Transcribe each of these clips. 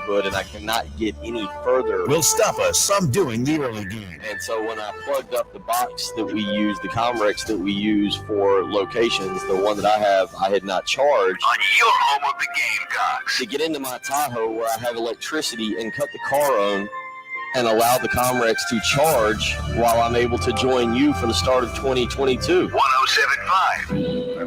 neighborhood, and I cannot get any further. Will stop us from doing the early game. And so when I plugged up the box that we use, the Comrex that we use for locations, the one that I have, I had not charged. On your home of the Gamecocks. To get into my Tahoe where I have electricity and cut the car on and allow the Comrex to charge while I'm able to join you for the start of 2022. 1075.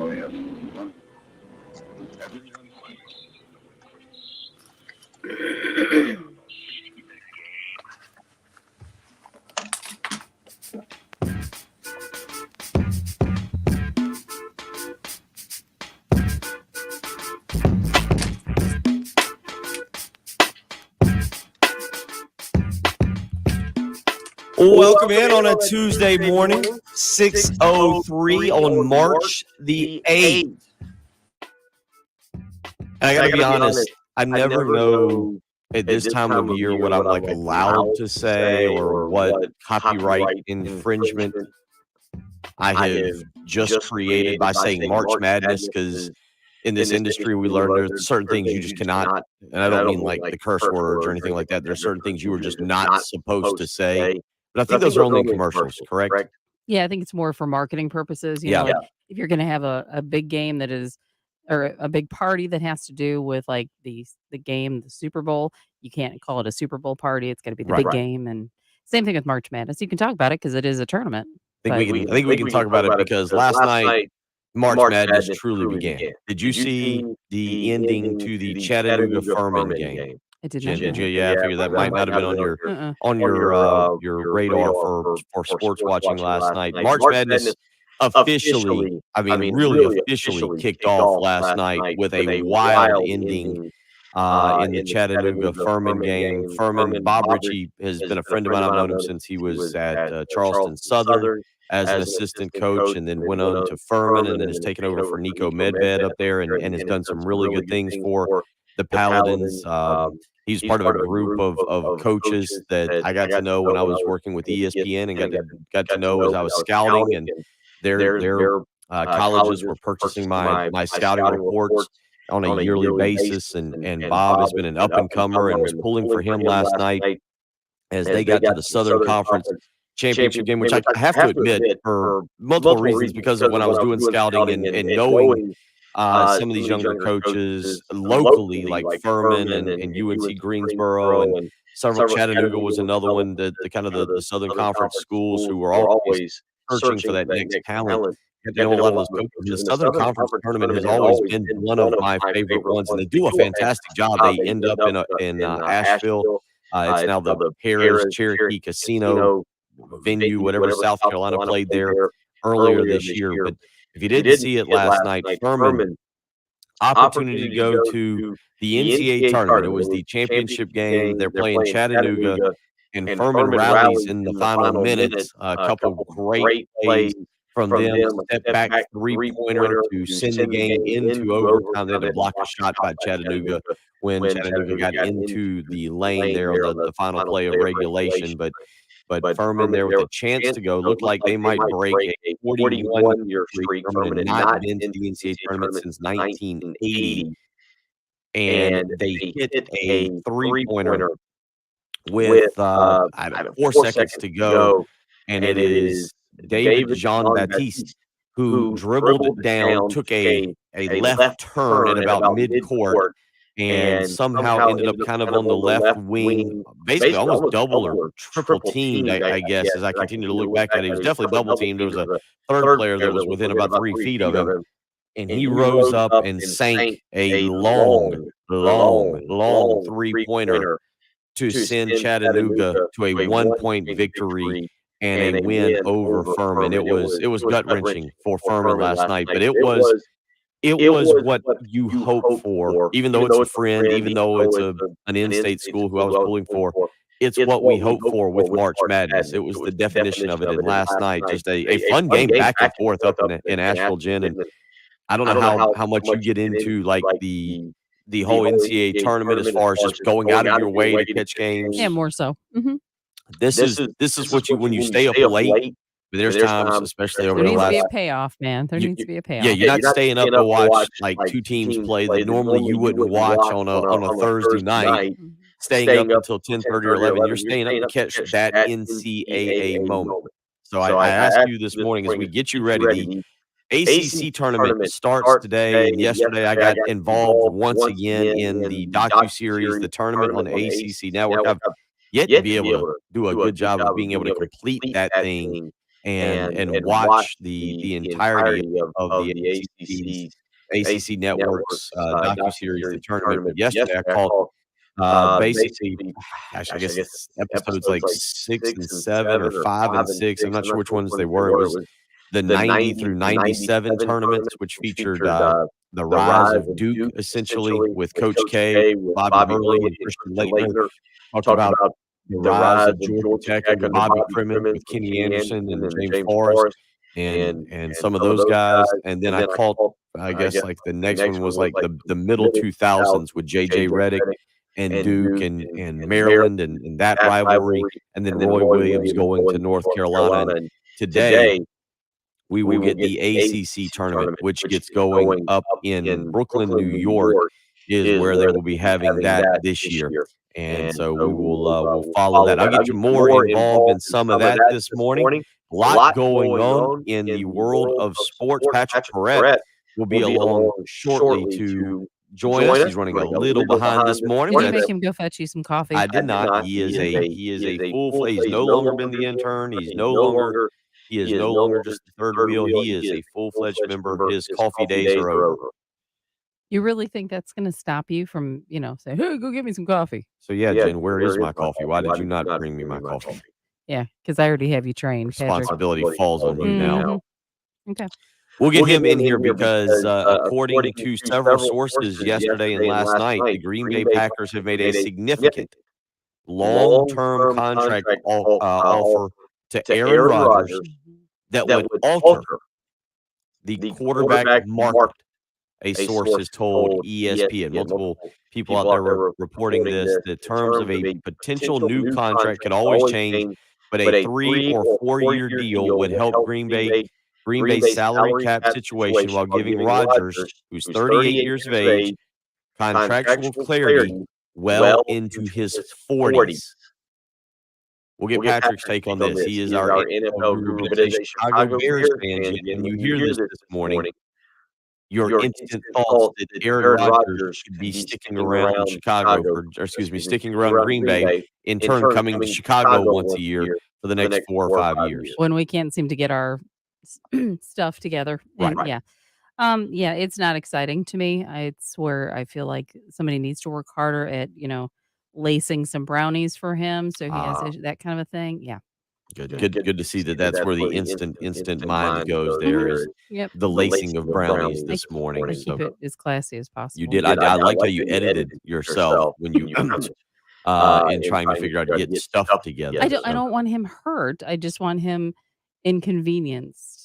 Welcome in on a Tuesday morning, 6:03 on March the 8th. And I gotta be honest, I never know at this time of year what I'm like allowed to say or what copyright infringement I have just created by saying March Madness, because in this industry we learn there's certain things you just cannot, and I don't mean like the curse words or anything like that. There's certain things you are just not supposed to say. But I think those are only in commercials, correct? Yeah, I think it's more for marketing purposes. You know, like if you're going to have a big game that is, or a big party that has to do with like the game, the Super Bowl, you can't call it a Super Bowl party. It's got to be the big game. And same thing with March Madness. You can talk about it because it is a tournament. I think we can talk about it because last night March Madness truly began. Did you see the ending to the Chattanooga Furman game? I did. Yeah, I figured that might not have been on your radar for sports watching last night. March Madness officially, really officially kicked off last night with a wild ending in the Chattanooga Furman game. Bob Ritchie has been a friend of mine. I've known him since he was at Charleston Southern as an assistant coach, and then went on to Furman, and then has taken over for Nico Medved up there, and has done some really good things for the Paladins. He's part of a group of coaches that I got to know when I was working with ESPN, and got to know as I was scouting, and their colleges were purchasing my scouting reports on a yearly basis, and Bob has been an up-and-comer and was pulling for him last night as they got to the Southern Conference Championship game, which I have to admit, for multiple reasons, because of when I was doing scouting and knowing some of these younger coaches locally, like Furman and UNC Greensboro, and several Chattanooga was another one, the kind of the Southern Conference schools who were always searching for that next talent. A lot of those coaches. The Southern Conference tournament has always been one of my favorite ones, and they do a fantastic job. They end up in Asheville. It's now the Harrah's Cherokee Casino venue, whatever South Carolina played there earlier this year. But if you didn't see it last night, Furman opportunity to go to the NCAA tournament. It was the championship game. They're playing Chattanooga, and Furman rallies in the final minutes. A couple great plays from them, step back three-pointer to send the game into overtime. They had to block a shot by Chattanooga when Chattanooga got into the lane there on the final play of regulation. But Furman there with a chance to go, looked like they might break a 41-year streak. Furman had not been to the NCAA tournament since 1980. And they hit a three-pointer with 4 seconds to go. And it is David Jean-Baptiste who dribbled it down, took a left turn at about mid-court, and somehow ended up kind of on the left wing, basically almost double or triple teamed, I guess, as I continue to look back at it. He was definitely double teamed. There was a third player that was within about 3 feet of him, and he rose up and sank a long three-pointer to send Chattanooga to a 1-point victory and a win over Furman. It was gut-wrenching for Furman last night, but it was what you hope for, even though it's a friend, even though it's an in-state school who I was pulling for. It's what we hope for with March Madness. It was the definition of it. And last night, just a fun game back and forth up in Asheville, Jen. And I don't know how much you get into like the whole NCAA tournament as far as just going out of your way to catch games. Yeah, more so. Mm-hmm. This is what you, when you stay up late. There's times, especially over the last. There needs to be a payoff, man. There needs to be a payoff. Yeah, you're not staying up to watch like two teams play that normally you wouldn't watch on a Thursday night. staying up until 10:30 or 11. You're staying up to catch that NCAA moment. So I asked you this morning as we get you ready, the ACC tournament starts today, and yesterday I got involved once again in the docuseries, The Tournament on the ACC Network. I've yet to be able to do a good job of being able to complete that thing and watch the entirety of the ACC Network's docuseries, The Tournament. But yesterday I called basically, gosh, I guess it's episodes like 6 and 7 or 5 and 6. I'm not sure which ones they were. It was the 90 through 97 tournaments, which featured the rise of Duke, essentially, with Coach K, Bobby Hurley, and Christian Laettner. Talked about the rise of Georgia Tech under Bobby Primmon with Kenny Anderson and James Forrest and some of those guys. And then I called, I guess, like the next one was like the middle 2000s with J.J. Redick and Duke and Maryland and that rivalry. And then Roy Williams going to North Carolina. And today, we will get the ACC tournament, which gets going up in Brooklyn, New York, is where they will be having that this year. And so we will we'll follow that. I'll get you more involved in some of that this morning. A lot going on in the world of sports. Patrick Perret will be along shortly to join us. He's running a little behind this morning. Did you make him go fetch you some coffee? I did not. He is a full. He's no longer been the intern. He is no longer just the third wheel. He is a full-fledged member. His coffee days are over. You really think that's going to stop you from, saying, hey, go get me some coffee? So, yeah, Jen, where is my coffee? Why did you not bring me my coffee? Yeah, because I already have you trained. Responsibility falls on you now. Okay. We'll get him in here because according to several sources yesterday and last night, the Green Bay Packers have made a significant long-term contract offer to Aaron Rodgers that would alter the quarterback market. A source has told ESPN. Multiple people out there were reporting this. The terms of a potential new contract could always change, but a 3 or 4 year deal would help Green Bay's salary cap situation while giving Rodgers, who's 38 years of age, contractual clarity well into his 40s. We'll get Patrick's take on this. He is our NFL guru, but as a Chicago Bears fan, and you hear this morning, your instant thoughts that Aaron Rodgers should be sticking around sticking around Green Bay, in turn coming to Chicago once a year for the next 4 or 5 years. When we can't seem to get our stuff together. Right. Yeah. Yeah, it's not exciting to me. It's where I feel like somebody needs to work harder at, lacing some brownies for him. So he has that kind of a thing. Yeah. Good to see that's where the instant mind goes. There is the lacing of brownies this morning. Keep it as classy as possible. You did. I like how you edited yourself when you in trying to figure out to get stuff together. I don't want him hurt. I just want him inconvenienced.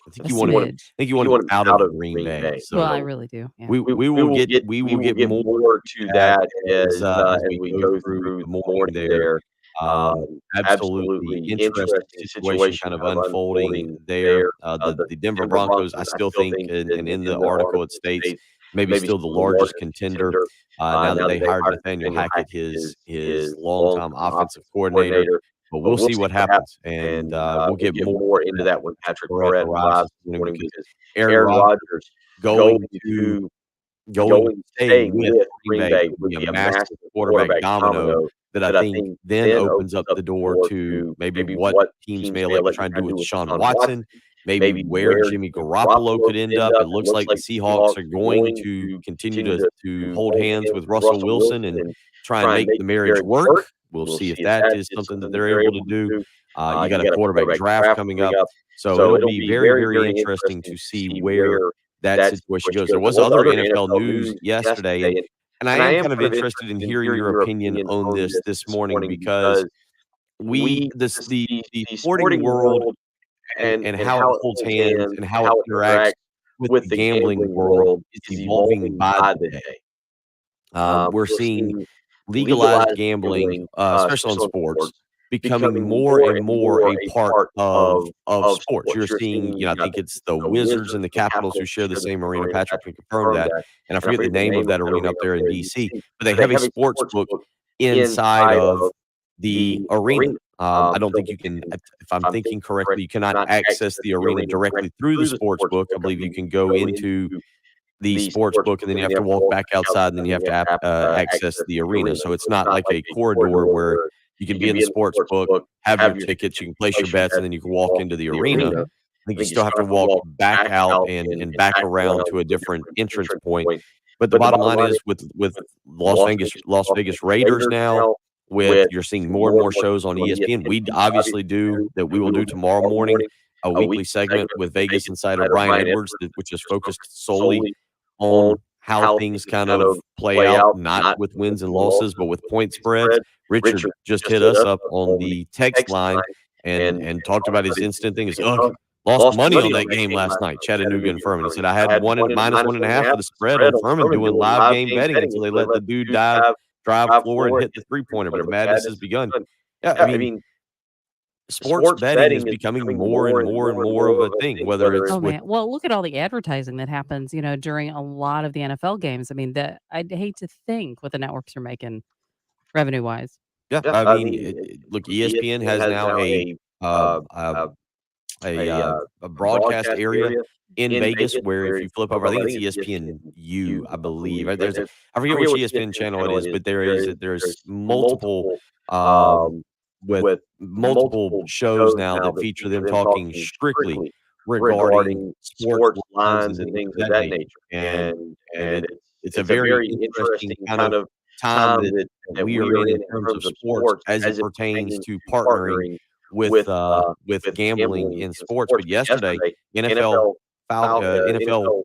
I think you want him out of Green Bay. So well, I really do. Yeah. We will get more to that as we go through the morning there. Absolutely interesting situation kind of unfolding there. The Denver Broncos, I still think, and in the article it states, maybe still the largest contender now that they hired Nathaniel Hackett, his longtime offensive coordinator. But we'll see what happens, and we'll get more into that when Patrick Perret arrives this morning, because Aaron Rodgers going to stay with Green Bay would be a massive quarterback domino that I think then opens up the door to maybe what teams may like to try and do with Deshaun Watson, maybe where Jimmy Garoppolo could end up. It looks like the Seahawks are going to continue to hold hands with Russell Wilson and try and make the marriage work. We'll see if that is something that they're able to do. You got a quarterback draft coming up. So it'll be very, very interesting to see where that situation goes. There was other NFL news yesterday, and I am kind of interested in hearing your opinion on this morning, because the sporting world and how it holds hands and how it interacts with the gambling world is evolving by the day. We're seeing legalized gambling, especially on sports, becoming more and more a part of sports. You're seeing, I think it's the Wizards and the Capitals who share the same arena. Patrick can confirm that. And I forget the name of that arena up there in D.C., but they have a sports book inside of the arena. I don't think you can, if I'm thinking correctly, you cannot access the arena directly through the sports book. I believe you can go into the sports book and then you have to walk back outside and then you have to access the arena. So it's not like a corridor where you can be in the sports book, have your tickets, you can place your bets, and then you can walk into the arena. I think you still have to walk back out and back around to a different entrance point. But the bottom line is with Las Vegas Raiders now, you're seeing more and more shows on ESPN. We obviously we will do tomorrow morning a weekly segment with Vegas insider Brian Edwards, which is focused solely on how things kind of play out, not with wins and losses, but with point spreads. Richard just hit us up on the text line and talked about his instant thing. He said, lost money on that game last night, Chattanooga and Furman. He said, I had -1.5 for the spread on Furman doing live game betting until they let the dude drive floor and hit the three-pointer, but the madness has begun. Yeah, I mean, sports betting is becoming more and more of a thing, whether it's well, look at all the advertising that happens, during a lot of the NFL games. I mean, I'd hate to think what the networks are making revenue-wise. Yeah, I mean, look, ESPN has now a broadcast area in Vegas where if you flip over, I think it's ESPNU, I believe. I forget which ESPN channel it is, but there's multiple with multiple shows now that feature them talking strictly regarding sports lines and things of that nature. And it's a very interesting kind of time that we are in terms of sports as it pertains to partnering with gambling in sports. But yesterday, NFL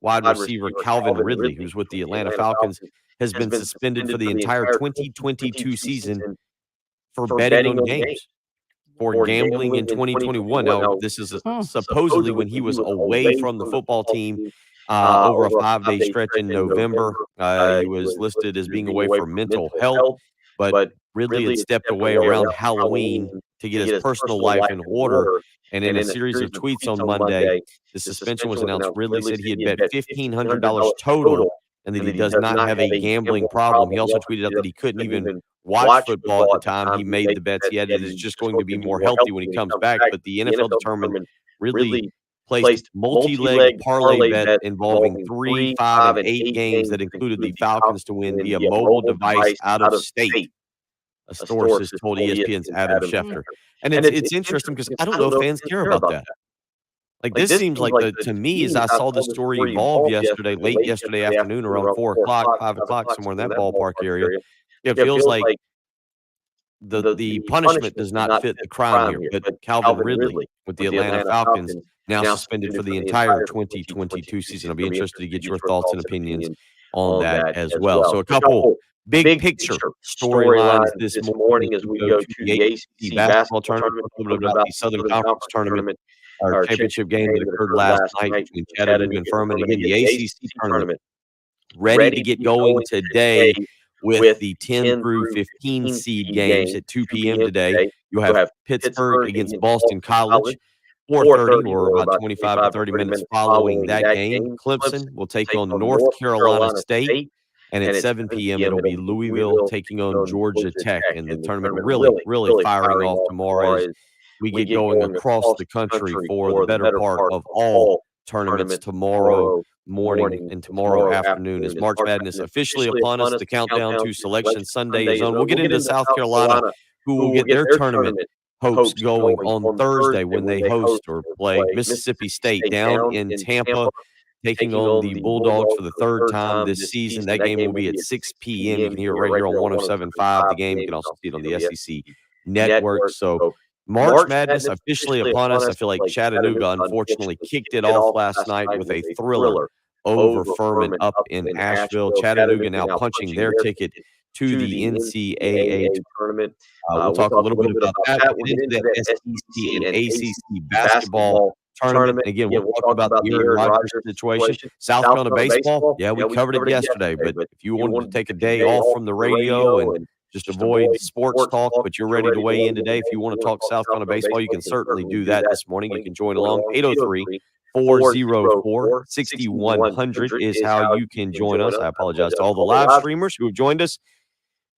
wide receiver Calvin Ridley, who's with the Atlanta Falcons, has been suspended for the entire 2022 season for betting on games, for gambling in 2021. Now, this is supposedly when he was away from the football team over a 5-day stretch in November. He was listed as being away for mental health, but Ridley had stepped away around Halloween to get his personal life in order. And in a series of tweets on Monday, the suspension was announced. Ridley said he had bet $1,500 total and that he does not have a gambling problem. He also tweeted out that he couldn't even watch football at the time he made the bets. He added it's just going to be more healthy when he comes back. But the NFL determined Ridley placed multi-leg parlay bet involving 3, 5, and 8 games that included the Falcons to win via mobile device out of state. A source has told ESPN's Adam Schefter. And it's interesting because I don't know if fans care about that. Like, this seems like, to me, as I saw the story evolve late yesterday afternoon, around 4 o'clock, 5 o'clock, somewhere in that ballpark area, it feels like the punishment does not fit the crime here. But Calvin Ridley with the Atlanta Falcons now suspended for the entire 2022 season. I'll be interested to get your thoughts and opinions on that as well. So a couple big picture storylines this morning as we go to the ACC basketball tournament, a little bit about the Southern Conference tournament, our championship game that occurred last night between Chattanooga and Furman. Again, the ACC tournament ready to get going today with the 10 through 15 seed games at 2 p.m. today. You'll have Pittsburgh against Boston College, 4:30 or about 25 to 30 minutes following that game. Clemson will take on North Carolina State. And at 7 p.m., it'll be Louisville taking on Georgia Tech. And the tournament really firing off tomorrow as we get going across the country for the better part of all tournaments tomorrow morning and tomorrow afternoon. As March Madness officially upon us, the countdown to Selection Sunday is on. We'll get into South Carolina, who will get their tournament hopes going on Thursday when they host or play Mississippi State down in Tampa, taking on the Bulldogs for the third time this season. That game will be at 6 p.m. You can hear it right here on 107.5. The game, you can also see it on the SEC network. So March Madness officially upon us. I feel like Chattanooga unfortunately kicked it off last night with a thriller over Furman up in Asheville. Chattanooga now punching their ticket to the NCAA tournament. We'll talk a little bit about that. We'll get into the SEC and ACC basketball tournament. Again, we'll talk about the Aaron Rodgers situation. South Carolina baseball, we covered it yesterday. But if you wanted to take a day off from the radio and just avoid sports talk, but you're ready to weigh in today, if you want to talk South Carolina baseball, you can certainly do that this morning. You can join along. 803-404-6100 is how you can join us. I apologize to all the live streamers who have joined us.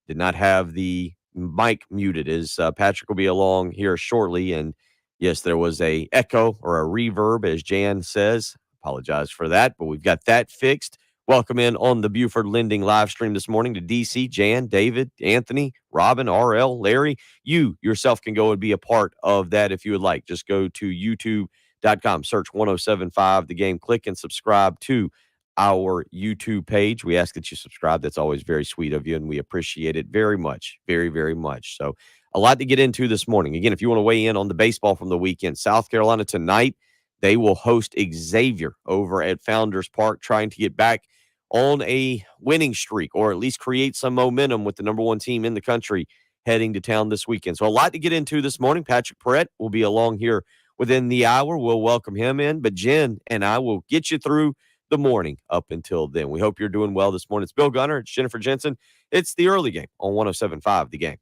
Did not have the mic muted, as Patrick will be along here shortly. And yes, there was a echo or a reverb, as Jan says. Apologize for that, but we've got that fixed. Welcome in on the Buford Lending live stream this morning to DC, Jan, David, Anthony, Robin, RL, Larry. You yourself can go and be a part of that if you would like. Just go to youtube.com, search 1075 The Game, click and subscribe to our YouTube page. We ask that you subscribe. That's always very sweet of you, and we appreciate it very much, very, very much. So a lot to get into this morning. Again, if you want to weigh in on the baseball from the weekend, South Carolina tonight, they will host Xavier over at Founders Park, trying to get back on a winning streak, or at least create some momentum with the number one team in the country heading to town this weekend. So a lot to get into this morning. Patrick Perret will be along here within the hour. We'll welcome him in, but Jen and I will get you through the morning up until then. We hope you're doing well this morning. It's Bill Gunter. It's Jennifer Jenson. It's the early game on 107.5 The Game.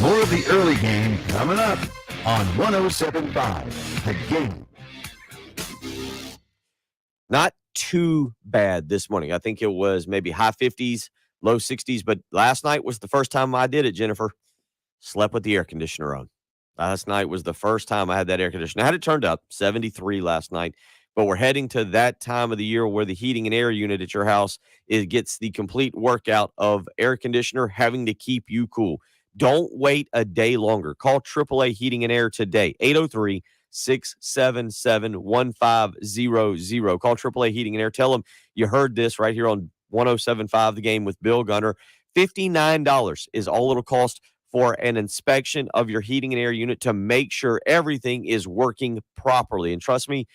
More of the early game coming up on 107.5 The Game. Not too bad this morning. I think it was maybe high 50s, low 60s, but last night was the first time I did it, Jennifer. Slept with the air conditioner on. Last night was the first time I had that air conditioner. I had it turned up, 73 last night, but we're heading to that time of the year where the heating and air unit at your house gets the complete workout of air conditioner having to keep you cool. Don't wait a day longer. Call AAA Heating and Air today, 803 677-1500. Call AAA Heating and Air. Tell them you heard this right here on 107.5 The Game with Bill Gunter. $59 is all it'll cost for an inspection of your heating and air unit to make sure everything is working properly. And trust me,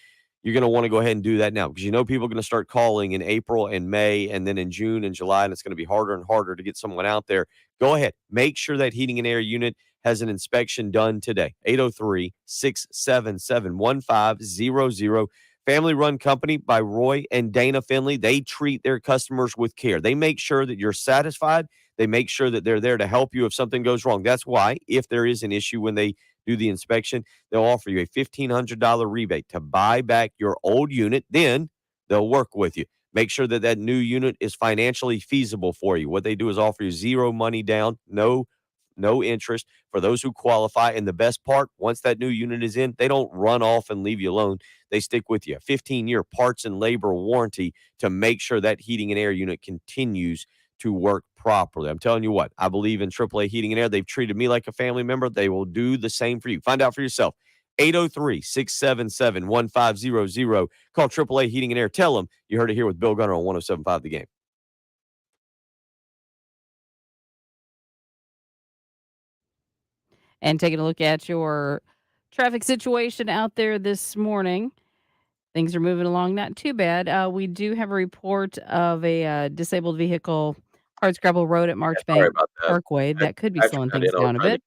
you're going to want to go ahead and do that now, because you know people are going to start calling in April and May and then in June and July, and it's going to be harder and harder to get someone out there. Go ahead. Make sure that heating and air unit has an inspection done today. 803-677-1500. Family-run company by Roy and Dana Finley. They treat their customers with care. They make sure that you're satisfied. They make sure that they're there to help you if something goes wrong. That's why, if there is an issue when they do the inspection, they'll offer you a $1,500 rebate to buy back your old unit. Then they'll work with you. Make sure that that new unit is financially feasible for you. What they do is offer you zero money down, no interest for those who qualify. And the best part, once that new unit is in, they don't run off and leave you alone. They stick with you. A 15-year parts and labor warranty to make sure that heating and air unit continues to work properly. I'm telling you what, I believe in AAA Heating and Air. They've treated me like a family member. They will do the same for you. Find out for yourself. 803-677-1500. Call AAA Heating and Air. Tell them you heard it here with Bill Gunter on 107.5 The Game. And taking a look at your traffic situation out there this morning. Things are moving along not too bad. We do have a report of a disabled vehicle, Hardscrabble Road at Marchbank Parkway. That could be slowing things down a bit.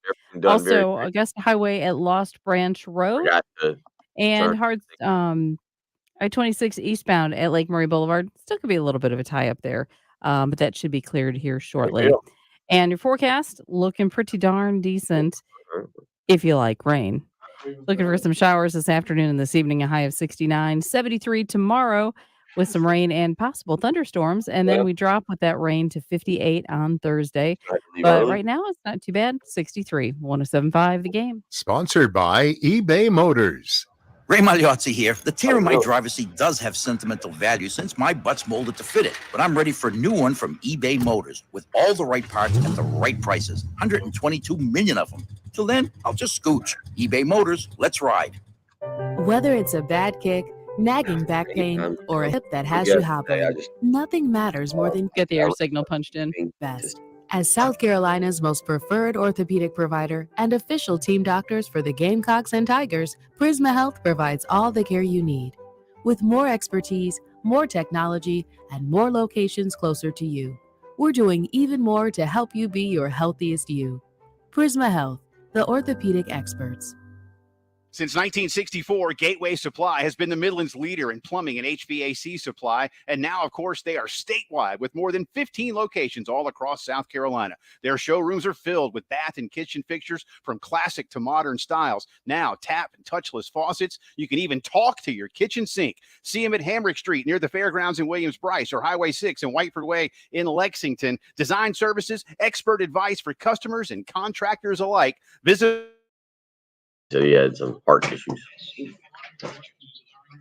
Also, Augusta Highway at Lost Branch Road. And I-26 eastbound at Lake Murray Boulevard. Still could be a little bit of a tie up there, but that should be cleared here shortly. And your forecast looking pretty darn decent if you like rain. Looking for some showers this afternoon and this evening, a high of 69, 73 tomorrow with some rain and possible thunderstorms. And then we drop with that rain to 58 on Thursday. But right now it's not too bad. 63, 107.5 The Game. Sponsored by eBay Motors. Ray Magliozzi here. The tear in my driver's seat does have sentimental value since my butt's molded to fit it. But I'm ready for a new one from eBay Motors with all the right parts at the right prices. 122 million of them. Till then, I'll just scooch. eBay Motors, let's ride. Whether it's a bad kick, nagging back pain, or a hip that has you hobbling, nothing matters more than get the air signal punched in. Best. As South Carolina's most preferred orthopedic provider and official team doctors for the Gamecocks and Tigers, Prisma Health provides all the care you need. With more expertise, more technology, and more locations closer to you, we're doing even more to help you be your healthiest you. Prisma Health, the orthopedic experts. Since 1964, Gateway Supply has been the Midland's leader in plumbing and HVAC supply, and now, of course, they are statewide with more than 15 locations all across South Carolina. Their showrooms are filled with bath and kitchen fixtures from classic to modern styles. Now, tap and touchless faucets. You can even talk to your kitchen sink. See them at Hamrick Street near the Fairgrounds in Williams-Brice or Highway 6 and Whiteford Way in Lexington. Design services, expert advice for customers and contractors alike. Visit. So he had some heart issues.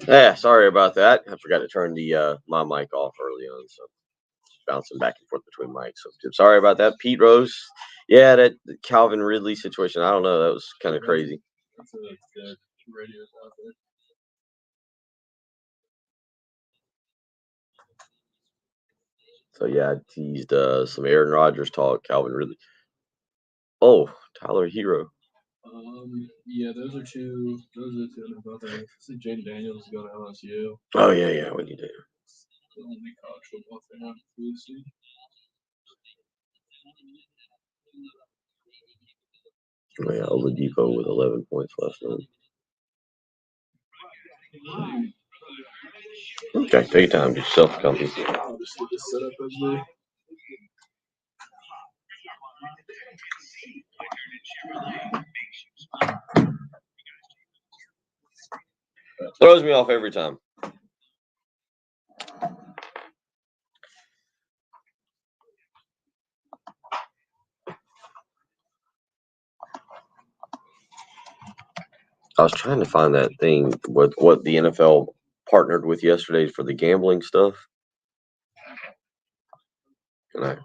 Yeah, sorry about that. I forgot to turn the my mic off early on, so bouncing back and forth between mics. So sorry about that. Pete Rose, yeah, that Calvin Ridley situation. I don't know. That was kind of crazy. So yeah, I teased some Aaron Rodgers talk. Calvin Ridley. Oh, Tyler Hero. Yeah, those are two. Those are the two. Both are. I see Jaden Daniels is going to LSU. Oh yeah, we need to. The only college football fan we see. Oh, yeah, Oladipo with 11 points last night. Okay, take your time. Get yourself comfy. Just get the setup as they. Throws me off every time. I was trying to find that thing with what the NFL partnered with yesterday for the gambling stuff. And I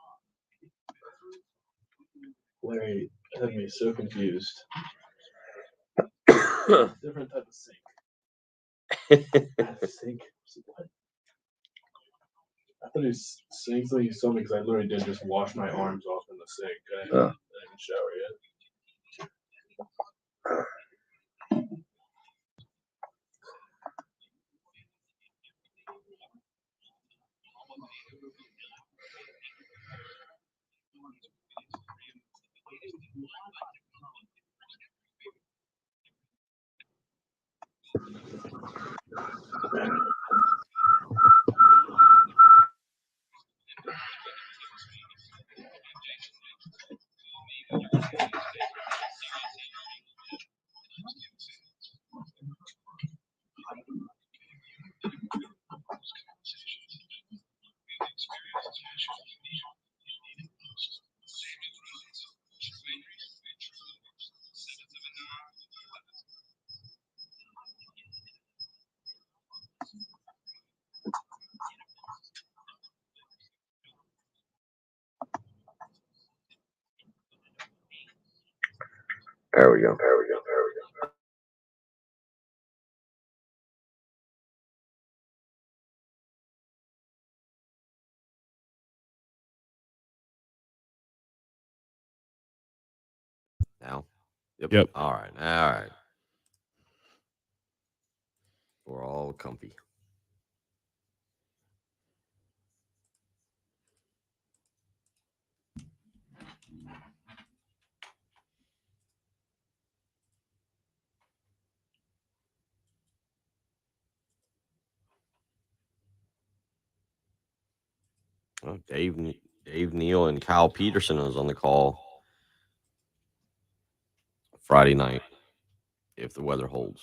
Larry had me so confused. Different type of sink. Sink? What? I thought he was saying something he told me because I literally did just wash my arms off in the sink. I didn't even shower yet. There we go. Now? Yep. All right. We're all comfy. Oh, Dave Neal and Kyle Peterson was on the call Friday night, if the weather holds.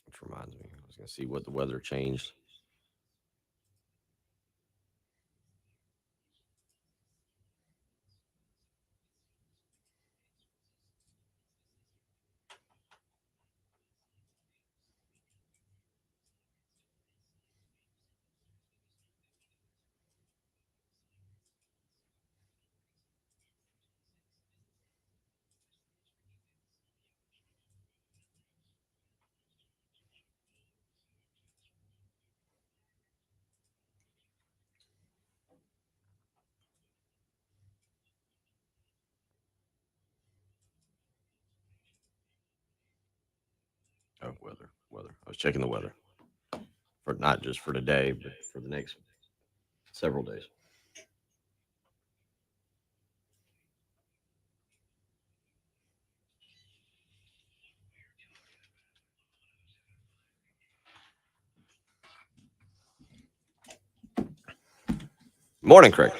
Which reminds me, I was going to see what the weather changed. Oh, weather. I was checking the weather for not just for today, but for the next several days. Morning, Craig.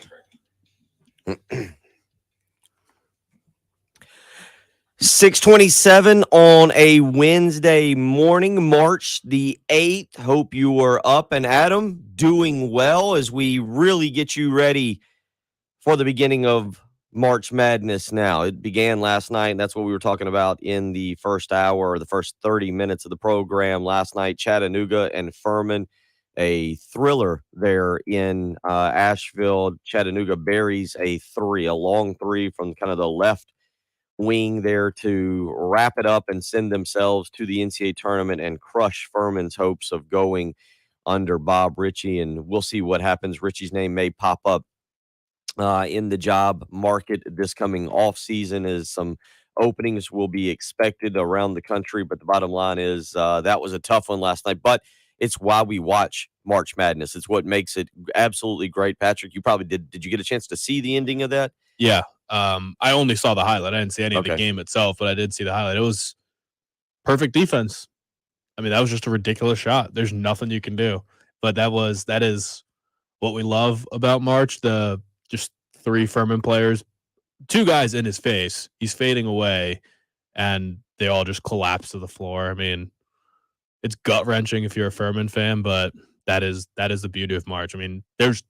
6:27 on a Wednesday morning, March the 8th. Hope you are up and Adam doing well as we really get you ready for the beginning of March Madness now. It began last night, and that's what we were talking about in the first hour or the first 30 minutes of the program last night. Chattanooga and Furman, a thriller there in Asheville. Chattanooga buries a long three from kind of the left wing there to wrap it up and send themselves to the NCAA tournament and crush Furman's hopes of going under Bob Ritchie. And we'll see what happens. Ritchie's name may pop up in the job market this coming off season, as some openings will be expected around the country. But the bottom line is that was a tough one last night, but it's why we watch March Madness. It's what makes it absolutely great. Patrick, you probably did you get a chance to see the ending of that? Yeah. I only saw the highlight. I didn't see any of the game itself, but I did see the highlight. It was perfect defense. I mean, that was just a ridiculous shot. There's nothing you can do. But that is what we love about March. Just three Furman players, two guys in his face. He's fading away, and they all just collapse to the floor. I mean, it's gut-wrenching if you're a Furman fan, but that is the beauty of March. I mean, there's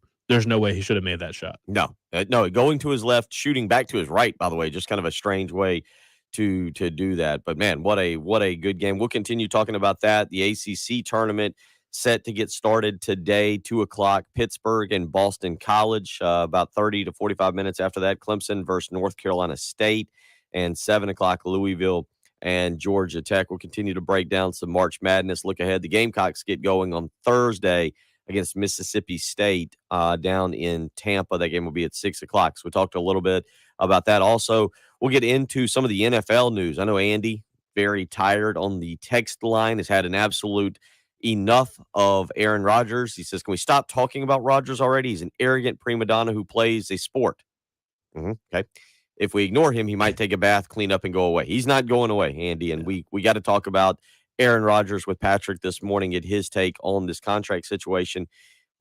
no way he should have made that shot. No, going to his left, shooting back to his right, by the way, just kind of a strange way to do that. But man, what a good game. We'll continue talking about that. The ACC tournament set to get started today, 2:00, Pittsburgh and Boston College. About 30 to 45 minutes after that, Clemson versus North Carolina State, and 7:00, Louisville and Georgia Tech. We'll continue to break down some March Madness. Look ahead. The Gamecocks get going on Thursday against Mississippi State down in Tampa. That game will be at 6:00. So we talked a little bit about that. Also, we'll get into some of the NFL news. I know Andy, very tired on the text line, has had an absolute enough of Aaron Rodgers. He says, can we stop talking about Rodgers already? He's an arrogant prima donna who plays a sport. Okay. If we ignore him, he might take a bath, clean up, and go away. He's not going away, Andy. And we got to talk about Aaron Rodgers with Patrick this morning, get his take on this contract situation.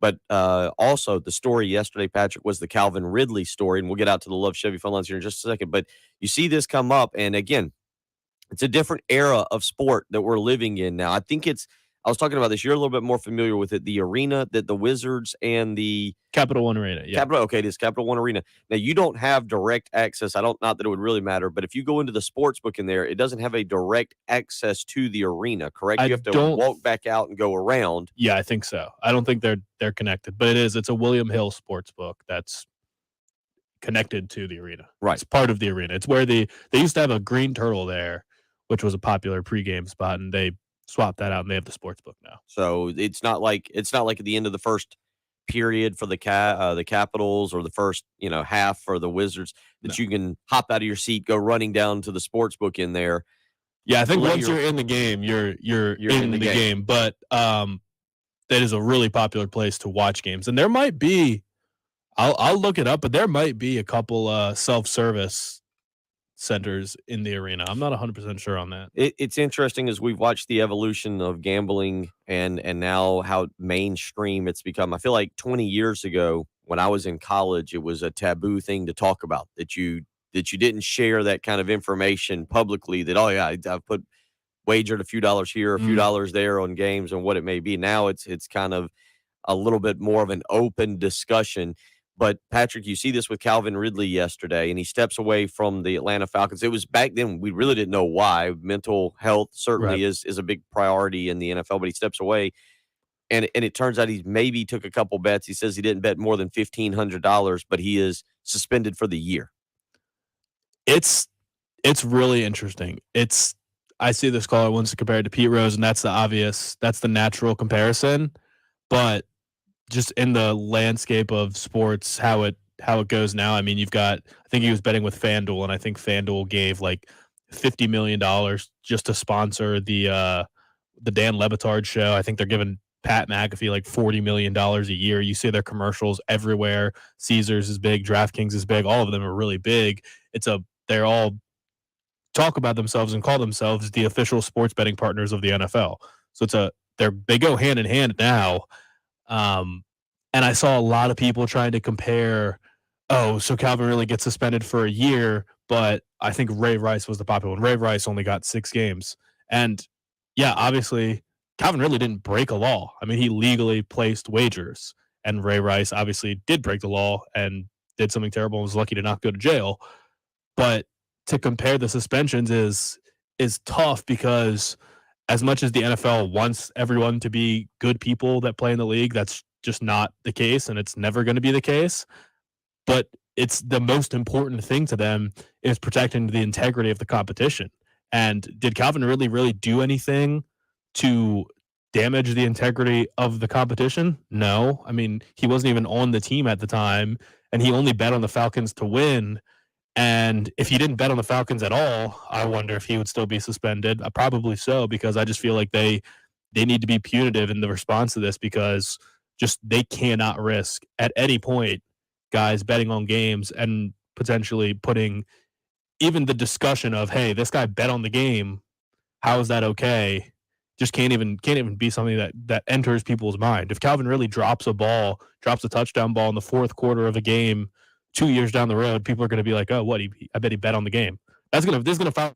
But also the story yesterday, Patrick, was the Calvin Ridley story. And we'll get out to the Love Chevy Fun Lines here in just a second. But you see this come up. And again, it's a different era of sport that we're living in now. I was talking about this. You're a little bit more familiar with it. The arena that the Wizards and the Capital One Arena. Yeah. It is Capital One Arena. Now, you don't have direct access. Not that it would really matter, but if you go into the sports book in there, it doesn't have a direct access to the arena, correct? You have to walk back out and go around. Yeah, I think so. I don't think they're connected, but it's a William Hill sports book that's connected to the arena. Right. It's part of the arena. It's where they used to have a green turtle there, which was a popular pregame spot, and they swap that out and they have the sports book now. So it's not like at the end of the first period for the Capitals or the first half for the Wizards that you can hop out of your seat, go running down to the sports book in there. Yeah, I think once you're in the game, you're in the game. But that is a really popular place to watch games, and there might be. I'll look it up, but there might be a couple self-service centers in the arena. I'm not 100% sure on that. It's interesting as we've watched the evolution of gambling and now how mainstream it's become. I feel like 20 years ago when I was in college, it was a taboo thing to talk about, that you didn't share that kind of information publicly, that, oh yeah, I've wagered a few dollars here, a few dollars there on games and what it may be. Now it's kind of a little bit more of an open discussion. But, Patrick, you see this with Calvin Ridley yesterday, and he steps away from the Atlanta Falcons. It was back then, we really didn't know why. Mental health certainly is a big priority in the NFL, but he steps away. And it turns out he maybe took a couple bets. He says he didn't bet more than $1,500, but he is suspended for the year. It's really interesting. I see this caller wants to compare it to Pete Rose, and that's the natural comparison. But just in the landscape of sports, how it goes now. I mean, I think he was betting with FanDuel, and I think FanDuel gave like $50 million just to sponsor the Dan Le Batard show. I think they're giving Pat McAfee like $40 million a year. You see their commercials everywhere. Caesars is big, DraftKings is big. All of them are really big. They're all talk about themselves and call themselves the official sports betting partners of the NFL. So they go hand in hand now. And I saw a lot of people trying to compare, oh, so Calvin Ridley gets suspended for a year, but I think Ray Rice was the popular one. Ray Rice only got 6 games. And yeah, obviously, Calvin Ridley didn't break a law. I mean, he legally placed wagers. And Ray Rice obviously did break the law and did something terrible and was lucky to not go to jail. But to compare the suspensions is tough because as much as the NFL wants everyone to be good people that play in the league, that's just not the case, and it's never going to be the case. But it's the most important thing to them is protecting the integrity of the competition. And did Calvin really do anything to damage the integrity of the competition? No. I mean, he wasn't even on the team at the time, and he only bet on the Falcons to win. And if he didn't bet on the Falcons at all, I wonder if he would still be suspended. Probably so, because I just feel like they need to be punitive in the response to this, because just they cannot risk at any point guys betting on games and potentially putting even the discussion of, hey, this guy bet on the game, how is that okay? Just can't even be something that enters people's mind. If Calvin really drops a touchdown ball in the fourth quarter of a game 2 years down the road, people are going to be like, oh, what? I bet he bet on the game. This is going to foul.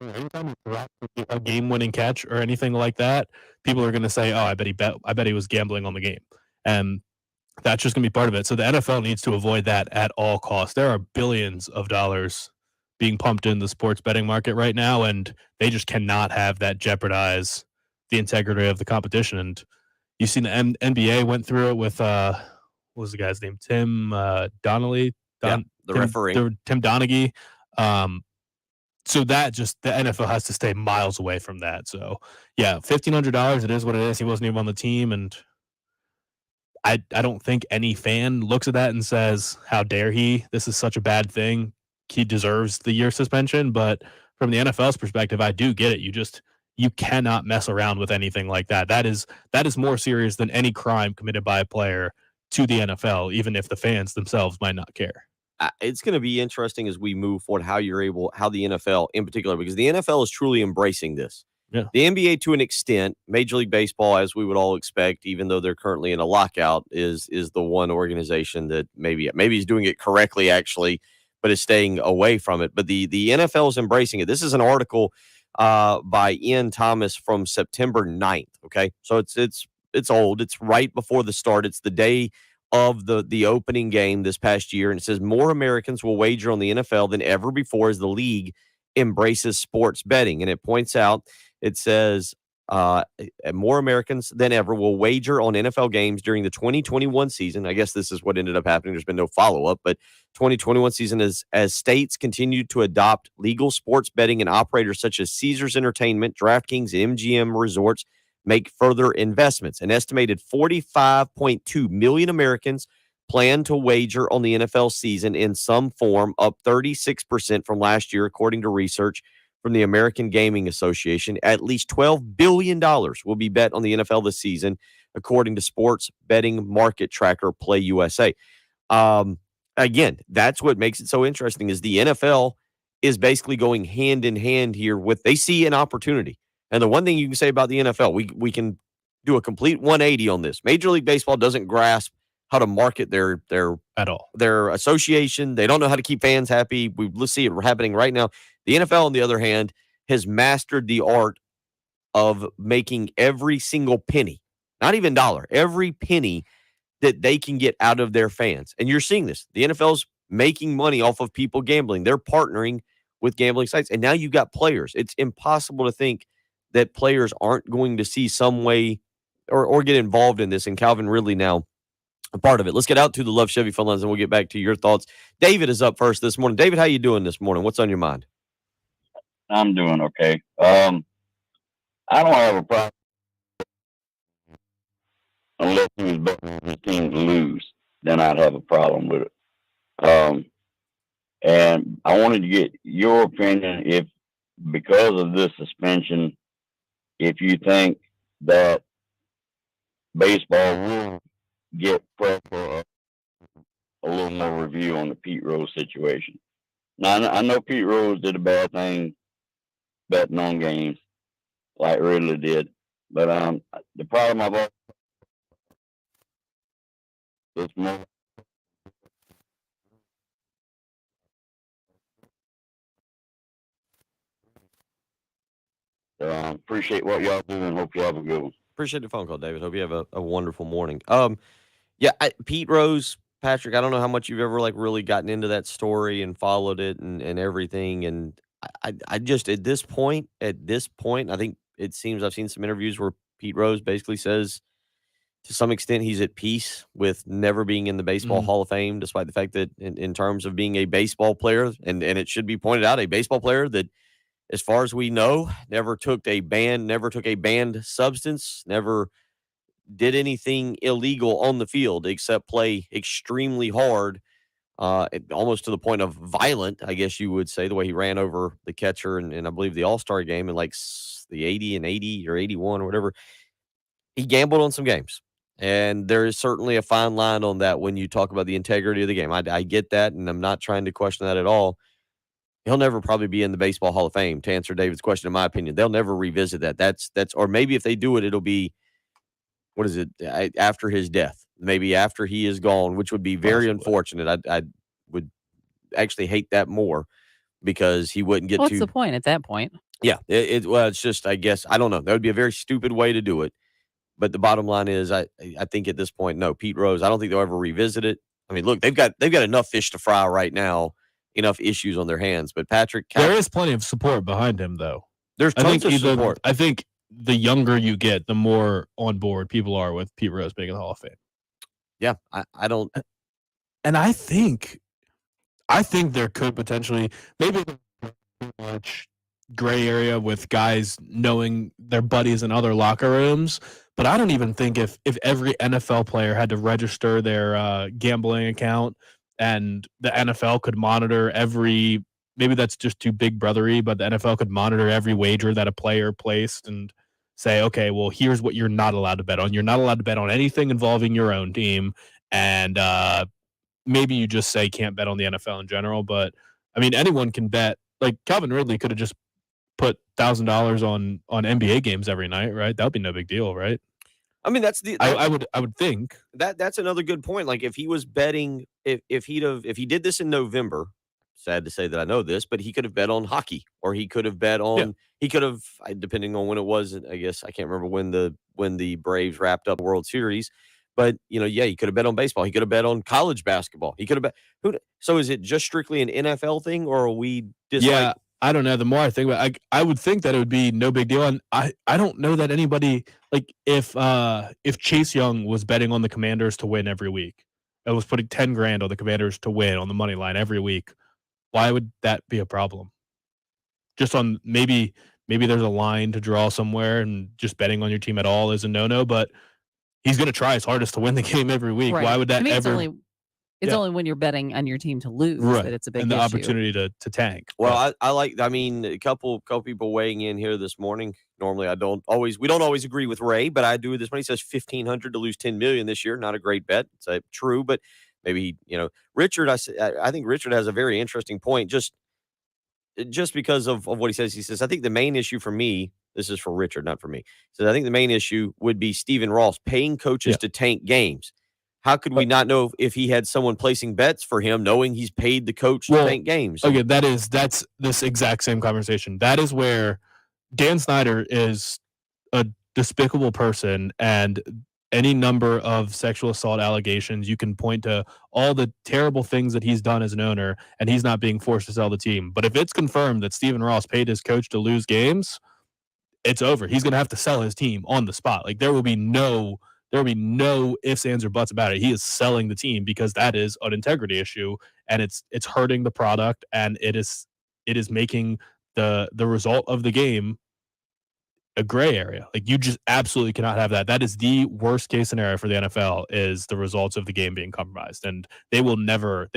Every time he drops a game-winning catch or anything like that, people are going to say, oh, I bet he was gambling on the game. And that's just going to be part of it. So the NFL needs to avoid that at all costs. There are billions of dollars being pumped in the sports betting market right now, and they just cannot have that jeopardize the integrity of the competition. And you've seen the NBA went through it with what was the guy's name? Tim Donnelly, referee, Tim Donaghy. So that just the NFL has to stay miles away from that. So yeah, $1,500. It is what it is. He wasn't even on the team, and I don't think any fan looks at that and says, how dare he? This is such a bad thing. He deserves the year suspension. But from the NFL's perspective, I do get it. You cannot mess around with anything like that. That is more serious than any crime committed by a player to the NFL, even if the fans themselves might not care. It's going to be interesting as we move forward how the NFL in particular, because the NFL is truly embracing this. Yeah. The NBA to an extent, Major League Baseball, as we would all expect, even though they're currently in a lockout, is the one organization that maybe is doing it correctly, actually, but is staying away from it. But the NFL is embracing it. This is an article by Ian Thomas from September 9th. Okay, so it's old. It's right before the start. It's the day of the opening game this past year, and it says more Americans will wager on the NFL than ever before as the league embraces sports betting. And it points out, it says more Americans than ever will wager on NFL games during the 2021 season. I guess this is what ended up happening. There's been no follow-up, but 2021 season as states continue to adopt legal sports betting and operators such as Caesars Entertainment, DraftKings, and MGM Resorts make further investments. An estimated 45.2 million Americans plan to wager on the NFL season in some form, up 36% from last year, according to research from the American Gaming Association. At least $12 billion will be bet on the NFL this season, according to sports betting market tracker Play USA. Again, that's what makes it so interesting is the NFL is basically going hand in hand here they see an opportunity. And the one thing you can say about the NFL, we can do a complete 180 on this. Major League Baseball doesn't grasp how to market their at all. Their association. They don't know how to keep fans happy. Let's see it happening right now. The NFL, on the other hand, has mastered the art of making every single penny, not even dollar, every penny that they can get out of their fans. And you're seeing this. The NFL's making money off of people gambling. They're partnering with gambling sites. And now you've got players. It's impossible to think that players aren't going to see some way or get involved in this. And Calvin Ridley now a part of it. Let's get out to the Love Chevy phone lines and we'll get back to your thoughts. David is up first this morning. David, how you doing this morning? What's on your mind? I'm doing okay. I don't have a problem unless he was betting his team to lose. Then I'd have a problem with it. And I wanted to get your opinion if, because of this suspension, if you think that baseball will get pressure for a little more review on the Pete Rose situation. Now, I know Pete Rose did a bad thing betting on games like Ridley did, but the problem I've It's more. Appreciate what y'all do and hope you have a good one. Appreciate the phone call, David. Hope you have a wonderful morning. Yeah, Pete Rose, Patrick, I don't know how much you've ever like really gotten into that story and followed it and everything. And I just at this point, I think it seems I've seen some interviews where Pete Rose basically says to some extent he's at peace with never being in the Baseball Hall of Fame, despite the fact that in terms of being a baseball player, and it should be pointed out, a baseball player that, as far as we know, never took a banned substance, never did anything illegal on the field except play extremely hard, almost to the point of violent, I guess you would say, the way he ran over the catcher and I believe the All-Star game in like the 80 or 81 or whatever. He gambled on some games. And there is certainly a fine line on that when you talk about the integrity of the game. I get that, and I'm not trying to question that at all. He'll never probably be in the Baseball Hall of Fame, to answer David's question, in my opinion. They'll never revisit that. That's or maybe if they do it, it'll be, what is it, after his death, maybe after he is gone, which would be very unfortunate. I would actually hate that more because he wouldn't get What's the point at that point? Yeah, it's just, I guess, I don't know. That would be a very stupid way to do it. But the bottom line is, I think at this point, no, Pete Rose, I don't think they'll ever revisit it. I mean, look, they've got enough fish to fry right now, enough issues on their hands. But Patrick, there is plenty of support behind him, though. There's tons of support. I think the younger you get, the more on board people are with Pete Rose being in the Hall of Fame. Yeah, I don't, and I think there could potentially maybe much gray area with guys knowing their buddies in other locker rooms. But I don't even think if every NFL player had to register their gambling account and the NFL could monitor maybe that's just too big brothery, but the NFL could monitor every wager that a player placed and say, okay, well, here's what you're not allowed to bet on. You're not allowed to bet on anything involving your own team. And maybe you just say can't bet on the NFL in general. But, I mean, anyone can bet. Like, Calvin Ridley could have just put $1,000 on NBA games every night, right? That would be no big deal, right? I mean, I would think that's another good point. Like, if he was betting, if he did this in November, sad to say that I know this, but he could have bet on hockey, or he could have bet on he could have, depending on when it was, I guess I can't remember when the Braves wrapped up the World Series. But, he could have bet on baseball. He could have bet on college basketball. He could have bet. So is it just strictly an NFL thing, or are we just I don't know. The more I think about it, I would think that it would be no big deal. And I don't know that anybody, like, if Chase Young was betting on the Commanders to win every week, it was putting $10,000 on the Commanders to win on the money line every week, why would that be a problem? Just on maybe there's a line to draw somewhere, and just betting on your team at all is a no-no, but he's going to try his hardest to win the game every week. Right. Why would that ever? It's only when you're betting on your team to lose that it's a big and the issue. opportunity to tank. Well, I mean, a couple people weighing in here this morning. Normally, we don't always agree with Ray, but I do this morning. He says $1,500 to lose $10 million this year. Not a great bet. It's true, but maybe Richard. I think Richard has a very interesting point. Just because of what he says. He says, I think the main issue for me. This is for Richard, not for me. He says, I think the main issue would be Stephen Ross paying coaches to tank games. How could we not know if he had someone placing bets for him, knowing he's paid the coach to tank games? Okay, that's this exact same conversation. That is where Dan Snyder is a despicable person, and any number of sexual assault allegations, you can point to all the terrible things that he's done as an owner, and he's not being forced to sell the team. But if it's confirmed that Stephen Ross paid his coach to lose games, it's over. He's going to have to sell his team on the spot. Like, there will be no ifs, ands, or buts about it. He is selling the team because that is an integrity issue, and it's hurting the product, and it is making the result of the game a gray area. Like, you just absolutely cannot have that. That is the worst case scenario for the NFL, is the results of the game being compromised, and they will never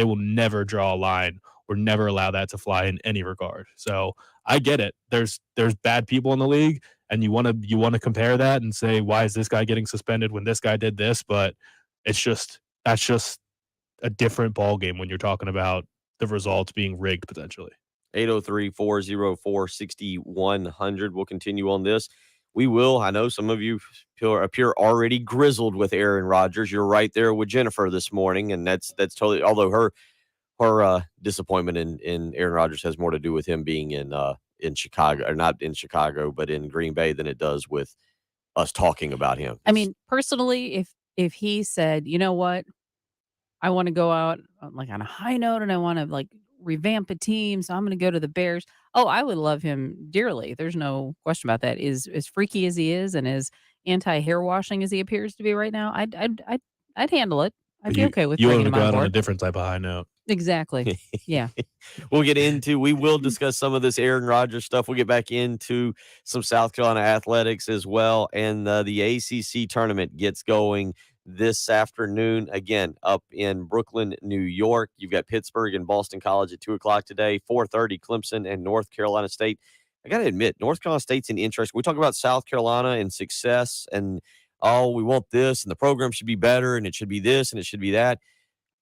draw a line or never allow that to fly in any regard. So I get it. There's bad people in the league, and you want to compare that and say, why is this guy getting suspended when this guy did this? But that's just a different ball game when you're talking about the results being rigged potentially. 803-404-6100. We'll continue on this we will. I know some of you appear already grizzled with Aaron Rodgers. You're right there with Jennifer this morning, and that's totally. Although her disappointment in Aaron Rodgers has more to do with him being in Chicago, or not in Chicago, but in Green Bay, than it does with us talking about him. I mean, personally, if he said, you know what, I want to go out like on a high note and I want to like revamp a team, so I'm going to go to the Bears. Oh, I would love him dearly. There's no question about that. Is as freaky as he is and as anti hair washing as he appears to be right now, I'd handle it. I'd be okay with you bringing want him to go on out on a board. different type of high note. Exactly. Yeah. We will discuss some of this Aaron Rodgers stuff. We'll get back into some South Carolina athletics as well. And the ACC tournament gets going this afternoon, again, up in Brooklyn, New York. You've got Pittsburgh and Boston College at 2 o'clock today, 4:30, Clemson and North Carolina State. I got to admit, North Carolina State's an interest. We talk about South Carolina and success and, oh, we want this and the program should be better and it should be this and it should be that.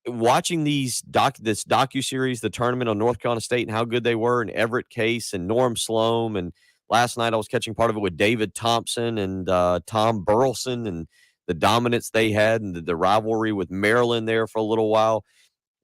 Watching this docuseries, the tournament on North Carolina State and how good they were, and Everett Case and Norm Sloan, and last night I was catching part of it with David Thompson and Tom Burleson and the dominance they had and the rivalry with Maryland there for a little while.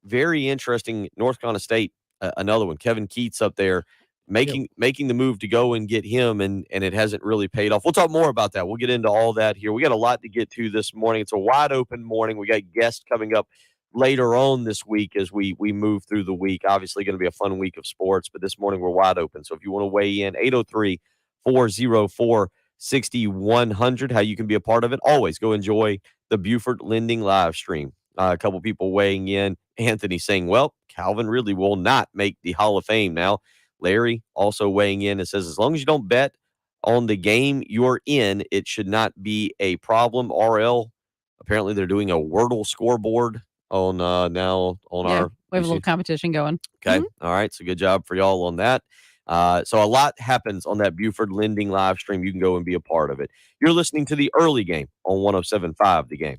Very interesting. North Carolina State, another one. Kevin Keats up there making the move to go and get him, and it hasn't really paid off. We'll talk more about that. We'll get into all that here. We got a lot to get to this morning. It's a wide open morning. We got guests coming up later on this week as we move through the week. Obviously going to be a fun week of sports, but this morning we're wide open. So if you want to weigh in, 803-404-6100, how you can be a part of it, always go enjoy the Buford Lending live stream. A couple people weighing in. Anthony saying, well, Calvin Ridley will not make the Hall of Fame now. Larry also weighing in and says, as long as you don't bet on the game you're in, it should not be a problem. RL, apparently they're doing a Wordle scoreboard on now on our. We have a little competition going. Okay. Mm-hmm. All right. So good job for y'all on that. So a lot happens on that Buford Lending live stream. You can go and be a part of it. You're listening to the early game on 107.5 The Game.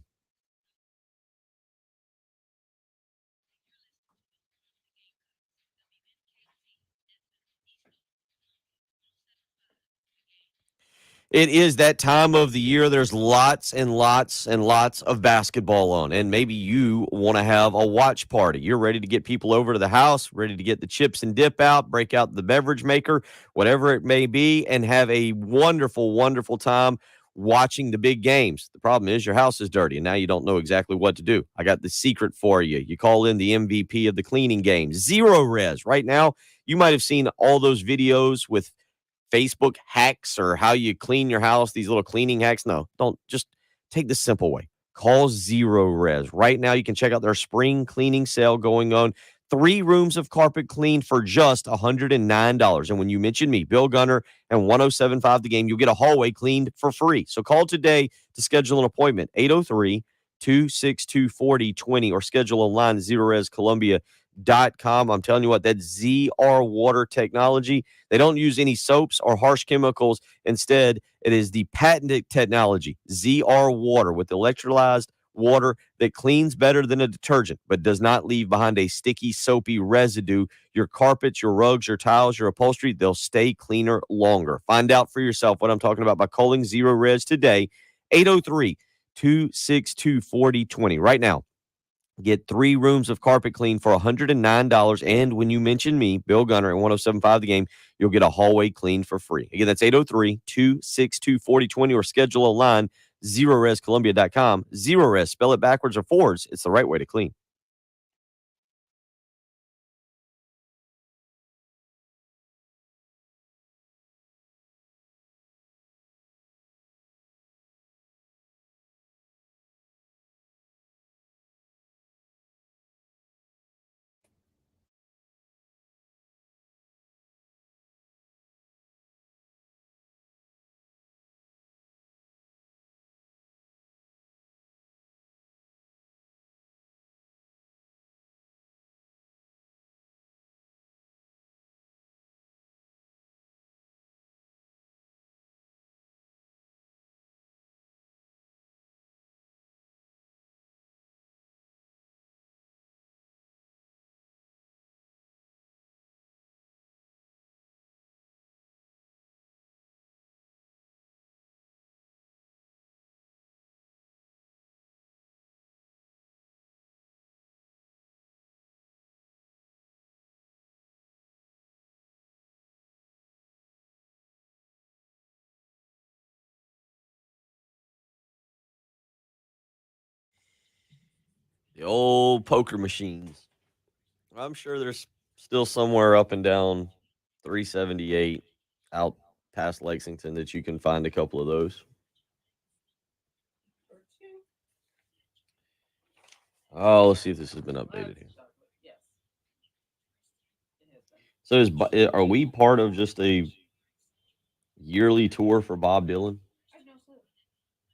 It is that time of the year. There's lots and lots and lots of basketball on, and maybe you want to have a watch party. You're ready to get people over to the house, ready to get the chips and dip out, break out the beverage maker, whatever it may be, and have a wonderful, wonderful time watching the big games. The problem is your house is dirty, and now you don't know exactly what to do. I got the secret for you. You call in the MVP of the cleaning game, Zero Res. Right now, you might have seen all those videos with Facebook hacks or how you clean your house, these little cleaning hacks. No, don't. Just take the simple way. Call Zero Res. Right now, you can check out their spring cleaning sale going on. 3 rooms of carpet cleaned for just $109. And when you mention me, Bill Gunter, and 107.5 The Game, you'll get a hallway cleaned for free. So call today to schedule an appointment, 803-262-4020, or schedule online at ZeroResColumbia.com. I'm telling you what, that ZR Water technology, they don't use any soaps or harsh chemicals. Instead, it is the patented technology, ZR Water, with electrolyzed water that cleans better than a detergent, but does not leave behind a sticky, soapy residue. Your carpets, your rugs, your tiles, your upholstery, they'll stay cleaner longer. Find out for yourself what I'm talking about by calling Zero Res today, 803-262-4020. Right now, get 3 rooms of carpet clean for $109. And when you mention me, Bill Gunter, at 107.5 The Game, you'll get a hallway clean for free. Again, that's 803-262-4020, or schedule a line, ZeroResColumbia.com. Zero Res, spell it backwards or forwards. It's the right way to clean. The old poker machines. I'm sure there's still somewhere up and down 378 out past Lexington that you can find a couple of those. Oh, let's see if this has been updated here. So are we part of just a yearly tour for Bob Dylan?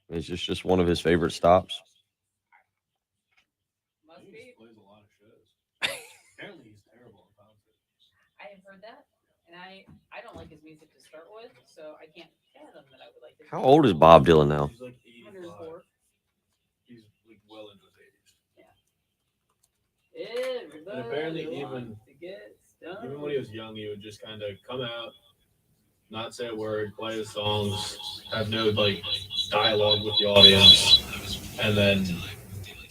Is this just one of his favorite stops? Apparently he's terrible in concert. I have heard that, and I don't like his music to start with, so I can't fathom that I would like his How old is Bob Dylan now? He's like 85. He's like well into his 80s. Yeah. And apparently even when he was young, he would just kind of come out, not say a word, play his songs, have no like dialogue with the audience, and then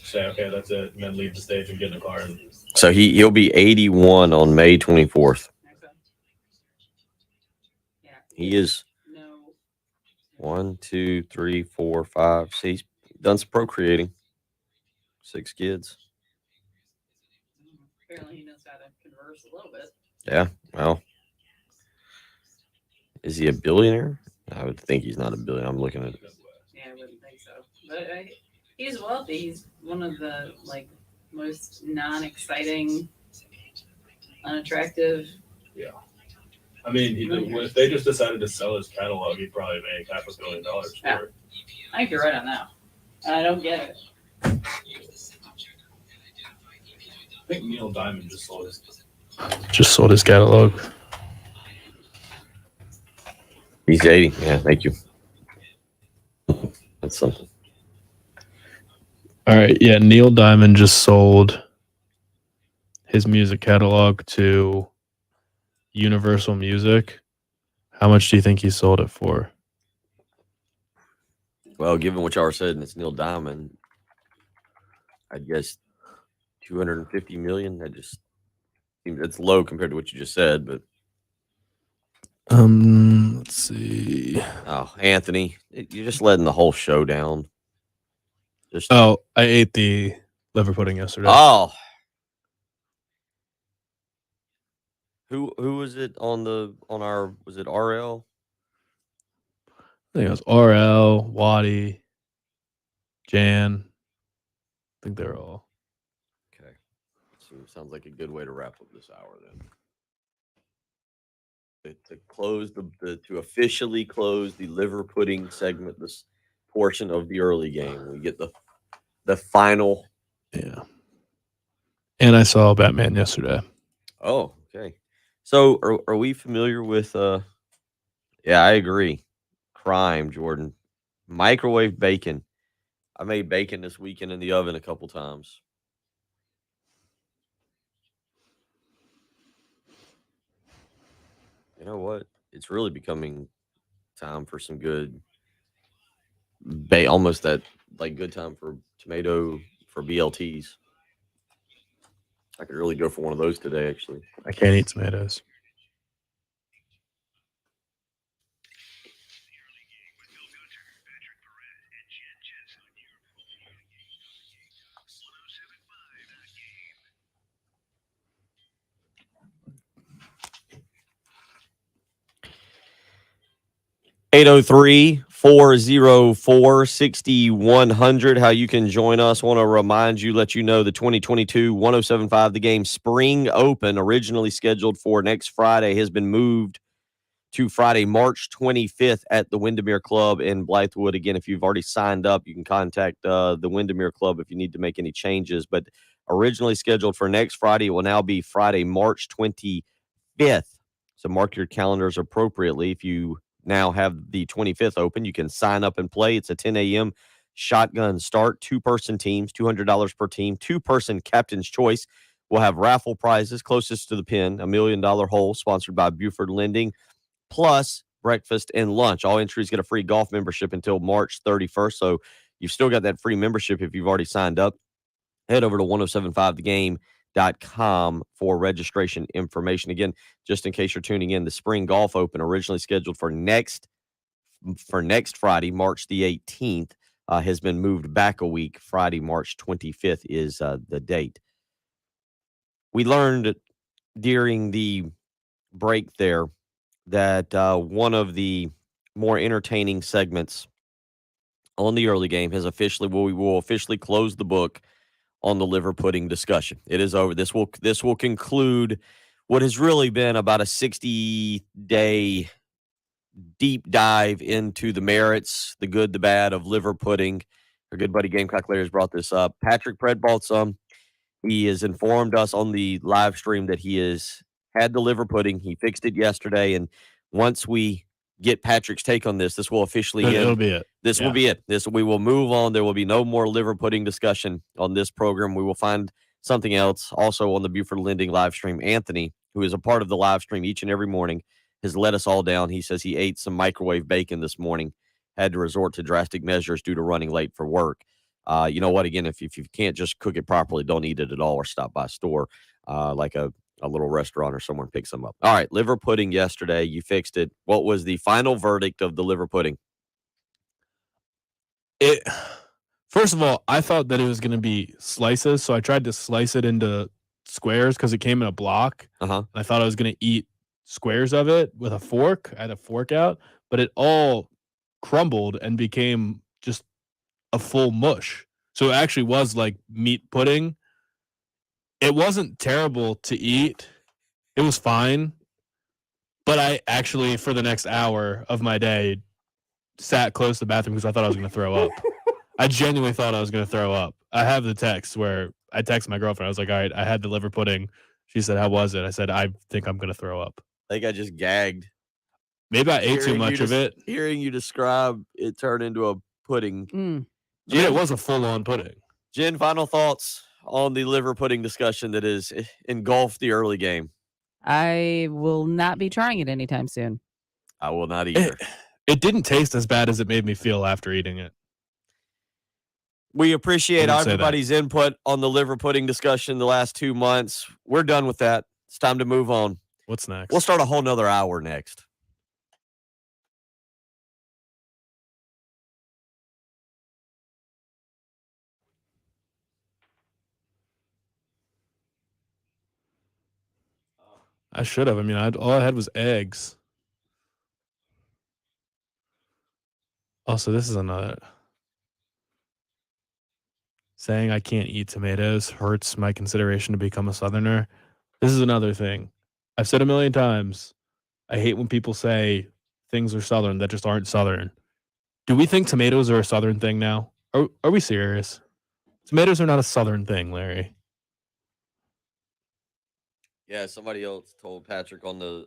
say, okay, that's it, and then leave the stage and get in the car. So he'll be 81 on May 24th. He is 1, 2, 3, 4, 5. See, he's done some procreating. 6 kids. Apparently he knows how to converse a little bit. Yeah, well. Is he a billionaire? I would think he's not a billionaire. I'm looking at it. Yeah, I wouldn't think so. But he's wealthy. He's one of the most non-exciting, unattractive. Yeah. I mean, if they just decided to sell his catalog, he'd probably make $500 million for it. I think you're right on that. I don't get it. I think Neil Diamond just sold his catalog. He's 80. Yeah, thank you. That's something. All right. Yeah, Neil Diamond just sold his music catalog to Universal Music. How much do you think he sold it for? Well, given what y'all are saying, it's Neil Diamond. I guess $250 million. That just seems it's low compared to what you just said, but let's see. Oh, Anthony, you're just letting the whole show down. I ate the liver pudding yesterday. Oh, who was it on our? Was it RL? I think it was RL, Waddy, Jan. I think they're all. Okay. Sounds like a good way to wrap up this hour then. To close to officially close the liver pudding segment, this portion of the early game, we get the final. Yeah. And I saw Batman yesterday. Oh, okay. So are we familiar with? Yeah, I agree. Crime, Jordan. Microwave bacon. I made bacon this weekend in the oven a couple times. You know what? It's really becoming time for some good almost that good time for tomato for BLTs. I could really go for one of those today, actually. I can't eat tomatoes. (803-404-6100). How you can join us. Want to let you know the 2022 1075 The Game Spring Open, originally scheduled for next Friday, has been moved to Friday, March 25th at the Windermere Club in Blythewood. Again, if you've already signed up, you can contact the Windermere Club if you need to make any changes. But originally scheduled for next Friday, it will now be Friday, March 25th. So mark your calendars appropriately. If you now have the 25th open, you can sign up and play. It's a 10 a.m. shotgun start, 2-person teams, $200 per team, 2-person captain's choice. We'll have raffle prizes closest to the pin, $1 million hole sponsored by Buford Lending, plus breakfast and lunch. All entries get a free golf membership until March 31st. So you've still got that free membership if you've already signed up. Head over to 1075thegame.com for registration information. Again, just in case you're tuning in, the Spring Golf Open, originally scheduled for next Friday, March the 18th. has been moved back a week. Friday, March 25th is the date. We learned during the break there that one of the more entertaining segments on the early game has officially, we will officially close the book on the liver pudding discussion. It is over. This will conclude what has really been about a 60-day deep dive into the merits, the good, the bad of liver pudding. Our good buddy Gamecock Larry has brought this up. Patrick Pred bought some. He has informed us on the live stream that he has had the liver pudding. He fixed it yesterday, and once we get Patrick's take on this, this will officially end. It'll be it. This will be it. We will move on. There will be no more liver pudding discussion on this program. We will find something else. Also on the Buford Lending live stream, Anthony, who is a part of the live stream each and every morning, has let us all down. He says he ate some microwave bacon this morning, had to resort to drastic measures due to running late for work. You know what? Again, if you can't just cook it properly, don't eat it at all, or stop by a store like a little restaurant or someone picks them up. All right, liver pudding yesterday. You fixed it. What was the final verdict of the liver pudding? First of all, I thought that it was going to be slices, so I tried to slice it into squares because it came in a block. I thought I was going to eat squares of it with a fork. I had a fork out, but it all crumbled and became just a full mush. So it actually was like meat pudding. It wasn't terrible to eat. It was fine. But I actually, for the next hour of my day, sat close to the bathroom because I thought I was going to throw up. I genuinely thought I was going to throw up. I have the text where I texted my girlfriend. I was like, all right, I had the liver pudding. She said, how was it? I said, I think I'm going to throw up. I think I just gagged. Maybe I ate too much of it. Hearing you describe it turned into a pudding. Jen, it was a full-on pudding. Jen, final thoughts on the liver pudding discussion that is engulfed the early game. I will not be trying it anytime soon. I will not either. It didn't taste as bad as it made me feel after eating it. We appreciate everybody's input on the liver pudding discussion the last 2 months. We're done with that. It's time to move on. What's next? We'll start a whole nother hour next. I should have. I mean, all I had was eggs. Also, this is another. Saying I can't eat tomatoes hurts my consideration to become a Southerner. This is another thing. I've said a million times, I hate when people say things are Southern that just aren't Southern. Do we think tomatoes are a Southern thing now? Are we serious? Tomatoes are not a Southern thing, Larry. Yeah, somebody else told Patrick on the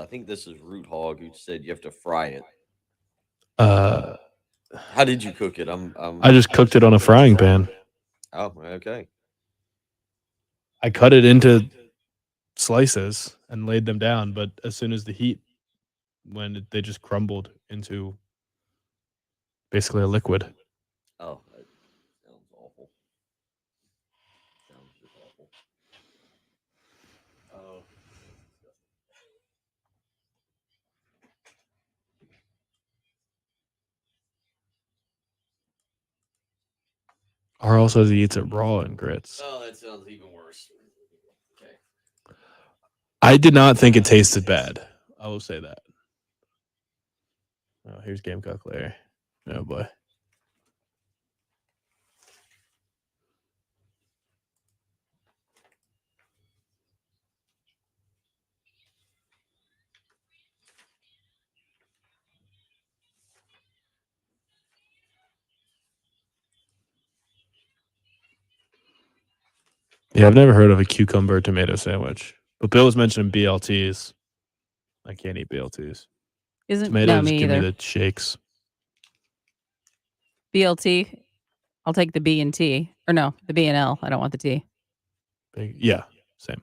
I think this is Root Hog, who said you have to fry it. How did you cook it? I just cooked it on a frying pan. Oh, okay. I cut it into slices and laid them down, but as soon as the heat went, they just crumbled into basically a liquid. Oh, that sounds awful. Sounds just awful. Oh. Or also he eats it raw in grits. Oh, that sounds even worse. Okay. I did not think it tasted bad. I will say that. Oh, here's Gamecock Larry. Oh boy. Yeah, I've never heard of a cucumber tomato sandwich. But Bill was mentioning BLTs. I can't eat BLTs. Tomatoes me give either. me the shakes. BLT. I'll take the B and T. Or no, the B and L. I don't want the T. Yeah, same.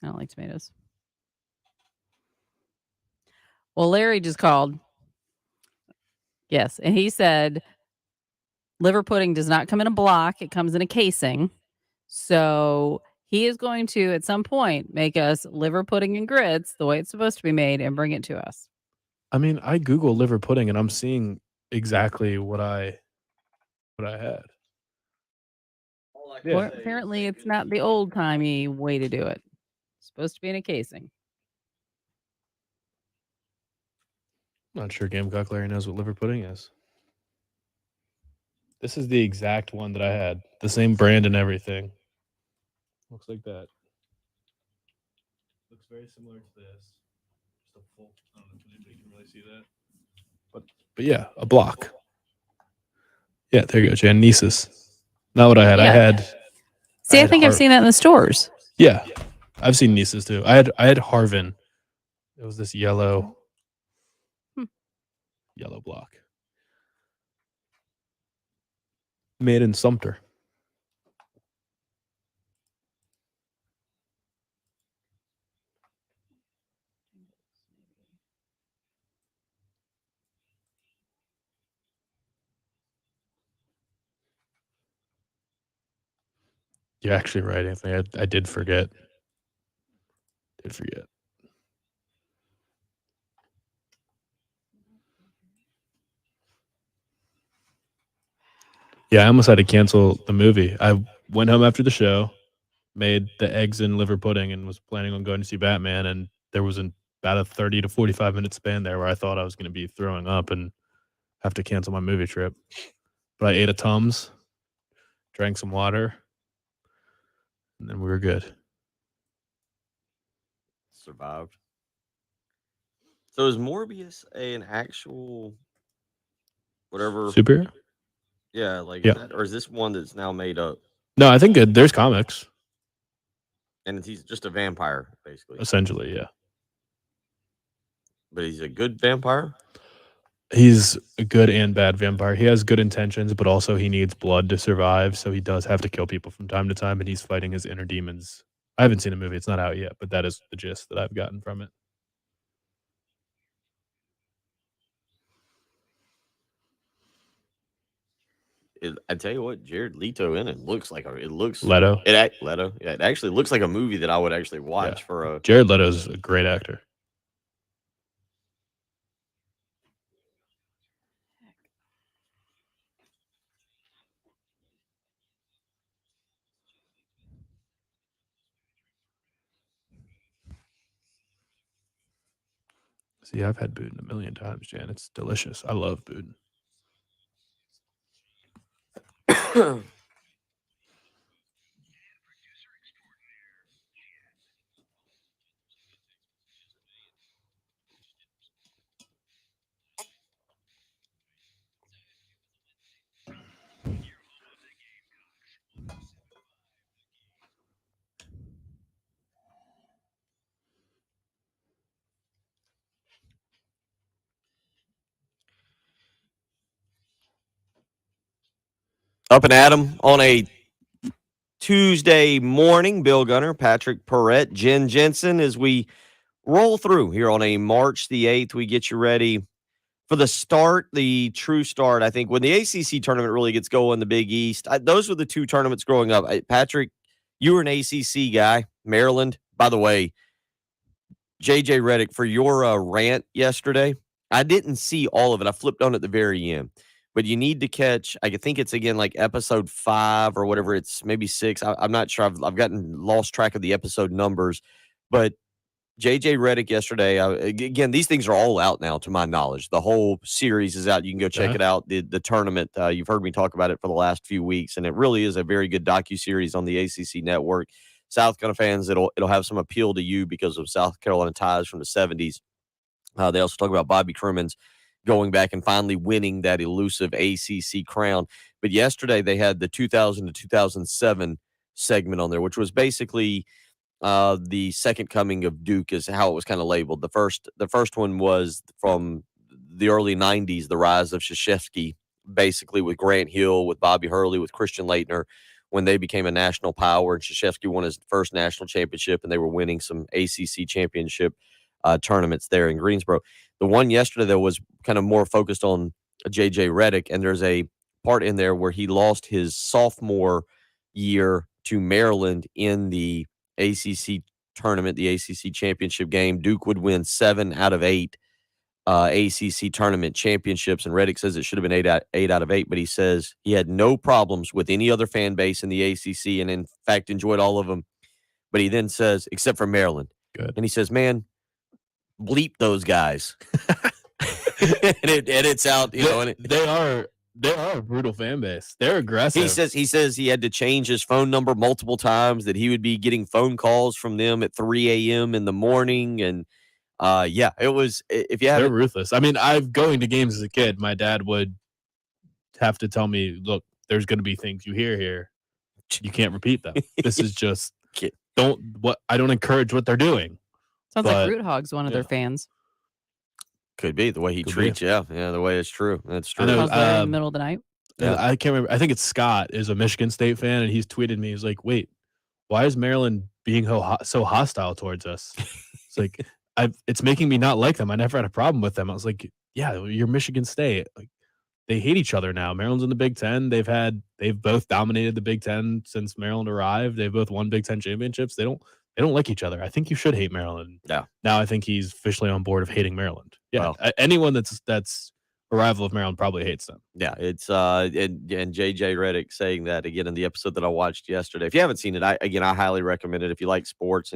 I don't like tomatoes. Well, Larry just called. Yes, and he said liver pudding does not come in a block. It comes in a casing. So he is going to, at some point, make us liver pudding and grits the way it's supposed to be made and bring it to us. I mean, I Google liver pudding and I'm seeing exactly what I what I had. Well, apparently, it's not the old-timey way to do it. It's supposed to be in a casing. Not sure Gamecock Larry knows what liver pudding is. This is the exact one that I had. The same brand and everything. Looks like that. Looks very similar to this. Just a full. I don't know if anybody can really see that. But yeah, a block. Yeah, there you go, Jan. Nieces. Not what I had. Yeah. I had. See, I think I've seen that in the stores. Yeah, I've seen Nieces too. I had Harvin. It was this yellow block. Made in Sumter. You're actually right, Anthony. I did forget. Yeah, I almost had to cancel the movie. I went home after the show, made the eggs and liver pudding, and was planning on going to see Batman. And there was about a 30 to 45 minute span there where I thought I was going to be throwing up and have to cancel my movie trip. But I ate a Tums, drank some water, and then we were good. Survived. So is Morbius an actual whatever Superhero? Yeah, like Yeah. Is that, or is this one that's now made up? No, I think there's comics. And he's just a vampire, basically. Essentially, yeah. But he's a good vampire? He's a good and bad vampire. He has good intentions, but also he needs blood to survive, so he does have to kill people from time to time, and he's fighting his inner demons. I haven't seen the movie. It's not out yet, but that is the gist that I've gotten from it. I tell you what, Jared Leto in it looks like Leto. Leto. Yeah, it actually looks like a movie that I would actually watch for a. Jared Leto's a great actor. See, I've had boudin a million times, Jan. It's delicious. I love boudin. Up and at 'em on a Tuesday morning. Bill Gunter, Patrick Perret, Jen Jenson, as we roll through here on a March the 8th, we get you ready for the start, the true start. I think when the ACC tournament really gets going, the Big East, those were the two tournaments growing up. Patrick, you were an ACC guy, Maryland. By the way, JJ Redick, for your rant yesterday, I didn't see all of it. I flipped on at the very end. But you need to catch, I think it's again like episode 5 or whatever. It's maybe 6. I'm not sure. I've gotten lost track of the episode numbers. But JJ Redick yesterday, again, these things are all out now to my knowledge. The whole series is out. You can go check it out. The tournament, you've heard me talk about it for the last few weeks, and it really is a very good docuseries on the ACC network. South Carolina fans, it'll have some appeal to you because of South Carolina ties from the 70s. They also talk about Bobby Crimmins going back and finally winning that elusive ACC crown. But yesterday they had the 2000 to 2007 segment on there, which was basically the second coming of Duke, is how it was kind of labeled. The first one was from the early 90s, the rise of Krzyzewski, basically with Grant Hill, with Bobby Hurley, with Christian Laettner, when they became a national power. And Krzyzewski won his first national championship, and they were winning some ACC championship tournaments there in Greensboro. The one yesterday that was kind of more focused on JJ Redick, and there's a part in there where he lost his sophomore year to Maryland in the ACC tournament, the ACC championship game. Duke would win 7 out of 8 ACC tournament championships, and Reddick says it should have been 8 out of 8, but he says he had no problems with any other fan base in the ACC, and in fact enjoyed all of them. But he then says, except for Maryland. Good. And he says, man, bleep those guys. and it edits out, they are a brutal fan base. They're aggressive. He says he had to change his phone number multiple times, that he would be getting phone calls from them at 3 a.m. in the morning. And it was, if you have, they're ruthless. I mean, going to games as a kid, my dad would have to tell me, look, there's going to be things you hear here. You can't repeat them. This is just, I don't encourage what they're doing. Sounds like Root Hog's one of their fans. Could be the way he treats. Yeah, the way it's true. That's true. I know, in the middle of the night. Yeah. I can't remember. I think it's Scott is a Michigan State fan, and he's tweeted me. He's like, "Wait, why is Maryland being so hostile towards us?" It's like it's making me not like them. I never had a problem with them. I was like, "Yeah, you're Michigan State. Like, they hate each other now. Maryland's in the Big Ten. They've both dominated the Big Ten since Maryland arrived. They've both won Big Ten championships. They don't like each other. I think you should hate Maryland." Yeah. Now I think he's officially on board of hating Maryland. Yeah. Well, anyone that's a rival of Maryland probably hates them. Yeah. It's and JJ Reddick saying that again in the episode that I watched yesterday. If you haven't seen it, I highly recommend it if you like sports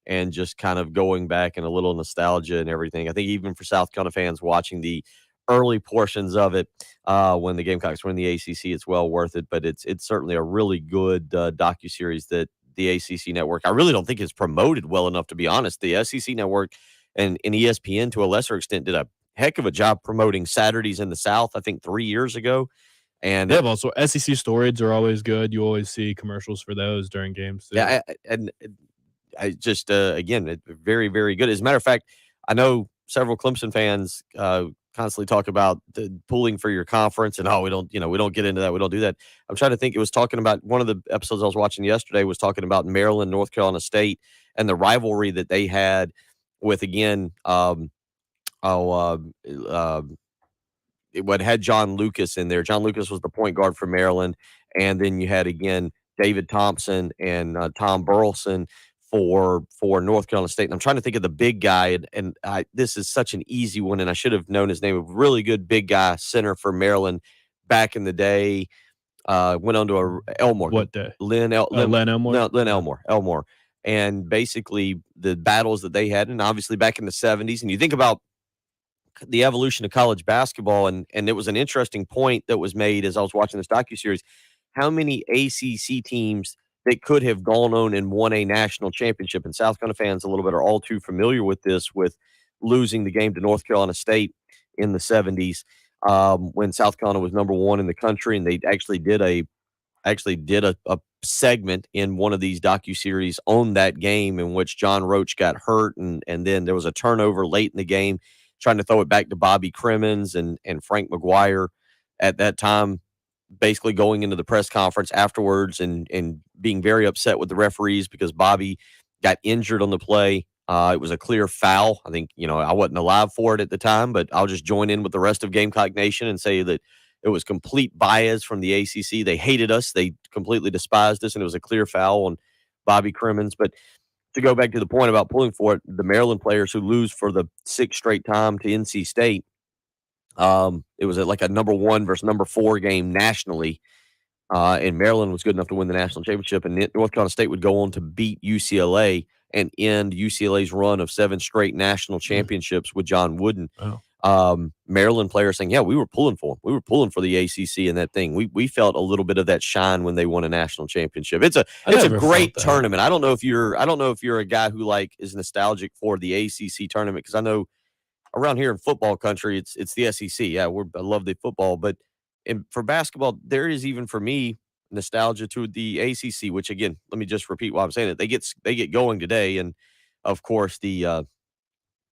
and just kind of going back and a little nostalgia and everything. I think even for South Carolina fans watching the early portions of it when the Gamecocks were in the ACC, it's well worth it. But it's certainly a really good docuseries that the ACC network, I really don't think it's promoted well enough, to be honest. The SEC network and ESPN to a lesser extent did a heck of a job promoting Saturdays in the South, I think 3 years ago. And they have also SEC stories are always good. You always see commercials for those during games too. Yeah, and I just again, very, very good. As a matter of fact, I know several Clemson fans constantly talk about the pooling for your conference and we don't get into that. We don't do that. I'm trying to think. It was talking about one of the episodes I was watching yesterday was talking about Maryland, North Carolina State, and the rivalry that they had with it had John Lucas in there. John Lucas was the point guard for Maryland, and then you had again David Thompson and Tom Burleson for North Carolina State. And I'm trying to think of the big guy, and this is such an easy one, and I should have known his name. A really good big guy center for Maryland back in the day. Went on to Elmore. What day? Len Elmore. No, Len Elmore. Elmore. And basically the battles that they had, and obviously back in the 70s. And you think about the evolution of college basketball, and it was an interesting point that was made as I was watching this docuseries. How many ACC teams that could have gone on and won a national championship? And South Carolina fans a little bit are all too familiar with this, with losing the game to North Carolina State in the 70s when South Carolina was number one in the country, and they actually did a segment in one of these docuseries on that game in which John Roach got hurt, and then there was a turnover late in the game, trying to throw it back to Bobby Crimmins and Frank McGuire at that time, basically going into the press conference afterwards and being very upset with the referees because Bobby got injured on the play. It was a clear foul. I think, I wasn't alive for it at the time, but I'll just join in with the rest of Gamecock Nation and say that it was complete bias from the ACC. They hated us. They completely despised us, and it was a clear foul on Bobby Crimmins. But to go back to the point about pulling for it, the Maryland players who lose for the sixth straight time to NC State, it was like a number 1 versus number 4 game nationally, and Maryland was good enough to win the national championship, and North Carolina State would go on to beat UCLA and end UCLA's run of 7 straight national championships with John Wooden. Wow. Maryland players saying, yeah, we were pulling for them. We were pulling for the ACC in that thing. We felt a little bit of that shine when they won a national championship. It's a great tournament. I don't know if you're a guy who is nostalgic for the ACC tournament, because I know around here in football country, it's the SEC. Yeah, I love the football, but for basketball, there is even for me nostalgia to the ACC. Which again, let me just repeat why I'm saying it. They get going today, and of course the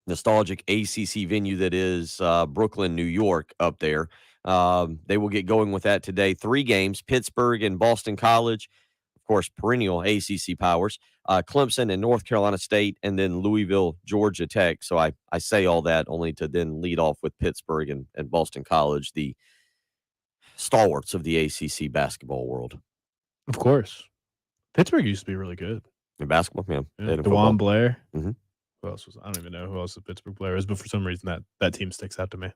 nostalgic ACC venue that is Brooklyn, New York, up there. They will get going with that today. 3 games: Pittsburgh and Boston College, of course, perennial ACC powers, Clemson and North Carolina State, and then Louisville, Georgia Tech. So I say all that only to then lead off with Pittsburgh and Boston College, the stalwarts of the ACC basketball world. Of course. Pittsburgh used to be really good. In basketball, man. Yeah. DeJuan Blair. Mm-hmm. Who else was? I don't even know who else the Pittsburgh player is, but for some reason that team sticks out to me.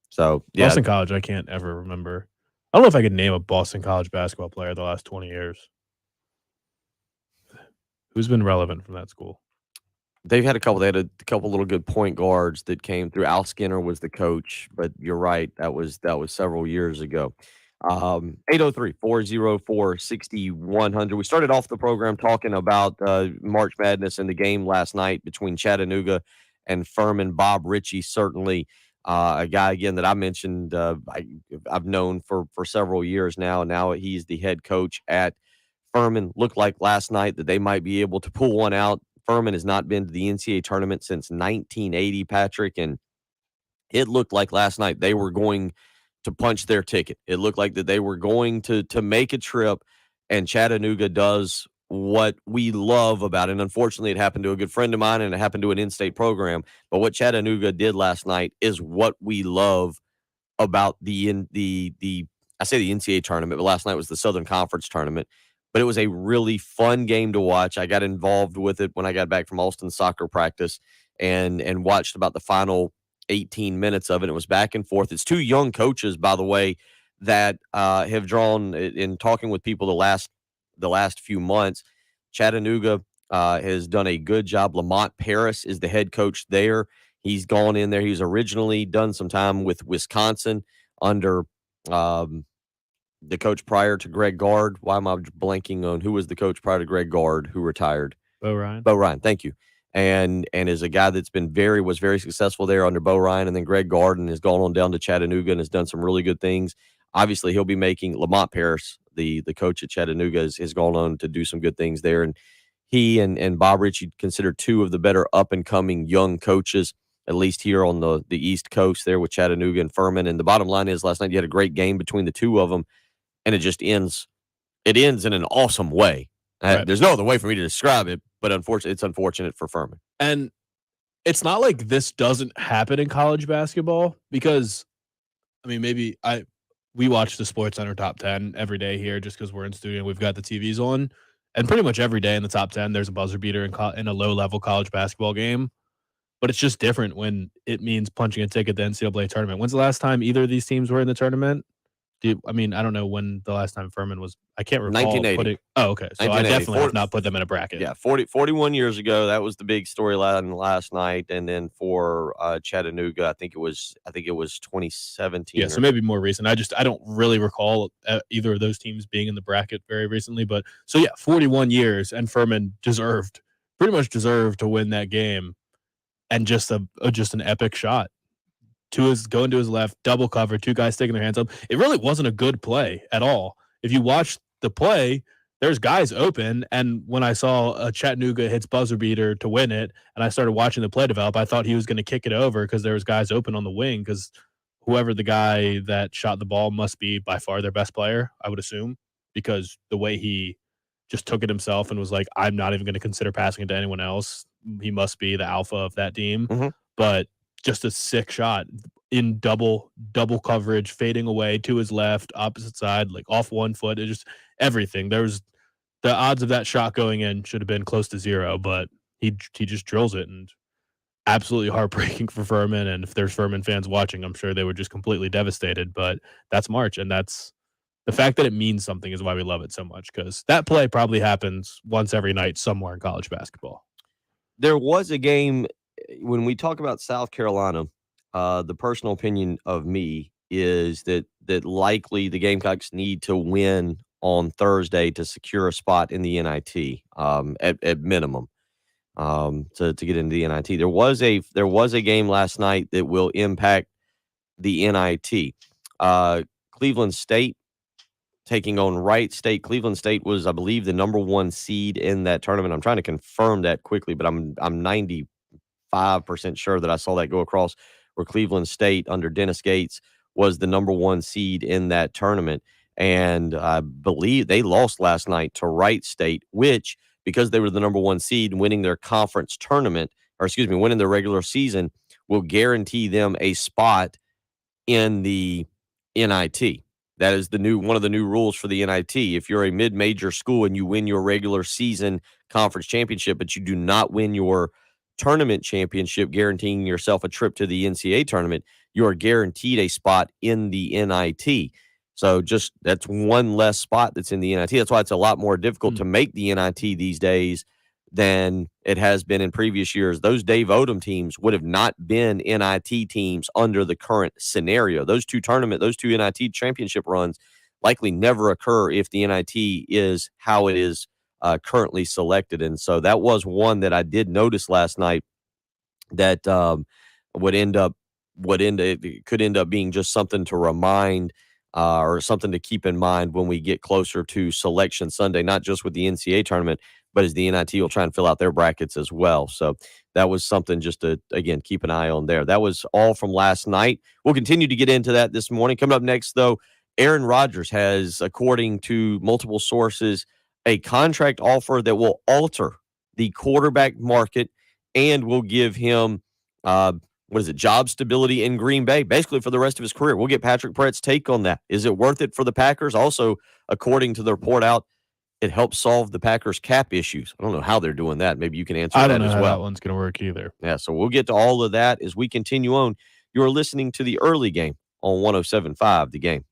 So yeah, Boston College, I can't ever remember. I don't know if I could name a Boston College basketball player the last 20 years. Who's been relevant from that school? They've had a couple. They had a couple little good point guards that came through. Al Skinner was the coach, but you're right. That was several years ago. 803-404-6100. We started off the program talking about March Madness and the game last night between Chattanooga and Furman. Bob Ritchie, certainly a guy, again, that I mentioned I've known for several years now. Now he's the head coach at Furman. Looked like last night that they might be able to pull one out. Furman has not been to the NCAA tournament since 1980, Patrick, and it looked like last night they were going to punch their ticket. It looked like that they were going to make a trip, and Chattanooga does what we love about it. And unfortunately, it happened to a good friend of mine, and it happened to an in-state program. But what Chattanooga did last night is what we love about the I say the NCAA tournament, but last night was the Southern Conference tournament. But it was a really fun game to watch. I got involved with it when I got back from Alston soccer practice and watched about the final 18 minutes of it. It was back and forth. It's two young coaches, by the way, that have drawn, in talking with people the last few months. Chattanooga has done a good job. Lamont Paris is the head coach there. He's gone in there. He's originally done some time with Wisconsin under the coach prior to Greg Gard. Why am I blanking on who was the coach prior to Greg Gard who retired? Bo Ryan. Bo Ryan, thank you. And is a guy that's was very successful there under Bo Ryan, and then Greg Gard has gone on down to Chattanooga and has done some really good things. Obviously, he'll be making Lamont Paris, the coach at Chattanooga, has gone on to do some good things there. And he and Bob Ritchie considered two of the better up-and-coming young coaches, at least here on the East Coast there with Chattanooga and Furman. And the bottom line is last night you had a great game between the two of them, and it just ends. It ends in an awesome way. Right. There's no other way for me to describe it, but unfortunately, it's unfortunate for Furman. And it's not like this doesn't happen in college basketball, because, I mean, we watch the Sports Center top 10 every day here just because we're in studio and we've got the TVs on. And pretty much every day in the top 10, there's a buzzer beater in a low-level college basketball game. But it's just different when it means punching a ticket at the NCAA tournament. When's the last time either of these teams were in the tournament? I don't know when the last time Furman was. I can't recall. 1980. Okay. So I definitely have not put them in a bracket. Yeah, 41 years ago. That was the big storyline last night. And then for Chattanooga, I think it was 2017. Yeah, so maybe more recent. I don't really recall either of those teams being in the bracket very recently. But so yeah, 41 years, and Furman pretty much deserved to win that game, and just an epic shot. Going to his left, double cover, two guys sticking their hands up. It really wasn't a good play at all. If you watch the play, there's guys open, and when I saw Chattanooga hits buzzer beater to win it, and I started watching the play develop, I thought he was going to kick it over because there was guys open on the wing, because whoever the guy that shot the ball must be by far their best player, I would assume, because the way he just took it himself and was like, I'm not even going to consider passing it to anyone else. He must be the alpha of that team. Mm-hmm. But just a sick shot in double coverage, fading away to his left, opposite side, like off 1 foot. It just everything. There was the odds of that shot going in should have been close to 0, but he just drills it, and absolutely heartbreaking for Furman. And if there's Furman fans watching, I'm sure they were just completely devastated. But that's March, and that's the fact that it means something is why we love it so much, because that play probably happens once every night somewhere in college basketball. There was a game. When we talk about South Carolina, the personal opinion of me is that likely the Gamecocks need to win on Thursday to secure a spot in the NIT at minimum to get into the NIT. There was a game last night that will impact the NIT. Cleveland State taking on Wright State. Cleveland State was, I believe, the number 1 seed in that tournament. I'm trying to confirm that quickly, but I'm 95% sure that I saw that go across, where Cleveland State under Dennis Gates was the number 1 seed in that tournament. And I believe they lost last night to Wright State, which, because they were the number 1 seed, winning their conference tournament, winning their regular season, will guarantee them a spot in the NIT. That is one of the new rules for the NIT. If you're a mid-major school and you win your regular season conference championship, but you do not win your tournament championship, guaranteeing yourself a trip to the NCAA tournament, you are guaranteed a spot in the NIT. So just that's one less spot that's in the NIT. That's why it's a lot more difficult to make the NIT these days than it has been in previous years. Those Dave Odom teams would have not been NIT teams under the current scenario. Those two NIT championship runs likely never occur if the NIT is how it is currently selected. And so that was one that I did notice last night that could end up being just something to remind or something to keep in mind when we get closer to Selection Sunday, not just with the NCAA tournament, but as the NIT will try and fill out their brackets as well. So that was something just to, again, keep an eye on there. That was all from last night. We'll continue to get into that this morning. Coming up next, though, Aaron Rodgers has, according to multiple sources, a contract offer that will alter the quarterback market and will give him job stability in Green Bay, basically for the rest of his career. We'll get Patrick Perret's take on that. Is it worth it for the Packers? Also, according to the report out, it helps solve the Packers' cap issues. I don't know how they're doing that. Maybe you can answer that as well. I don't know how that one's going to work either. Yeah, so we'll get to all of that as we continue on. You're listening to the early game on 107.5 The Game.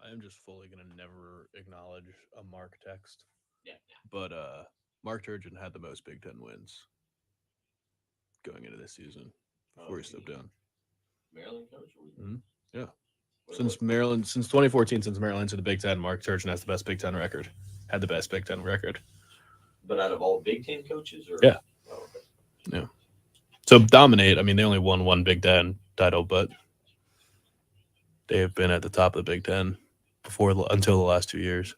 I am just fully going to never acknowledge a Mark text. Yeah. But Mark Turgeon had the most Big Ten wins going into this season before he stepped down. Maryland coach? Yeah. Since 2014, since Maryland's in the Big Ten, Mark Turgeon has the best Big Ten record. Had the best Big Ten record. But out of all Big Ten coaches? Or? Yeah. Oh, okay. Yeah. So dominate. I mean, they only won one Big Ten title, but they have been at the top of the Big Ten until the last 2 years.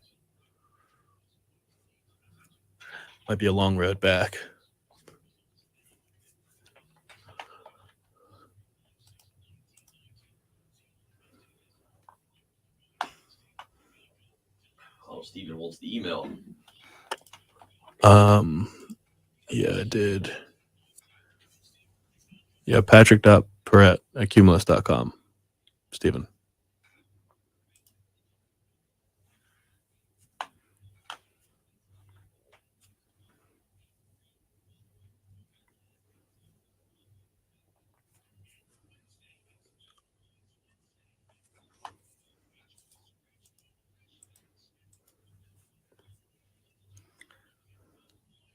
Might be a long road back. Oh, Steven wants the email. Yeah, I did. Yeah, patrick.perret@cumulus.com. Steven.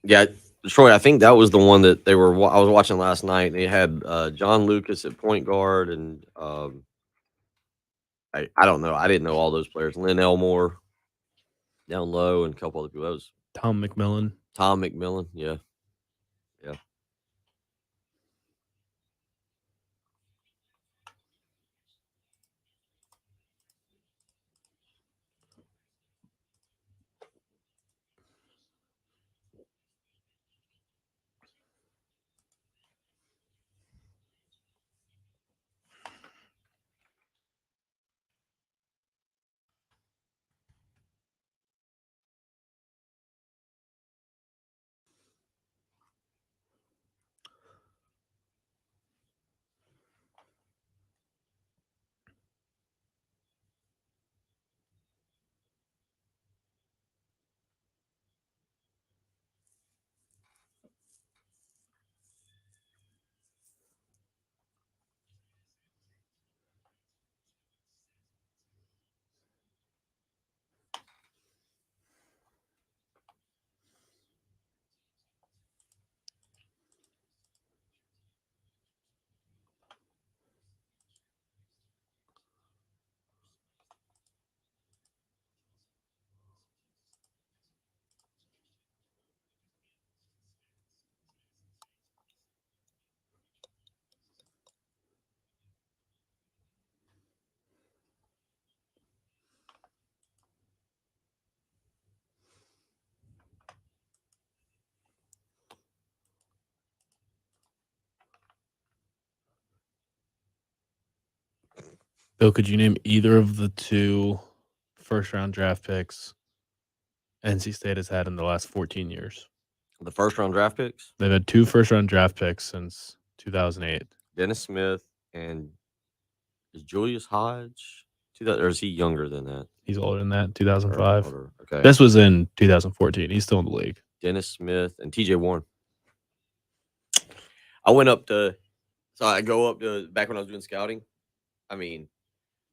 Yeah, Troy, I think that was the one that I was watching last night. They had John Lucas at point guard, and I don't know. I didn't know all those players. Lynn Elmore down low, and a couple other people. That was Tom McMillan. Yeah. Yeah. Bill, could you name either of the 2 first-round draft picks NC State has had in the last 14 years? The first-round draft picks? They've had 2 first-round draft picks since 2008. Dennis Smith and is Julius Hodge? Or is he younger than that? He's older than that, 2005. Okay. This was in 2014. He's still in the league. Dennis Smith and TJ Warren. I went up to, so I go up to, back when I was doing scouting, I mean,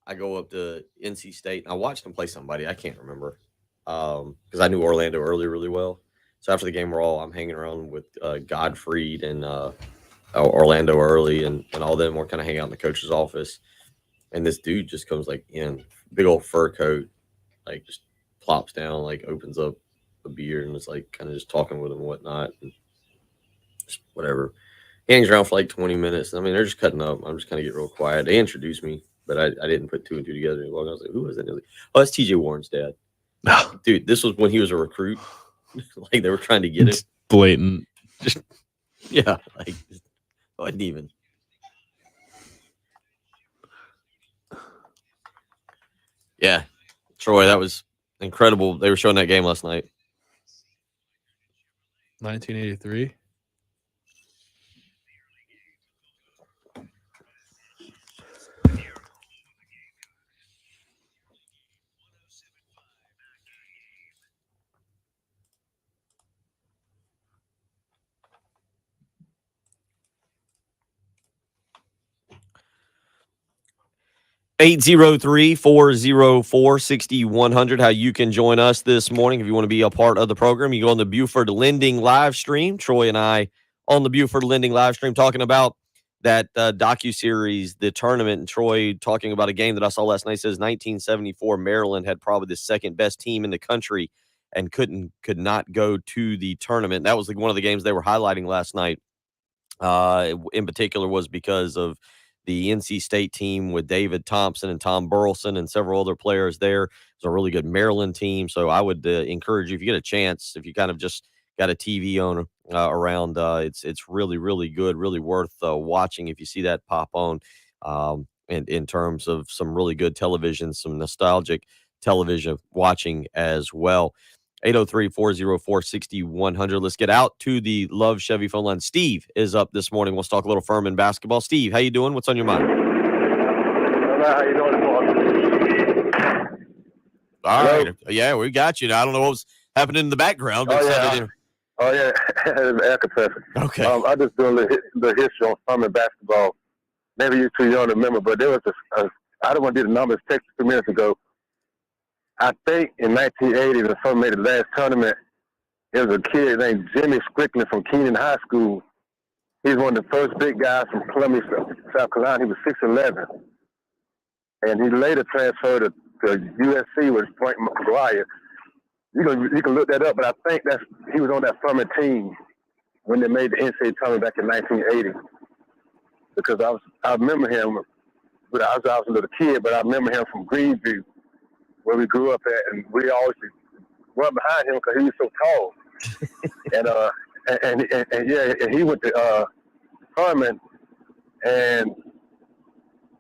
I go up to NC State and I watched them play somebody. I can't remember because I knew Orlando Early really well. So after the game, I'm hanging around with Godfrey and Orlando Early and all them. We're kind of hanging out in the coach's office. And this dude just comes like in, big old fur coat, like just plops down, like opens up a beer and is like kind of just talking with him and whatnot. And just whatever. He hangs around for like 20 minutes. I mean, they're just cutting up. I'm just kind of get real quiet. They introduced me, but I didn't put 2 and 2 together. I was like, who was that? Like, oh, that's TJ Warren's dad. Dude, this was when he was a recruit. Like they were trying to get him. Blatant. Just, yeah, like wasn't even. Yeah, Troy, that was incredible. They were showing that game last night. 1983. (803-404-6100). How you can join us this morning if you want to be a part of the program. You go on the Buford Lending live stream. Troy and I on the Buford Lending live stream talking about that docuseries, the tournament, and Troy talking about a game that I saw last night. Says 1974 Maryland had probably the second best team in the country and could not go to the tournament. That was one of the games they were highlighting last night. In particular was because of the NC State team with David Thompson and Tom Burleson and several other players there. It's a really good Maryland team. So I would encourage you, if you get a chance, if you kind of just got a TV on around, it's really, really good, really worth watching if you see that pop on. And in terms of some really good television, some nostalgic television watching as well. 803-404-6100. Let's get out to the Love Chevy phone line. Steve is up this morning. Let's talk a little Furman basketball. Steve, how you doing? What's on your mind? How you doing, All right. Yeah, we got you. I don't know what was happening in the background. But air compressor. Okay. I just doing the history on Furman basketball. Maybe you're too young to remember, but there was I don't want to do the numbers. Text 2 minutes ago. I think in 1980, when Furman made the last tournament, there was a kid named Jimmy Strickland from Keenan High School. He's one of the first big guys from Columbia, South Carolina. He was 6'11", and he later transferred to USC with Frank McGuire. You can look that up, but I think he was on that Furman team when they made the NCAA tournament back in 1980. Because I remember him, but I was a little kid, but I remember him from Greenview, where we grew up at, and we always run behind him because he was so tall. and he went to Furman, and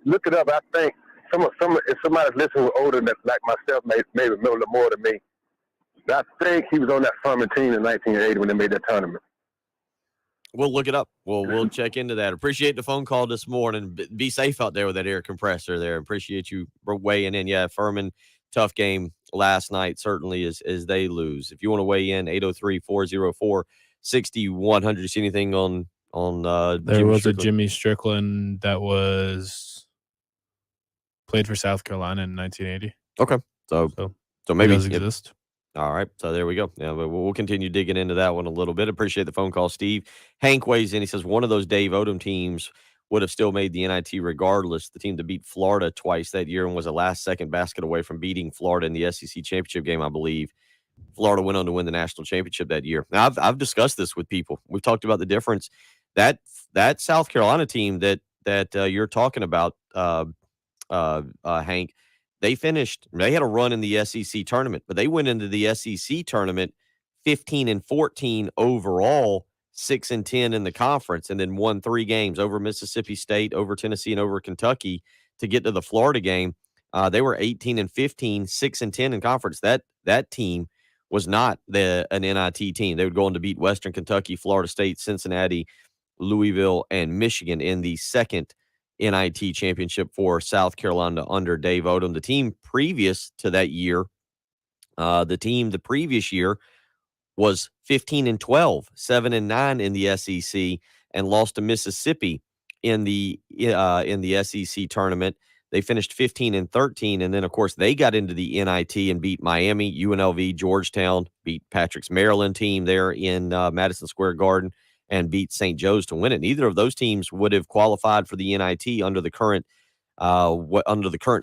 look it up. I think if somebody's listening older than like myself, maybe know a little more than me. But I think he was on that Furman team in 1980 when they made that tournament. We'll look it up. We'll check into that. Appreciate the phone call this morning. Be safe out there with that air compressor there. Appreciate you weighing in. Yeah, Furman, tough game last night, certainly as they lose. If you want to weigh in, 803-404-6100. You see anything on there Jimmy was Strickland? a Jimmy Strickland that played for South Carolina in 1980. Okay. So maybe it does exist. All right. So there we go. Yeah, but we'll continue digging into that one a little bit. Appreciate the phone call, Steve. Hank weighs in. He says one of those Dave Odom teams would have still made the NIT regardless. The team that beat Florida twice that year and was a last-second basket away from beating Florida in the SEC championship game, I believe. Florida went on to win the national championship that year. Now, I've discussed this with people. We've talked about the difference. That South Carolina team that you're talking about, Hank, they had a run in the SEC tournament, but they went into the SEC tournament 15-14 overall, 6-10 in the conference, and then won 3 games over Mississippi State, over Tennessee, and over Kentucky to get to the Florida game. They were 18-15, 6-10 in conference. That team was not an NIT team. They would go on to beat Western Kentucky, Florida State, Cincinnati, Louisville, and Michigan in the second NIT championship for South Carolina under Dave Odom. The team previous to that year, the previous year was 15-12, 7-9 in the SEC, and lost to Mississippi in the SEC tournament. They finished 15-13, and then of course they got into the NIT and beat Miami, UNLV, Georgetown, beat Patrick's Maryland team there in Madison Square Garden, and beat St. Joe's to win it. Neither of those teams would have qualified for the NIT under the current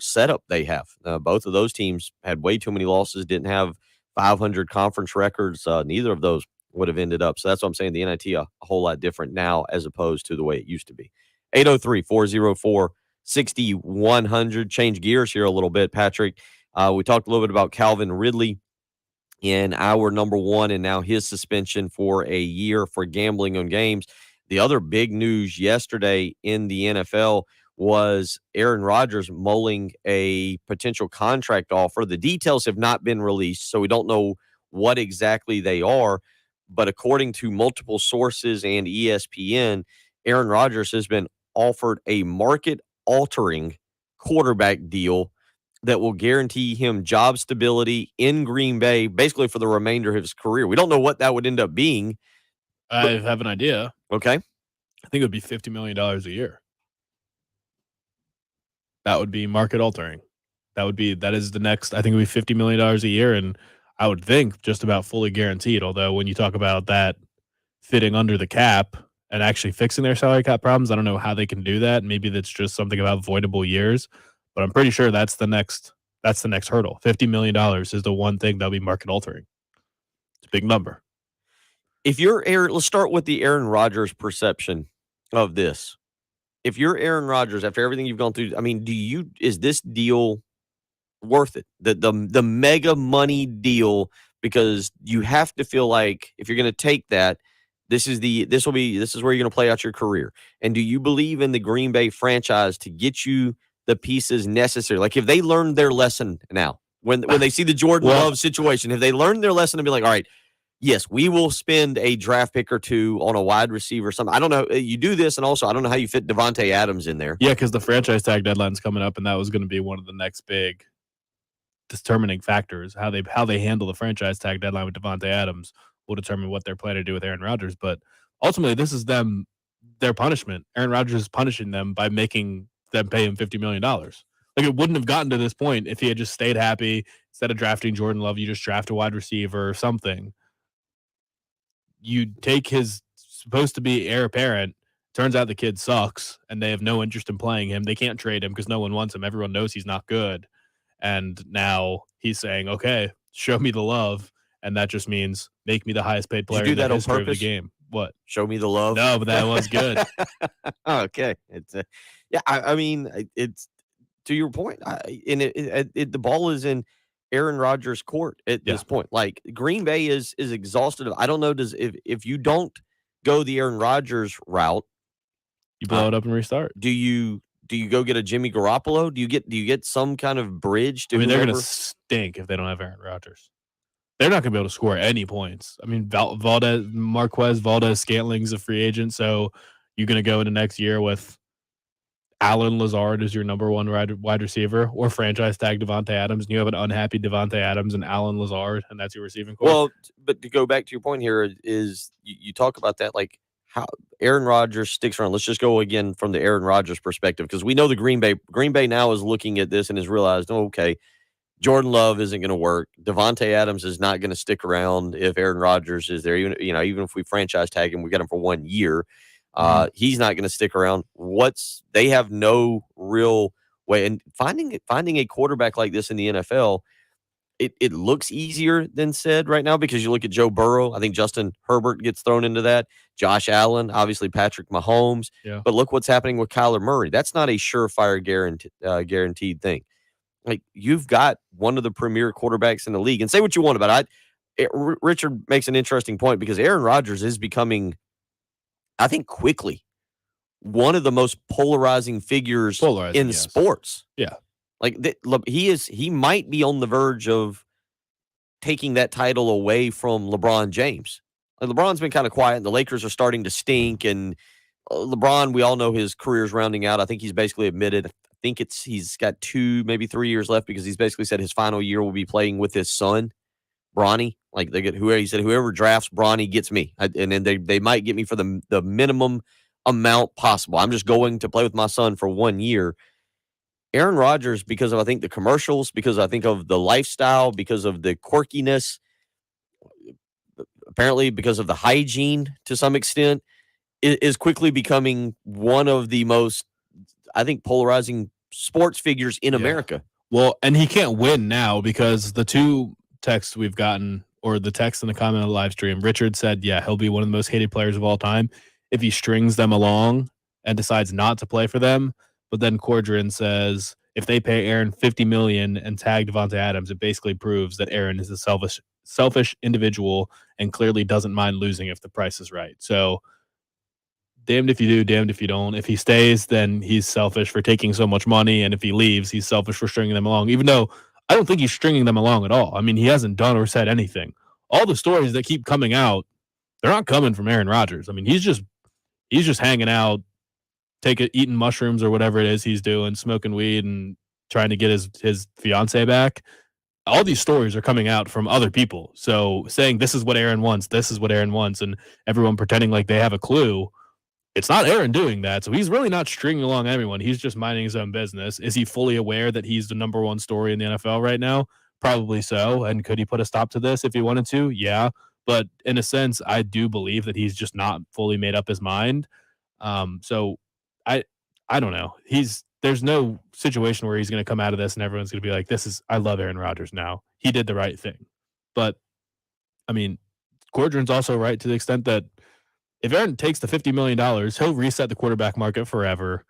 setup they have. Both of those teams had way too many losses, didn't have 500 conference records. Neither of those would have ended up. So that's what I'm saying. The NIT a whole lot different now as opposed to the way it used to be. 803-404-6100. Change gears here a little bit, Patrick. We talked a little bit about Calvin Ridley in hour number one, and now his suspension for a year for gambling on games. The other big news yesterday in the NFL was Aaron Rodgers mulling a potential contract offer. The details have not been released, so we don't know what exactly they are. But according to multiple sources and ESPN, Aaron Rodgers has been offered a market-altering quarterback deal that will guarantee him job stability in Green Bay, basically for the remainder of his career. We don't know what that would end up being. I have an idea. Okay. I think it would be $50 million a year. That would be market altering. That is the next, I think it would be $50 million a year. And I would think just about fully guaranteed. Although when you talk about that fitting under the cap and actually fixing their salary cap problems, I don't know how they can do that. Maybe that's just something about voidable years, but I'm pretty sure that's the next hurdle. $50 million is the one thing that'll be market altering. It's a big number. If you're Aaron, let's start with the Aaron Rodgers perception of this. If you're Aaron Rodgers, after everything you've gone through, I mean, is this deal worth it? The mega money deal, because you have to feel like if you're going to take that, this is where you're going to play out your career. And do you believe in the Green Bay franchise to get you the pieces necessary? Like if they learned their lesson now, when they see the Jordan Love situation, if they learned their lesson and be like, all right, yes, we will spend a draft pick or two on a wide receiver or something. I don't know. You do this, and also I don't know how you fit Devontae Adams in there. Yeah, because the franchise tag deadline's coming up, and that was going to be one of the next big determining factors. How they handle the franchise tag deadline with Devontae Adams will determine what they're planning to do with Aaron Rodgers. But ultimately, this is their punishment. Aaron Rodgers is punishing them by making them pay him $50 million. Like it wouldn't have gotten to this point if he had just stayed happy. Instead of drafting Jordan Love, you just draft a wide receiver or something. You take his supposed to be heir apparent. Turns out the kid sucks, and they have no interest in playing him. They can't trade him because no one wants him. Everyone knows he's not good. And now he's saying, okay, show me the love. And that just means make me the highest paid player in the history of the game. What? Show me the love? No, but that was good. Okay. It's I mean, it's to your point. The ball is in Aaron Rodgers' court at this point. Like Green Bay is exhausted. I don't know. If you don't go the Aaron Rodgers route, you blow it up and restart. Do you go get a Jimmy Garoppolo? Do you get some kind of bridge to? I mean, they're going to stink if they don't have Aaron Rodgers. They're not going to be able to score any points. I mean, Marquez Valdes-Scantling's a free agent, so you're going to go into next year with Allen Lazard as your number one wide receiver, or franchise tag Devontae Adams, and you have an unhappy Devontae Adams and Allen Lazard, and that's your receiving core. Well, but to go back to your point here is you talk about that, like how Aaron Rodgers sticks around. Let's just go again from the Aaron Rodgers perspective, because we know the Green Bay now is looking at this and has realized, oh, okay, Jordan Love isn't going to work. Devontae Adams is not going to stick around if Aaron Rodgers is there. Even if we franchise tag him, we got him for 1 year. He's not going to stick around. They have no real way. And finding a quarterback like this in the NFL, it looks easier than said right now, because you look at Joe Burrow. I think Justin Herbert gets thrown into that. Josh Allen, obviously Patrick Mahomes. Yeah. But look what's happening with Kyler Murray. That's not a surefire guaranteed thing. Like, you've got one of the premier quarterbacks in the league, and say what you want about it. Richard makes an interesting point, because Aaron Rodgers is becoming, I think, quickly one of the most polarizing figures in sports. Yeah. Like he might be on the verge of taking that title away from LeBron James. Like LeBron's been kind of quiet, and the Lakers are starting to stink. And LeBron, we all know his career's rounding out. I think he's basically admitted. I think he's got 2, maybe 3 years left because he's basically said his final year will be playing with his son, Bronny. Like he said, whoever drafts Bronny gets me, and then they might get me for the minimum amount possible. I'm just going to play with my son for 1 year. Aaron Rodgers, because of, I think, the commercials, because I think of the lifestyle, because of the quirkiness, apparently because of the hygiene to some extent, is quickly becoming one of the most, I think, polarizing sports figures in America. Well, and he can't win now because the 2 texts we've gotten, or the text and the comment on the live stream, Richard said, yeah, he'll be one of the most hated players of all time if he strings them along and decides not to play for them. But then Cordrin says, if they pay Aaron $50 million and tag Devontae Adams, it basically proves that Aaron is a selfish individual and clearly doesn't mind losing if the price is right. So damned if you do, damned if you don't. If he stays, then he's selfish for taking so much money. And if he leaves, he's selfish for stringing them along, even though I don't think he's stringing them along at all. I mean, he hasn't done or said anything. All the stories that keep coming out, they're not coming from Aaron Rodgers. I mean, he's just hanging out, eating mushrooms or whatever it is he's doing, smoking weed and trying to get his fiance back. All these stories are coming out from other people. So saying this is what Aaron wants, and everyone pretending like they have a clue, it's not Aaron doing that. So he's really not stringing along everyone. He's just minding his own business. Is he fully aware that he's the number 1 story in the NFL right now? Probably so. And could he put a stop to this if he wanted to? Yeah. But in a sense, I do believe that he's just not fully made up his mind. So I don't know. There's no situation where he's going to come out of this and everyone's going to be like, I love Aaron Rodgers now. He did the right thing. But I mean, Cordrin's also right to the extent that if Aaron takes the $50 million, he'll reset the quarterback market forever.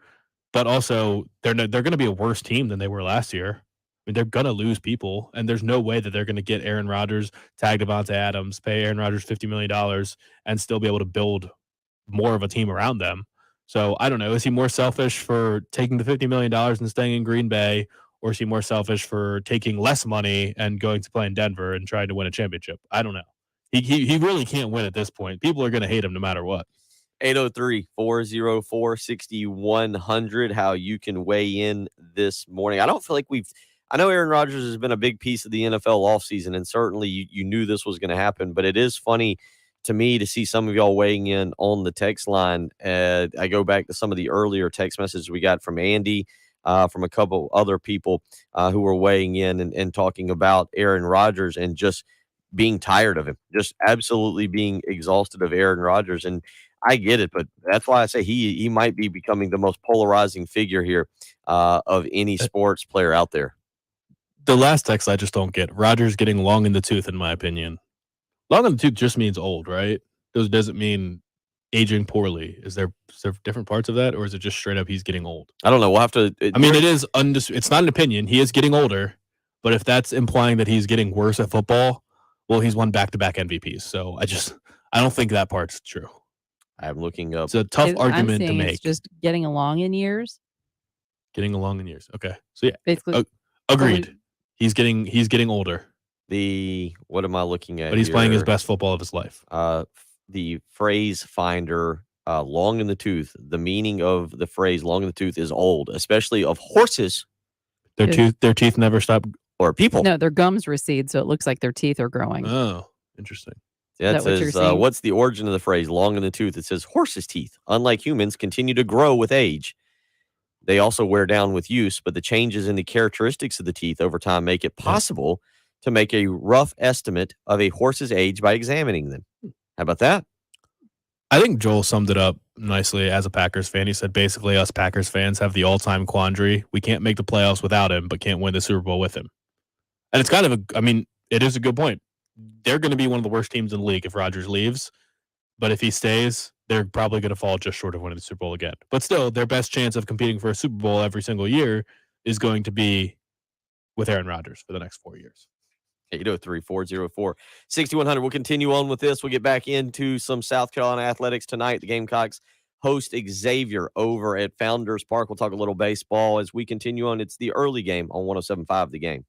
But also, they're going to be a worse team than they were last year. I mean, they're going to lose people, and there's no way that they're going to get Aaron Rodgers, tag Devontae Adams, pay Aaron Rodgers $50 million, and still be able to build more of a team around them. So I don't know. Is he more selfish for taking the $50 million and staying in Green Bay, or is he more selfish for taking less money and going to play in Denver and trying to win a championship? I don't know. He really can't win at this point. People are going to hate him no matter what. 803-404-6100, how you can weigh in this morning. I don't feel like I know Aaron Rodgers has been a big piece of the NFL offseason, and certainly you knew this was going to happen, but it is funny to me to see some of y'all weighing in on the text line. I go back to some of the earlier text messages we got from Andy, from a couple other people who were weighing in and talking about Aaron Rodgers and just being tired of him, just absolutely being exhausted of Aaron Rodgers. And I get it, but that's why I say he might be becoming the most polarizing figure here of any sports player out there. The last text I just don't get. Rodgers getting long in the tooth, in my opinion. Long in the tooth just means old, right? Doesn't mean aging poorly. Is there different parts of that, or is it just straight up he's getting old? I don't know. We'll have to. It's not an opinion. He is getting older, but if that's implying that he's getting worse at football, well, he's won back-to-back MVPs. So I don't think that part's true. I'm looking up. It's a tough argument to make. It's just getting along in years. Getting along in years. Okay. So yeah, basically, agreed. He's getting older. What am I looking at? But he's here? Playing his best football of his life. The phrase finder, long in the tooth. The meaning of the phrase "long in the tooth" is old, especially of horses. Their teeth never stop. Or people. No, their gums recede, so it looks like their teeth are growing. Oh, interesting. Yeah, it says, what's the origin of the phrase long in the tooth? It says horses' teeth, unlike humans, continue to grow with age. They also wear down with use, but the changes in the characteristics of the teeth over time make it possible to make a rough estimate of a horse's age by examining them. How about that? I think Joel summed it up nicely as a Packers fan. He said, basically, us Packers fans have the all-time quandary. We can't make the playoffs without him, but can't win the Super Bowl with him. And it's kind of it is a good point. They're going to be one of the worst teams in the league if Rodgers leaves. But if he stays, they're probably going to fall just short of winning the Super Bowl again. But still, their best chance of competing for a Super Bowl every single year is going to be with Aaron Rodgers for the next 4 years. 803-404-6100. We'll continue on with this. We'll get back into some South Carolina athletics tonight. The Gamecocks host Xavier over at Founders Park. We'll talk a little baseball as we continue on. It's the early game on 107.5 The Game.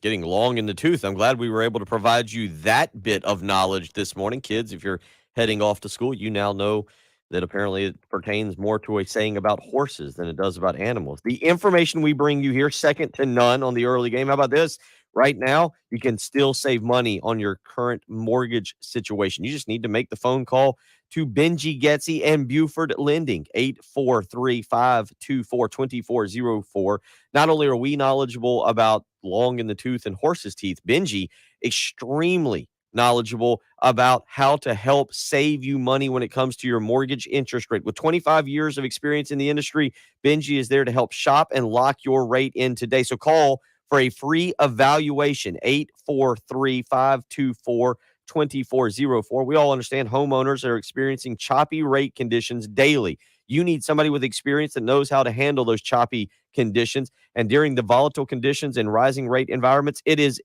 Getting long in the tooth. I'm glad we were able to provide you that bit of knowledge this morning. Kids, if you're heading off to school, you now know that apparently it pertains more to a saying about horses than it does about animals. The information we bring you here, second to none on the early game. How about this? Right now, you can still save money on your current mortgage situation. You just need to make the phone call to Benji Getsy and Buford Lending, 843-524-2404. Not only are we knowledgeable about long in the tooth and horse's teeth, Benji, extremely knowledgeable about how to help save you money when it comes to your mortgage interest rate. With 25 years of experience in the industry, Benji is there to help shop and lock your rate in today. So call for a free evaluation, 843-524-2404. We all understand homeowners are experiencing choppy rate conditions daily. You need somebody with experience that knows how to handle those choppy conditions. And during the volatile conditions and rising rate environments, it is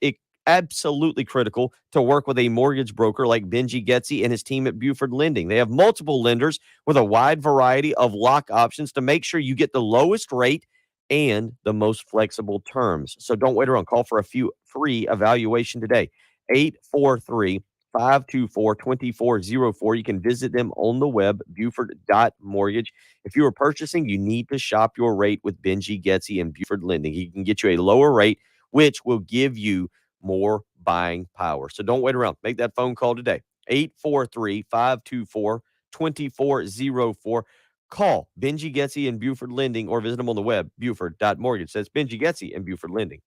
absolutely critical to work with a mortgage broker like Benji Getsy and his team at Buford Lending. They have multiple lenders with a wide variety of lock options to make sure you get the lowest rate and the most flexible terms. So don't wait around. Call for a free evaluation today. 843-524-2404. You can visit them on the web, buford.mortgage. If you are purchasing, you need to shop your rate with Benji Getsy and Buford Lending. He can get you a lower rate, which will give you more buying power. So don't wait around. Make that phone call today. 843-524-2404. Call Benji Getsy and Buford Lending or visit them on the web, buford.mortgage. That's Benji Getsy and Buford Lending.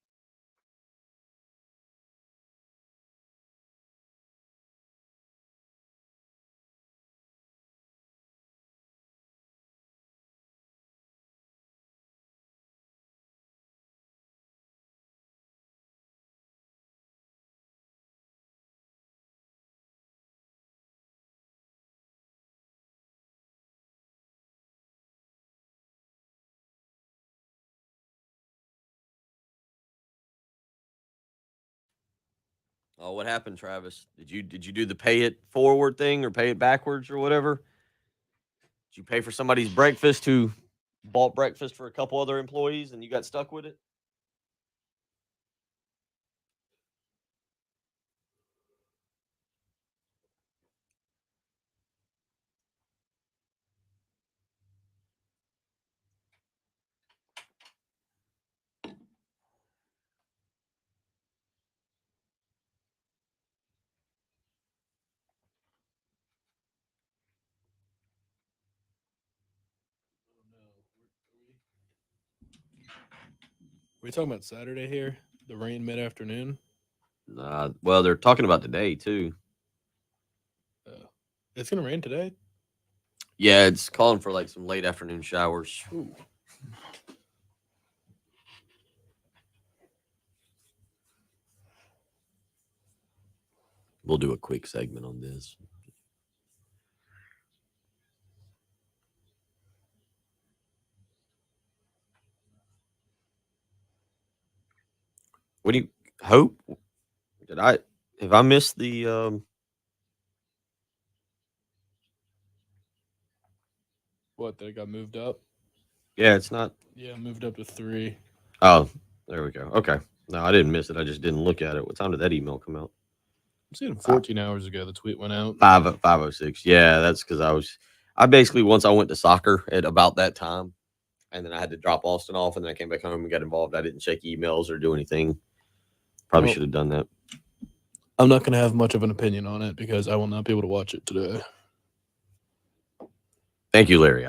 Oh, what happened, Travis? Did you do the pay it forward thing or pay it backwards or whatever? Did you pay for somebody's breakfast who bought breakfast for a couple other employees and you got stuck with it? Are we talking about Saturday here? The rain mid-afternoon? Well, they're talking about today, too. It's going to rain today? Yeah, it's calling for like some late afternoon showers. Ooh. We'll do a quick segment on this. What do you hope? Have I missed the What, that it got moved up? Yeah, it's not. Yeah, moved up to 3. Oh, there we go. Okay. No, I didn't miss it. I just didn't look at it. What time did that email come out? I'm seeing 14 hours ago the tweet went out. 5:06. Yeah, that's because I basically, once I went to soccer at about that time, and then I had to drop Austin off, and then I came back home and got involved. I didn't check emails or do anything. Probably should have done that. I'm not going to have much of an opinion on it because I will not be able to watch it today. Thank you, Larry.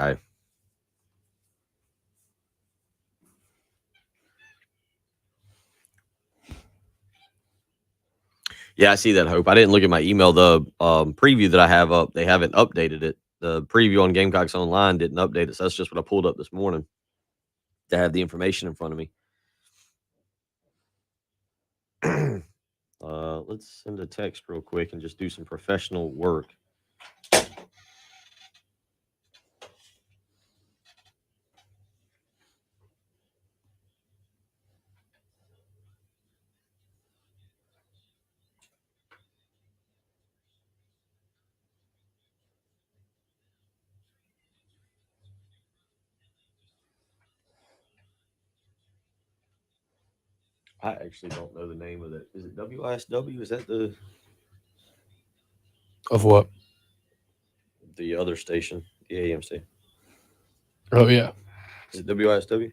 Yeah, I see that, Hope. I didn't look at my email. The preview that I have up, they haven't updated it. The preview on Gamecocks Online didn't update it, so that's just what I pulled up this morning to have the information in front of me. Let's send a text real quick and just do some professional work. I actually don't know the name of it. Is it WISW? Is that the Of what? the other station, the AM station? Oh yeah. Is it WISW?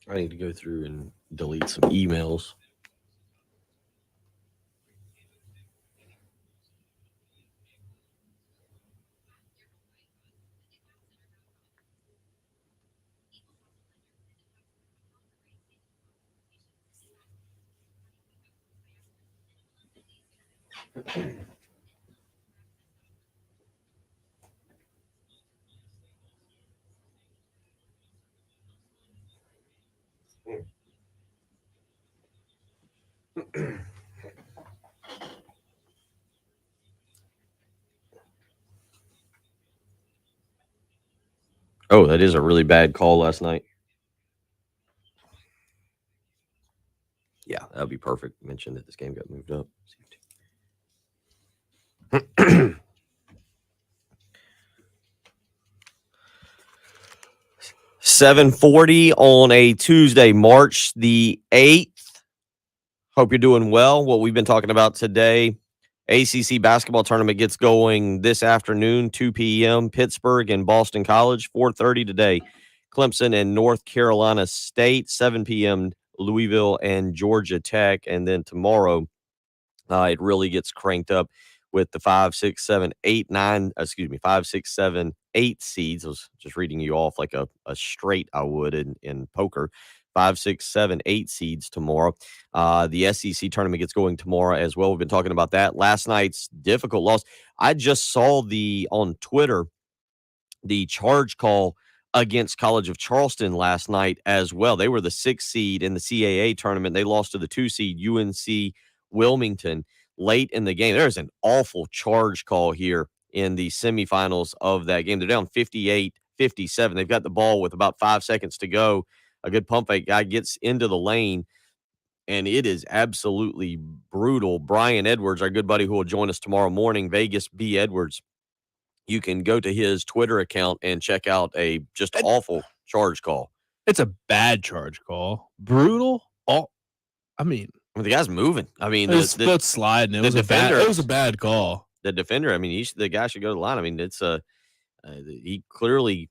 I need to go through and delete some emails. Oh, that is a really bad call last night. Yeah, that would be perfect. Mention that this game got moved up. 7:40 on a Tuesday, March the 8th. Hope you're doing well. What we've been talking about today, ACC basketball tournament gets going this afternoon, 2 p.m. Pittsburgh and Boston College, 4:30 today. Clemson and North Carolina State, 7 p.m. Louisville and Georgia Tech. And then tomorrow, it really gets cranked up with the 5, 6, 7, 8, 9, 5, 6, 7, 8 seeds. I was just reading you off like a straight I would in poker. 5, 6, 7, 8 seeds tomorrow. The SEC tournament gets going tomorrow as well. We've been talking about that. Last night's difficult loss. I just saw on Twitter the charge call against College of Charleston last night as well. They were the 6th seed in the CAA tournament. They lost to the 2 seed UNC Wilmington late in the game. There's an awful charge call here in the semifinals of that game. They're down 58-57. They've got the ball with about 5 seconds to go. A good pump fake guy gets into the lane, and it is absolutely brutal. Brian Edwards, our good buddy who will join us tomorrow morning, Vegas B. Edwards, you can go to his Twitter account and check out a just awful charge call. It's a bad charge call. Brutal. I mean, the guy's moving. I mean, it's sliding. It was a bad call. The defender. I mean, the guy should go to the line. I mean, it's he clearly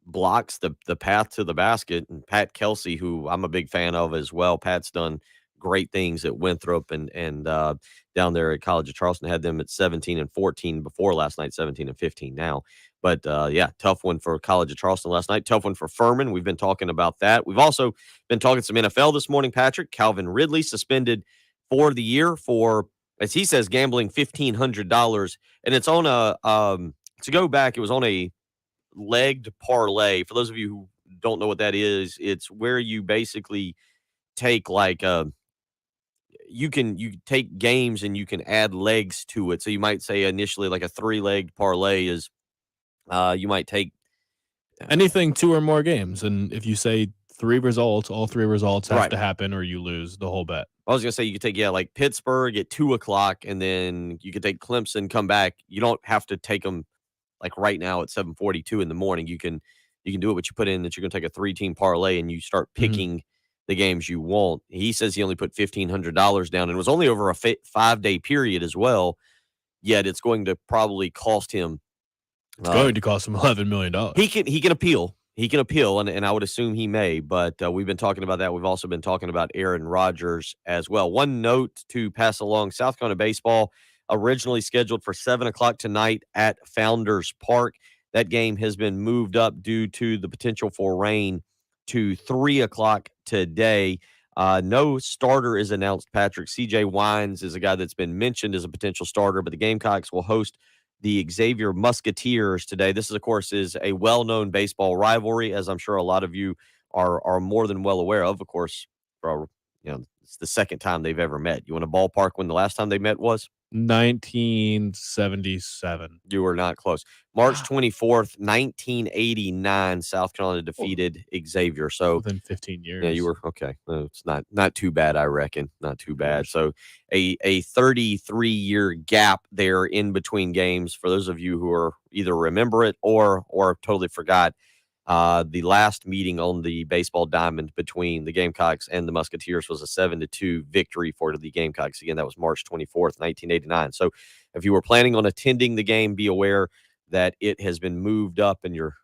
blocks the path to the basket. And Pat Kelsey, who I'm a big fan of as well. Pat's done great things at Winthrop and down there at College of Charleston. Had them at 17-14 before last night, 17-15 now. But yeah, tough one for College of Charleston last night. Tough one for Furman. We've been talking about that. We've also been talking some NFL this morning, Patrick. Calvin Ridley suspended for the year for, as he says, gambling $1,500. And it's on to go back, it was on a legged parlay. For those of you who don't know what that is, it's where you basically take you take games and you can add legs to it. So you might say initially like a 3-legged parlay is you might take anything 2 or more games. And if you say 3 results, all 3 results have to happen or you lose the whole bet. I was going to say you could take, like Pittsburgh at 2:00, and then you could take Clemson, come back. You don't have to take them like right now at 7:42 in the morning. You can do it, but you put in that you're going to take a 3-team parlay and you start picking the games you want. He says he only put $1,500 down, and it was only over a 5-day period as well. Yet it's going to probably cost him. It's going to cost him $11 million. He can appeal. He can appeal, and I would assume he may. But we've been talking about that. We've also been talking about Aaron Rodgers as well. One note to pass along: South Carolina baseball originally scheduled for 7:00 tonight at Founders Park. That game has been moved up due to the potential for rain to 3:00 today. No starter is announced, Patrick. CJ Wines is a guy that's been mentioned as a potential starter, but the Gamecocks will host the Xavier Musketeers today. This, of course, is a well-known baseball rivalry, as I'm sure a lot of you are more than well aware of. Of course, it's the second time they've ever met. You want to ballpark when the last time they met was? 1977. You were not close. March 24th, 1989, South Carolina defeated Xavier. So within 15 years. Yeah, you were okay. It's not too bad, I reckon. Not too bad. So a 33-year gap there in between games. For those of you who are either remember it or totally forgot, the last meeting on the baseball diamond between the Gamecocks and the Musketeers was a 7-2 victory for the Gamecocks. Again, that was March 24th, 1989. So if you were planning on attending the game, be aware that it has been moved up and you're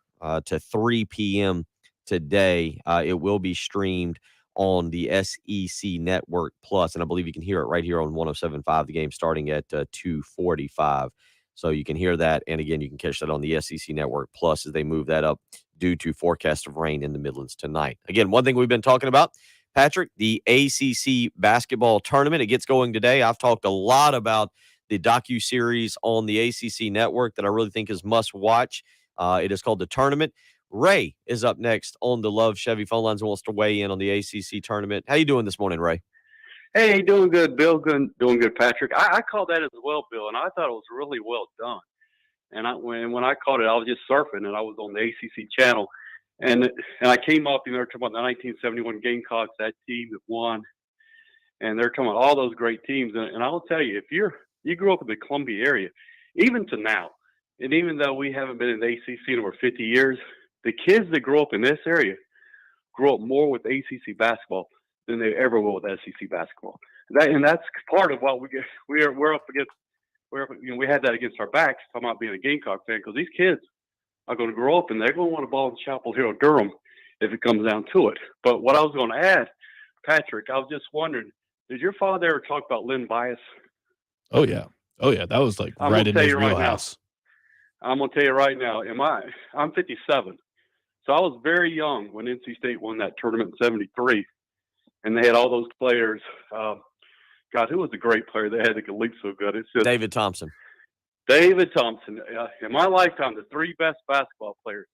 to 3 p.m. today. It will be streamed on the SEC Network Plus, and I believe you can hear it right here on 107.5, the game starting at 2:45. So you can hear that, and again, you can catch that on the SEC Network Plus as they move that up due to forecast of rain in the Midlands tonight. Again, one thing we've been talking about, Patrick, the ACC basketball tournament. It gets going today. I've talked a lot about the docuseries on the ACC Network that I really think is must watch. It is called The Tournament. Ray is up next on the Love Chevy phone lines and wants to weigh in on the ACC tournament. How you doing this morning, Ray? Hey, doing good, Bill. Doing good, Patrick. I called that as well, Bill, and I thought it was really well done. And when I called it, I was just surfing, and I was on the ACC channel, and I came up, and they're talking about the 1971 Gamecocks, that team that won, and they're talking about all those great teams. And I will tell you, if you grew up in the Columbia area, even to now, and even though we haven't been in the ACC in over 50 years, the kids that grow up in this area grow up more with ACC basketball than they ever will with SEC basketball. That's part of what we get. We're up against. We had that against our backs, talking about being a Gamecock fan, because these kids are going to grow up and they're going to want to ball in Chapel Hill, Durham, if it comes down to it. But what I was going to add, Patrick, I was just wondering, did your father ever talk about Len Bias? Oh yeah, that was like right in his wheelhouse. I'm going to tell you right now, I'm 57. So I was very young when NC State won that tournament in 73. And they had all those players. God, who was the great player they had that could leap so good? It's just David Thompson. David Thompson. In my lifetime, the three best basketball players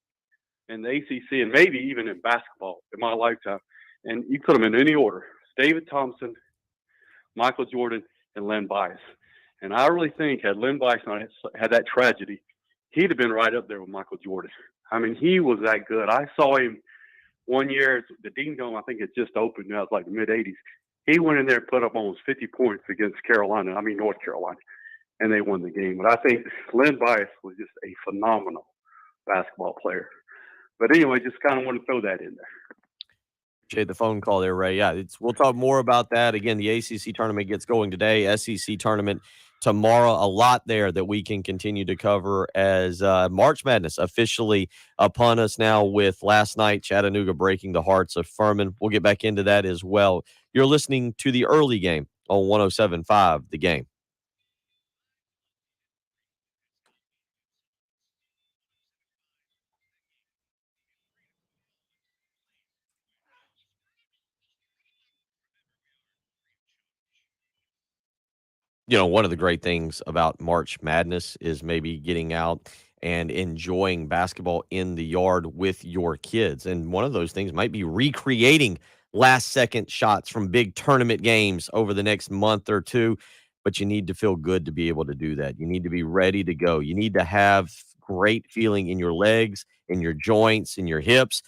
in the ACC and maybe even in basketball in my lifetime. And you put them in any order. David Thompson, Michael Jordan, and Len Bias. And I really think had Len Bias not had that tragedy, he'd have been right up there with Michael Jordan. I mean, he was that good. I saw him one year, the Dean Dome, I think it just opened. Now it's like the mid-'80s. He went in there and put up almost 50 points against North Carolina, and they won the game. But I think Len Bias was just a phenomenal basketball player. But anyway, just kind of want to throw that in there. Appreciate the phone call there, Ray. Yeah, we'll talk more about that. Again, the ACC tournament gets going today, SEC tournament tomorrow. A lot there that we can continue to cover as March Madness officially upon us now with last night Chattanooga breaking the hearts of Furman. We'll get back into that as well. You're listening to the early game on 107.5 The Game. One of the great things about March Madness is maybe getting out and enjoying basketball in the yard with your kids. And one of those things might be recreating last-second shots from big tournament games over the next month or two. But you need to feel good to be able to do that. You need to be ready to go. You need to have great feeling in your legs, in your joints, in your hips,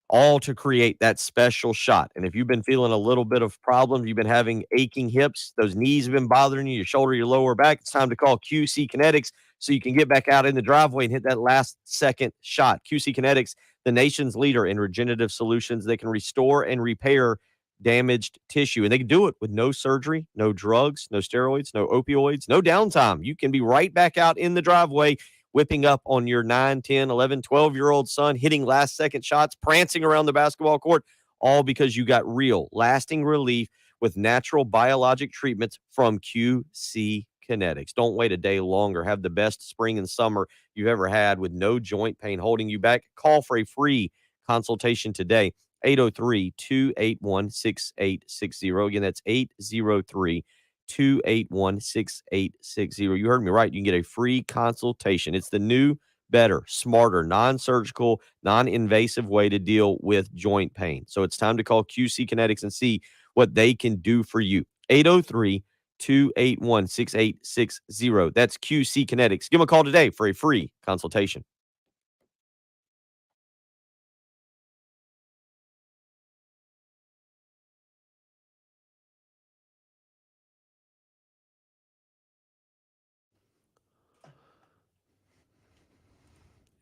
all to create that special shot. And if you've been feeling a little bit of problems, you've been having aching hips, those knees have been bothering you, your shoulder, your lower back, it's time to call QC Kinetics so you can get back out in the driveway and hit that last second shot. QC Kinetics, the nation's leader in regenerative solutions. They can restore and repair damaged tissue, and they can do it with no surgery, no drugs, no steroids, no opioids, no downtime. You can be right back out in the driveway whipping up on your 9, 10, 11, 12-year-old son, hitting last-second shots, prancing around the basketball court, all because you got real, lasting relief with natural biologic treatments from QC Kinetics. Don't wait a day longer. Have the best spring and summer you've ever had with no joint pain holding you back. Call for a free consultation today, 803-281-6860. Again, that's 803 281-6860. You heard me right. You can get a free consultation. It's the new, better, smarter, non-surgical, non-invasive way to deal with joint pain. So it's time to call QC Kinetics and see what they can do for you. 803-281-6860. That's QC Kinetics. Give them a call today for a free consultation.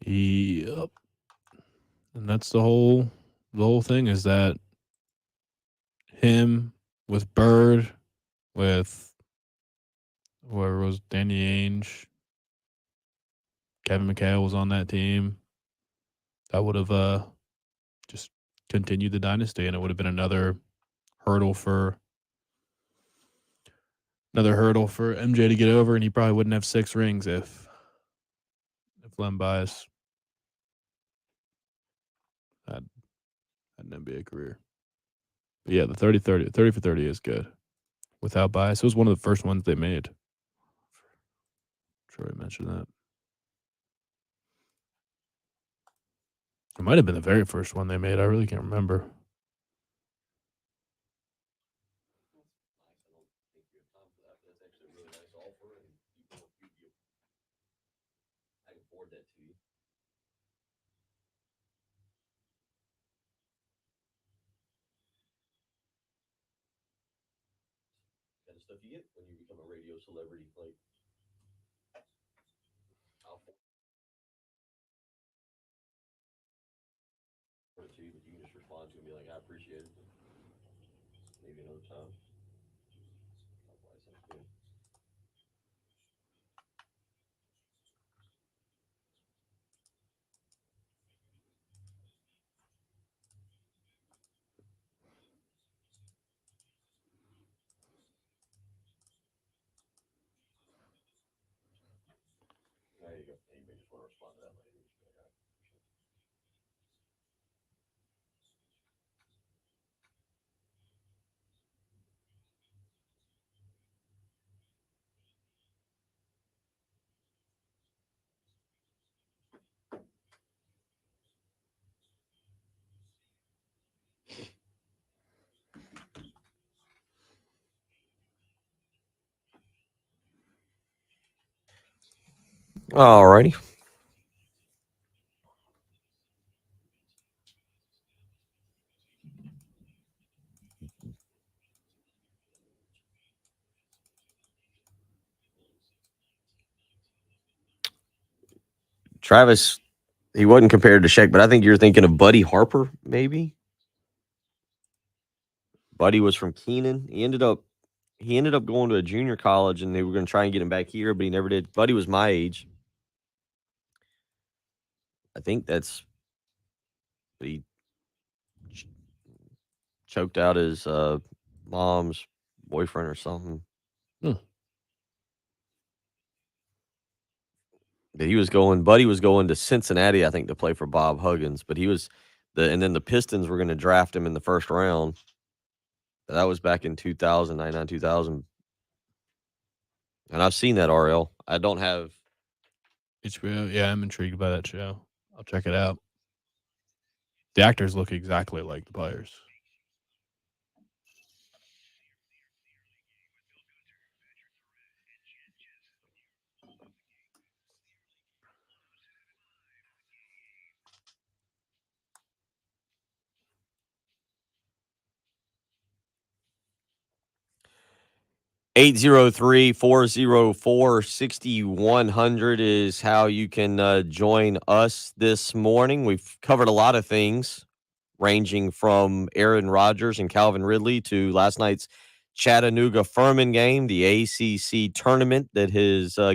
Yep. And that's the whole thing is that him with Bird, with whoever was Danny Ainge, Kevin McHale was on that team. That would have just continued the dynasty, and it would have been another hurdle for MJ to get over, and he probably wouldn't have 6 rings if Len Bias had an NBA career. But yeah, the 30 for 30 is good. Without Bias, it was one of the first ones they made. I'm sure I mentioned that. It might have been the very first one they made. I really can't remember. Stuff you get when you become a radio celebrity, like but you can just respond to and be like, I appreciate it. Maybe another time. There you go. You may just want to respond to that later. All righty. Travis, he wasn't compared to Shaq, but I think you're thinking of Buddy Harper, maybe. Buddy was from Keenan. He ended up going to a junior college, and they were going to try and get him back here, but he never did. Buddy was my age. I think he choked out his mom's boyfriend or something. Buddy was going to Cincinnati, I think, to play for Bob Huggins, but and then the Pistons were going to draft him in the first round. That was back in 99, 2000. And I've seen that, RL. I don't have HBO. Yeah, I'm intrigued by that show. I'll check it out. The actors look exactly like the players. $803-404-6100 is how you can join us this morning. We've covered a lot of things, ranging from Aaron Rodgers and Calvin Ridley to last night's Chattanooga Furman game, the ACC tournament that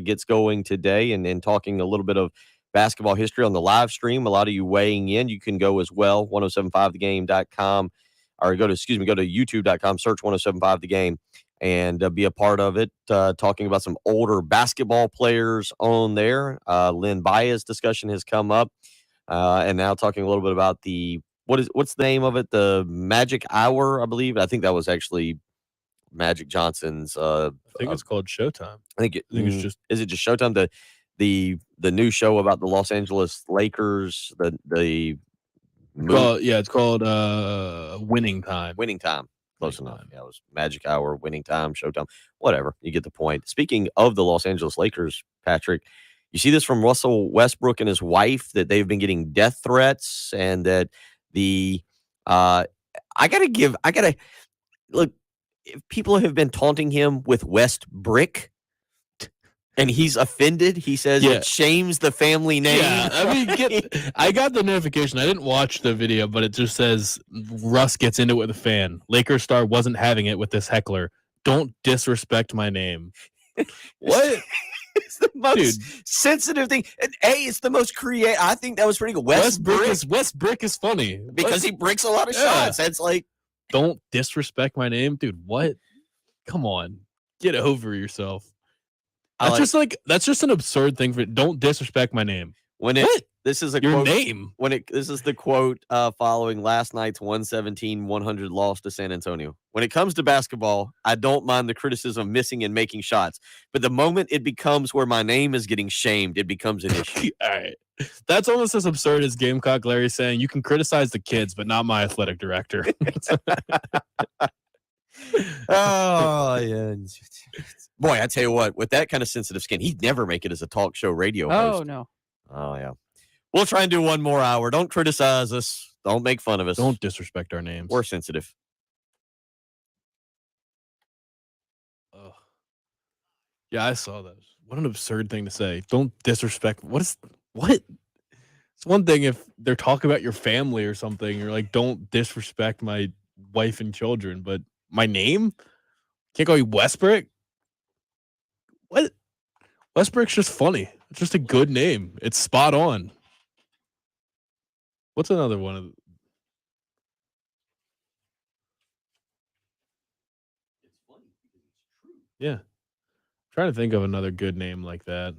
gets going today, and talking a little bit of basketball history on the live stream. A lot of you weighing in. You can go as well, 1075thegame.com, or go to youtube.com, search 1075 the game, and be a part of it, talking about some older basketball players on there. Len Bias discussion has come up, and now talking a little bit about what's the name of it? The Magic Hour, I believe. I think that was actually Magic Johnson's. I think it's called Showtime. I think it's just. Is it just Showtime? The new show about the Los Angeles Lakers. It's called Winning Time. Winning Time. Close enough. Yeah, it was Magic Hour, Winning Time, Showtime, whatever. You get the point. Speaking of the Los Angeles Lakers, Patrick, you see this from Russell Westbrook and his wife that they've been getting death threats, and that I gotta look. If people have been taunting him with West Brick, and he's offended. He says it shames the family name. Yeah, I got the notification. I didn't watch the video, but it just says Russ gets into it with a fan. Lakers star wasn't having it with this heckler. Don't disrespect my name. What? It's the most sensitive thing. And it's the most creative. I think that was pretty good. West Brick is funny because he bricks a lot of shots. That's like, don't disrespect my name, dude. What? Come on, get over yourself. That's just an absurd thing for. Don't disrespect my name. This is your quote, name. This is the quote following last night's 117-100 loss to San Antonio. When it comes to basketball, I don't mind the criticism of missing and making shots, but the moment it becomes where my name is getting shamed, it becomes an issue. All right, that's almost as absurd as Gamecock Larry saying you can criticize the kids, but not my athletic director. Oh yeah. Boy, I tell you what, with that kind of sensitive skin, he'd never make it as a talk show radio host. Oh, no. Oh, yeah. We'll try and do one more hour. Don't criticize us. Don't make fun of us. Don't disrespect our names. We're sensitive. Oh. Yeah, I saw that. What an absurd thing to say. Don't disrespect. What? It's one thing if they're talking about your family or something. You're like, don't disrespect my wife and children, but my name? Can't call you Westbrook? What? Westbrook's just funny. It's just a good name. It's spot on. What's another one of? It's funny because it's true. Yeah, I'm trying to think of another good name like that.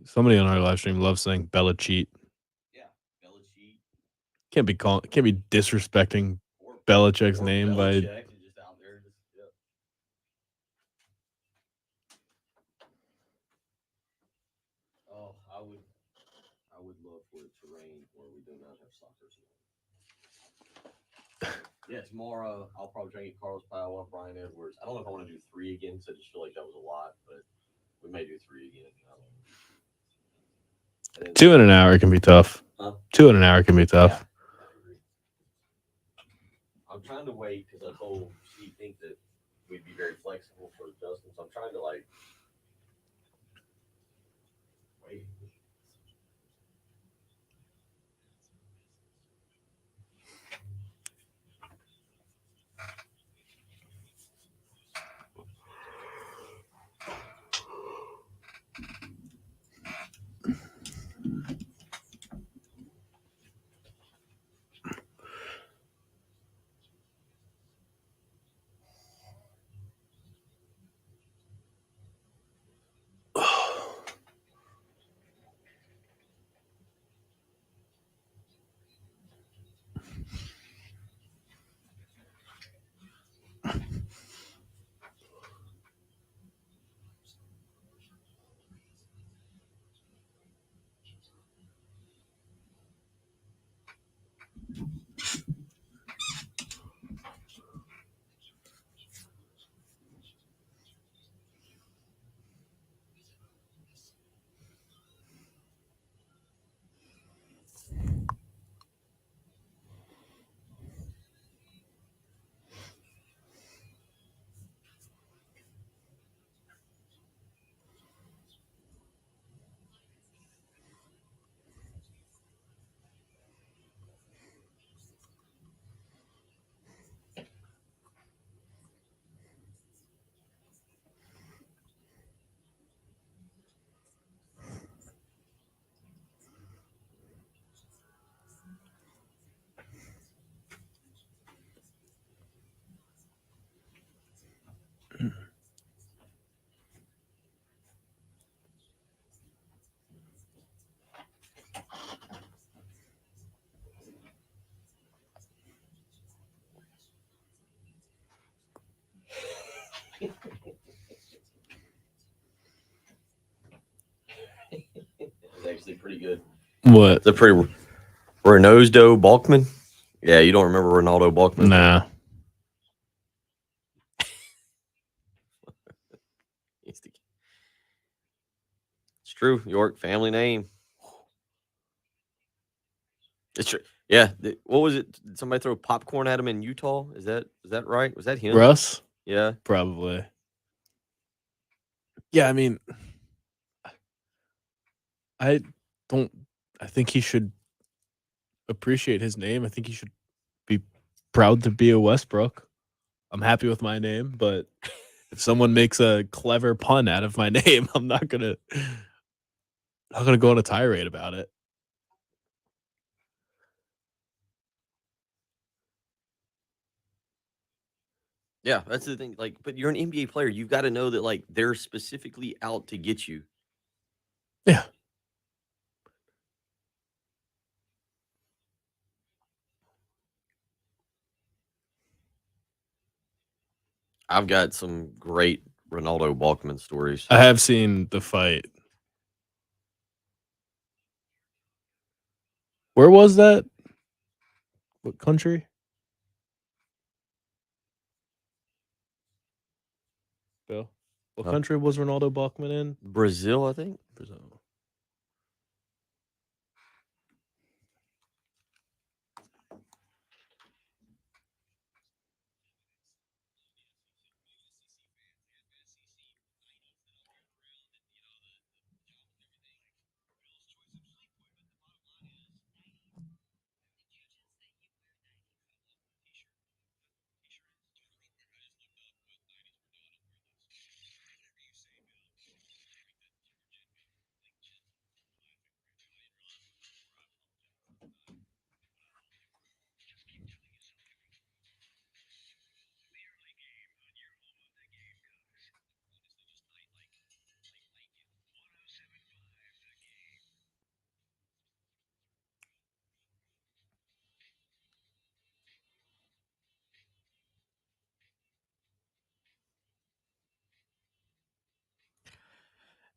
Somebody on our live stream loves saying Bella Cheat. Yeah, Bella Cheat. Can't be disrespecting Belichick's name by. Just out there, Oh, I would love for it to rain where we do not have soccer tonight. Yeah, tomorrow I'll probably try to get Carlos Piowa, Brian Edwards. I don't know if I want to do 3 again because I just feel like that was a lot, but we may do 3 again. 2 in an hour can be tough. Huh? 2 in an hour can be tough. Yeah. I'm trying to wait because I told Steve think that we'd be very flexible for Justin, so I'm trying to wait. actually pretty good. What? The pretty Ronaldo Balkman. Yeah, you don't remember Ronaldo Balkman? Nah. It's true. York family name. It's true. Yeah. What was it? Did somebody throw popcorn at him in Utah? Is that right? Was that him? Russ? Yeah. Probably. Yeah, I mean, I think he should appreciate his name. I think he should be proud to be a Westbrook. I'm happy with my name, but if someone makes a clever pun out of my name, I'm not gonna go on a tirade about it. Yeah, that's the thing. Like, but you're an NBA player. You've got to know that, like, they're specifically out to get you. Yeah. I've got some great Ronaldo Balkman stories. I have seen the fight. Where was that? What country? Bill? What country was Ronaldo Balkman in? Brazil, I think. Brazil.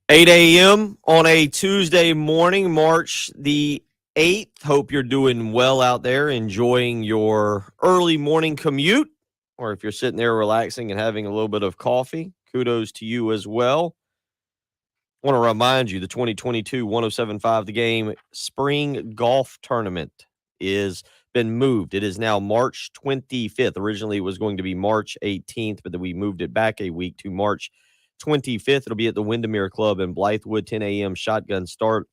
$8 a.m. on a Tuesday morning, March the 8th. Hope you're doing well out there, enjoying your early morning commute, or if you're sitting there relaxing and having a little bit of coffee, kudos to you as well. I want to remind you the 2022 1075 The Game Spring Golf Tournament is been moved. It is now March 25th. Originally, it was going to be March 18th, but then we moved it back a week to March 25th. It'll be at the Windermere Club in Blythewood, 10 a.m. shotgun start.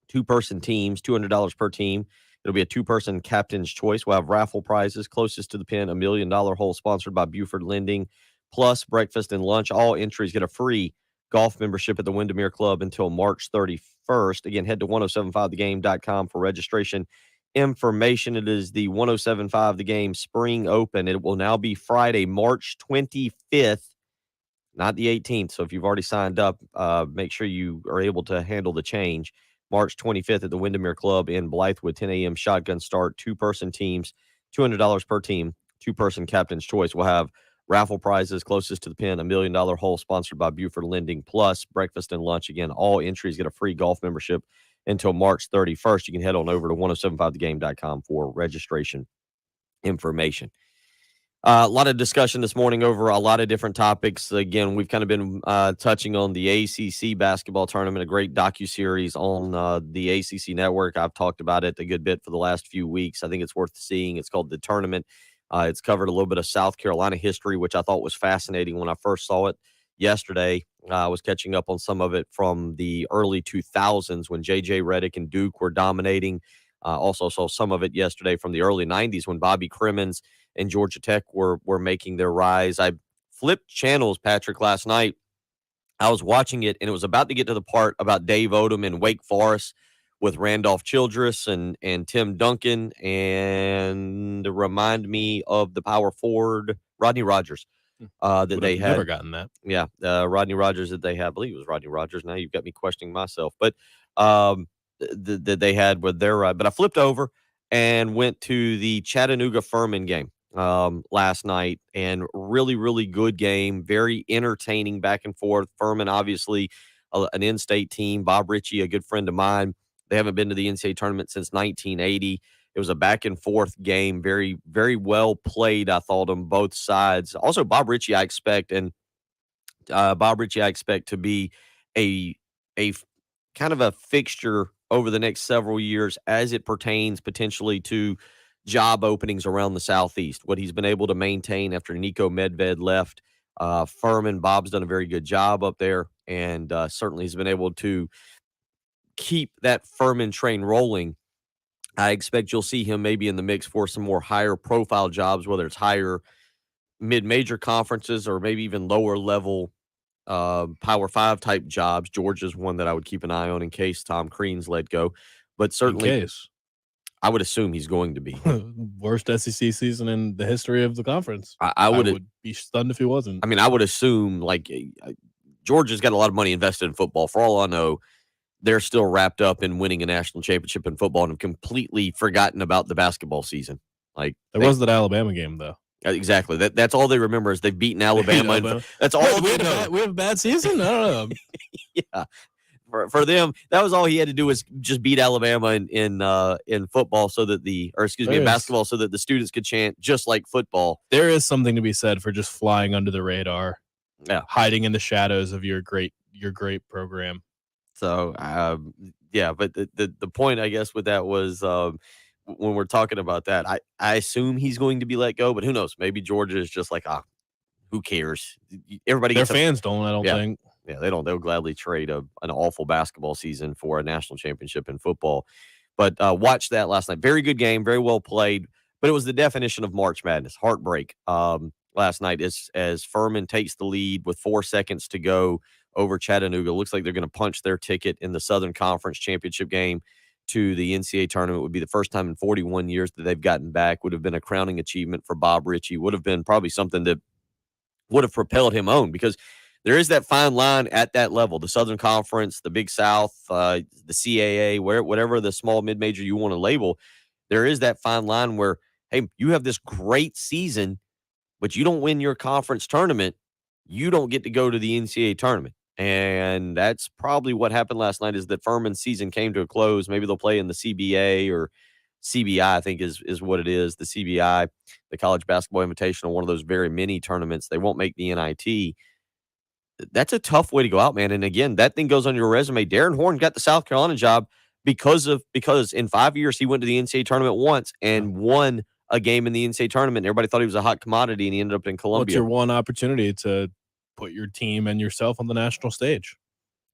Two-person teams, $200 per team. It'll be a two-person captain's choice. We'll have raffle prizes. Closest to the pin, $1 million hole sponsored by Buford Lending, plus breakfast and lunch. All entries get a free golf membership at the Windermere Club until March 31st. Again, head to 1075thegame.com for registration information. It is the 1075 The Game Spring Open. It will now be Friday, March 25th. Not the 18th. So if you've already signed up, make sure you are able to handle the change. March 25th at the Windermere Club in Blythewood, 10 a.m. shotgun start, two-person teams, $200 per team, two-person captain's choice. We'll have raffle prizes closest to the pin, $1 million hole sponsored by Buford Lending, plus breakfast and lunch. Again, all entries get a free golf membership until March 31st. You can head on over to 1075thegame.com for registration information. A lot of discussion this morning over a lot of different topics. Again, we've kind of been touching on the ACC basketball tournament, a great docuseries on the ACC network. I've talked about it a good bit for the last few weeks. I think it's worth seeing. It's called The Tournament. It's covered a little bit of South Carolina history, which I thought was fascinating when I first saw it yesterday. I was catching up on some of it from the early 2000s when J.J. Redick and Duke were dominating. Also saw some of it yesterday from the early 90s when Bobby Crimmins and Georgia Tech were making their rise. I flipped channels, Patrick, last night. I was watching it, and it was about to get to the part about Dave Odom and Wake Forest with Randolph Childress and Tim Duncan, and remind me of the power forward Rodney Rodgers that they had. Never gotten that. Yeah, Rodney Rodgers that they had. I believe it was Rodney Rodgers. Now you've got me questioning myself. But that they had with their but I flipped over and went to the Chattanooga Furman game last night, and really good game, very entertaining back and forth. Furman obviously an in-state team. Bob Ritchie, a good friend of mine. They haven't been to the NCAA tournament since 1980. It was a back-and-forth game, very, very well played, I thought, on both sides. Also, Bob Ritchie, I expect to be a kind of a fixture over the next several years as it pertains potentially to job openings around the Southeast. What he's been able to maintain after Nico Medved left Furman, Bob's done a very good job up there, and certainly he's been able to keep that Furman train rolling. I expect you'll see him maybe in the mix for some more higher profile jobs, whether it's higher mid-major conferences or maybe even lower level Power 5 type jobs. Georgia's one that I would keep an eye on in case Tom Crean's let go. But certainly, in case. I would assume he's going to be. Worst SEC season in the history of the conference. I would be stunned if he wasn't. I mean, I would assume like Georgia's got a lot of money invested in football. For all I know, they're still wrapped up in winning a national championship in football and have completely forgotten about the basketball season. Like there was that Alabama game though. Exactly. That's all they remember is they've beaten Alabama. That's all we have a bad season. I don't know. Yeah. For them, that was all he had to do was just beat Alabama in football in basketball so that the students could chant just like football. There is something to be said for just flying under the radar. Yeah. Hiding in the shadows of your great program. So, but the point, I guess, with that was when we're talking about that, I assume he's going to be let go, but who knows? Maybe Georgia is just like, who cares? Everybody Their gets fans don't, I don't think. Yeah, they don't. They'll gladly trade an awful basketball season for a national championship in football. But watch that last night. Very good game, very well played. But it was the definition of March Madness. Heartbreak last night as Furman takes the lead with 4 seconds to go over Chattanooga. Looks like they're going to punch their ticket in the Southern Conference championship game to the NCAA tournament. It would be the first time in 41 years that they've gotten back. Would have been a crowning achievement for Bob Ritchie. Would have been probably something that would have propelled him on because there is that fine line at that level, the Southern Conference, the Big South, the CAA, whatever the small mid-major you want to label, there is that fine line where, hey, you have this great season, but you don't win your conference tournament, you don't get to go to the NCAA tournament. And that's probably what happened last night is that Furman's season came to a close. Maybe they'll play in the CBA or CBI, I think is what it is, the CBI, the College Basketball Invitational, one of those very many tournaments. They won't make the NIT. That's a tough way to go out, man. And again, that thing goes on your resume. Darren Horn got the South Carolina job because in 5 years he went to the NCAA tournament once and won a game in the NCAA tournament. Everybody thought he was a hot commodity, and he ended up in Columbia. What's your one opportunity to put your team and yourself on the national stage?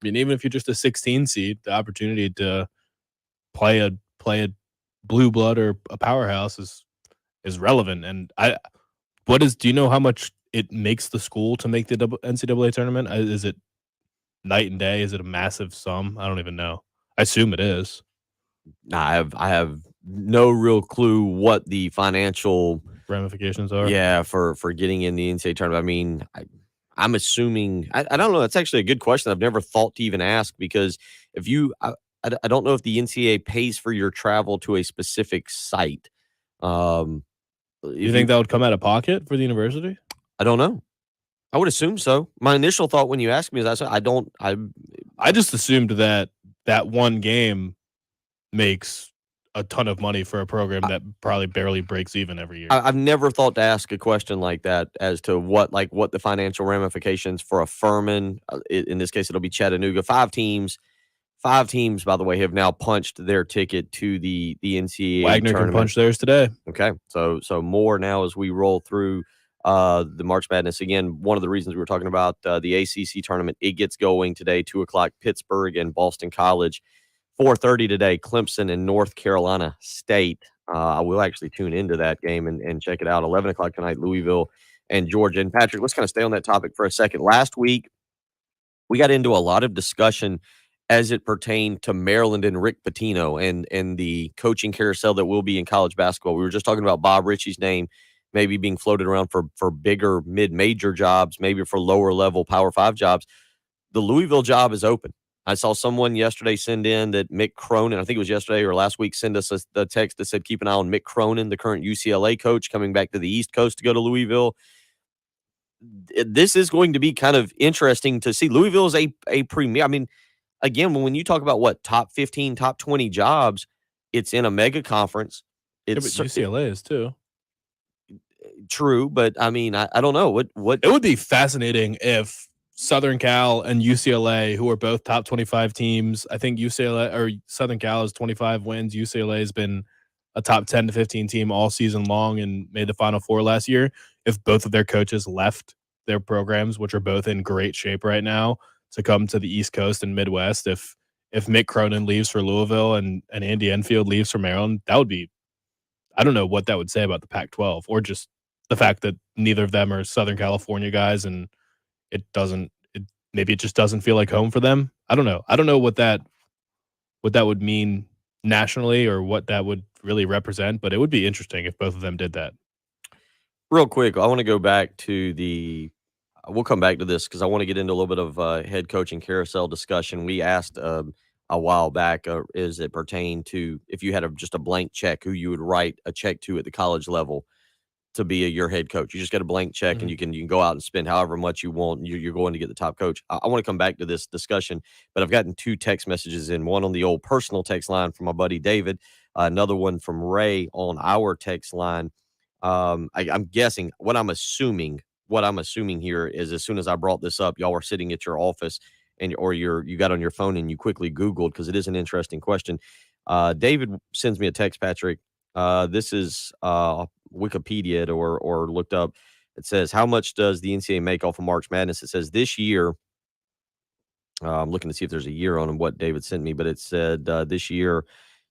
I mean, even if you're just a 16 seed, the opportunity to play a blue blood or a powerhouse is relevant. And do you know how much it makes the school to make the NCAA tournament? Is it night and day? Is it a massive sum? I don't even know. I assume it is. I have no real clue what the financial ramifications are. Yeah, for getting in the NCAA tournament. I mean, I'm assuming I don't know. That's actually a good question. I've never thought to even ask because if you, I don't know if the NCAA pays for your travel to a specific site. You think that would come out of pocket for the university? I don't know. I would assume so. My initial thought when you asked me is I just assumed that one game makes a ton of money for a program that probably barely breaks even every year. I've never thought to ask a question like that as to what the financial ramifications for a Furman, in this case, it'll be Chattanooga. Five teams, by the way, have now punched their ticket to the NCAA Wagner tournament. Can punch theirs today. Okay. So more now as we roll through the March Madness. Again, one of the reasons we were talking about the ACC tournament, it gets going today, 2:00, Pittsburgh and Boston College. 4:30 today, Clemson and North Carolina State. I will actually tune into that game and check it out. 11 o'clock tonight, Louisville and Georgia. And Patrick, let's kind of stay on that topic for a second. Last week, we got into a lot of discussion as it pertained to Maryland and Rick Pitino and the coaching carousel that will be in college basketball. We were just talking about Bob Ritchie's name maybe being floated around for bigger mid-major jobs, maybe for lower-level Power 5 jobs. The Louisville job is open. I saw someone yesterday send in that Mick Cronin, I think it was yesterday or last week, send us a text that said keep an eye on Mick Cronin, the current UCLA coach, coming back to the East Coast to go to Louisville. this is going to be kind of interesting to see. Louisville is a premier. I mean, again, when you talk about what top 15, top 20 jobs, it's in a mega conference. It's but UCLA is too. True, but I mean, I don't know what it would be fascinating if Southern Cal and UCLA, who are both top 25 teams, I think UCLA or Southern Cal has 25 wins. UCLA has been a top 10 to 15 team all season long and made the Final Four last year. If both of their coaches left their programs, which are both in great shape right now, to come to the East Coast and Midwest, if Mick Cronin leaves for Louisville and Andy Enfield leaves for Maryland, that would be, I don't know what that would say about the Pac-12 or just the fact that neither of them are Southern California guys and maybe it just doesn't feel like home for them. I don't know. I don't know what that would mean nationally or what that would really represent, but it would be interesting if both of them did that. Real quick, I want to go back to we'll come back to this because I want to get into a little bit of head coaching carousel discussion. We asked a while back, is it pertain to if you had just a blank check, who you would write a check to at the college level to be your head coach. You just get a blank check and you can go out and spend however much you want. And you're going to get the top coach. I want to come back to this discussion, but I've gotten 2 text messages in, one on the old personal text line from my buddy David, another one from Ray on our text line. I'm guessing what I'm assuming here is as soon as I brought this up, y'all were sitting at your office or you got on your phone and you quickly Googled because it is an interesting question. David sends me a text, Patrick. This is Wikipedia or looked up. It says, how much does the NCAA make off of March Madness? It says this year, I'm looking to see if there's a year on what David sent me, but it said this year,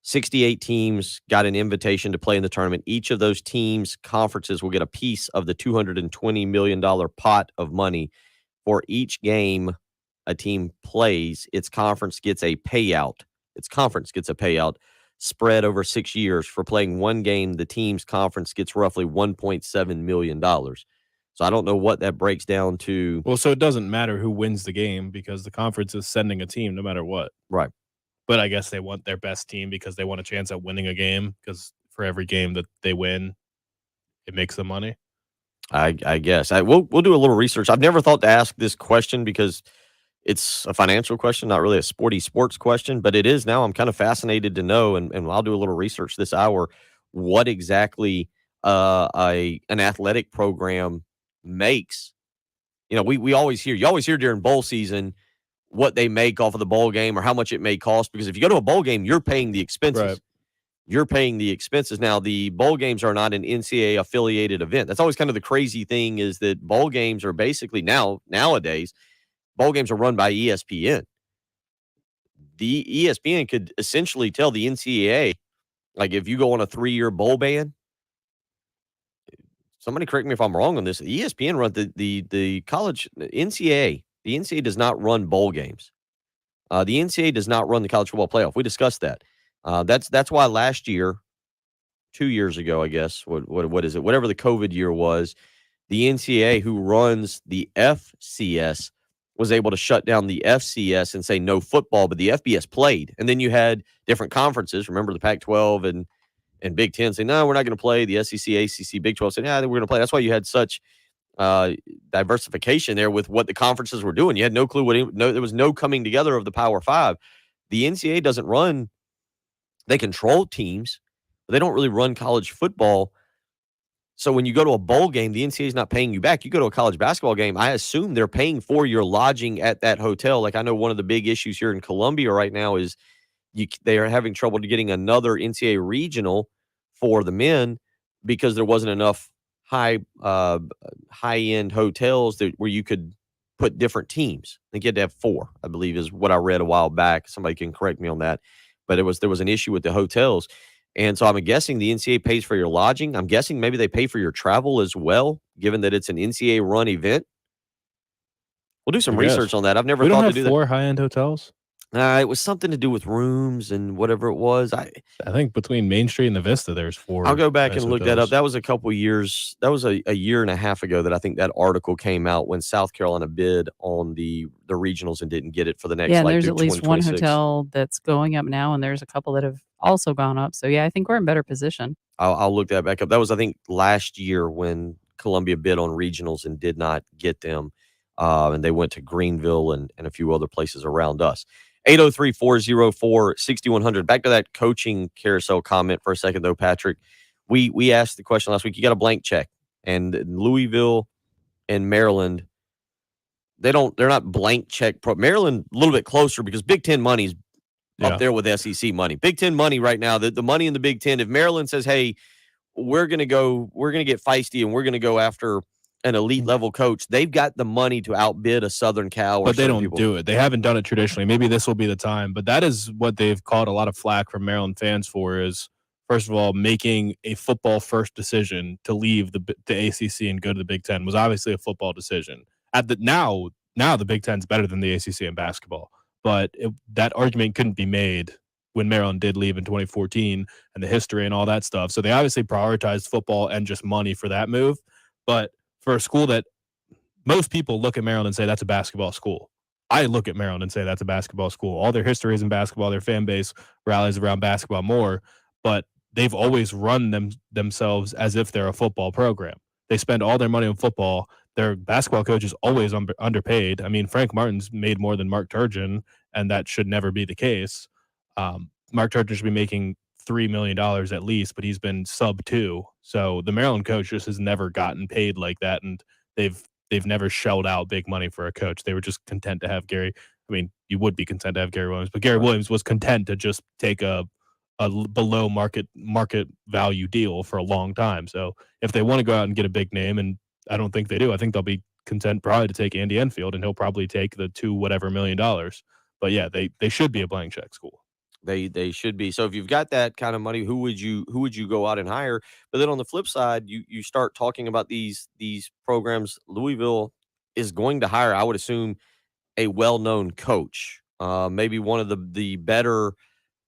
68 teams got an invitation to play in the tournament. Each of those teams' conferences will get a piece of the $220 million pot of money. For each game a team plays, its conference gets a payout. Spread over 6 years. For playing one game, the team's conference gets roughly $1.7 million. So I don't know what that breaks down to. Well, so it doesn't matter who wins the game because the conference is sending a team no matter what. Right. But I guess they want their best team because they want a chance at winning a game because for every game that they win, it makes them money. I guess. We'll do a little research. I've never thought to ask this question because it's a financial question, not really a sports question, but it is now. I'm kind of fascinated to know, and I'll do a little research this hour, what exactly an athletic program makes. You know, you always hear during bowl season what they make off of the bowl game or how much it may cost, because if you go to a bowl game, you're paying the expenses. Right. You're paying the expenses. Now, the bowl games are not an NCAA affiliated event. That's always kind of the crazy thing, is that bowl games are basically nowadays, bowl games are run by ESPN. The ESPN could essentially tell the NCAA, like if you go on a 3-year bowl ban, somebody correct me if I'm wrong on this, the ESPN runs the college, NCAA. The NCAA does not run bowl games. The NCAA does not run the college football playoff. We discussed that. That's why last year, 2 years ago, I guess, what is it? Whatever the COVID year was, the NCAA, who runs the FCS, was able to shut down the FCS and say no football, but the FBS played. And then you had different conferences. Remember the Pac-12 and Big Ten saying, no, we're not going to play. The SEC, ACC, Big 12 said, yeah, we're going to play. That's why you had such diversification there with what the conferences were doing. You had no clue there was no coming together of the Power Five. The NCAA doesn't run. They control teams, but they don't really run college football. So when you go to a bowl game, the NCAA is not paying you back. You go to a college basketball game, I assume they're paying for your lodging at that hotel. Like I know one of the big issues here in Columbia right now is they are having trouble getting another NCAA regional for the men because there wasn't enough high-end hotels where you could put different teams. I think you had to have 4, I believe is what I read a while back. Somebody can correct me on that. But there was an issue with the hotels. And so I'm guessing the NCAA pays for your lodging. I'm guessing maybe they pay for your travel as well, given that it's an NCAA-run event. We'll do some research on that. I've never thought to do that. 4 high-end hotels? It was something to do with rooms and whatever it was. I think between Main Street and the Vista, there's 4. I'll go back and look that up. That was a couple years. That was a year and a half ago that I think that article came out when South Carolina bid on the regionals and didn't get it for the next. Yeah, there's at least one hotel that's going up now, and there's a couple that have also gone up. So yeah, I think we're in better position. I'll look that back up. That was, I think, last year when Columbia bid on regionals and did not get them. And they went to Greenville and a few other places around us. 803-404-6100. Back to that coaching carousel comment for a second, though, Patrick. We asked the question last week. You got a blank check. And Louisville and Maryland, they're not blank check. Maryland a little bit closer because Big Ten money's up there with SEC money. Big Ten money right now, the money in the Big Ten, if Maryland says, hey, we're going to get feisty and we're going to go after an elite level coach, they've got the money to outbid a Southern Cal. But they don't do it. They haven't done it traditionally. Maybe this will be the time. But that is what they've caught a lot of flack from Maryland fans for is, first of all, making a football first decision to leave the ACC and go to the Big Ten was obviously a football decision. Now the Big Ten's better than the ACC in basketball. But that argument couldn't be made when Maryland did leave in 2014 and the history and all that stuff. So they obviously prioritized football and just money for that move. But for a school that most people look at Maryland and say that's a basketball school. I look at Maryland and say that's a basketball school. All their history is in basketball. Their fan base rallies around basketball more. But they've always run themselves as if they're a football program. They spend all their money on football. Their basketball coach is always underpaid. I mean, Frank Martin's made more than Mark Turgeon, and that should never be the case. Mark Turgeon should be making $3 million at least, but he's been sub 2. So the Maryland coach just has never gotten paid like that, and they've never shelled out big money for a coach. They were just content to have Gary. I mean, you would be content to have Gary Williams, but Gary Williams was content to just take a below market value deal for a long time. So if they want to go out and get a big name, and I don't think they do, I think they'll be content probably to take Andy Enfield, and he'll probably take the $2 million. But yeah, they should be a blank check school. They should be. So if you've got that kind of money, who would you go out and hire? But then on the flip side, you start talking about these programs. Louisville is going to hire, I would assume, a well-known coach, maybe one of the better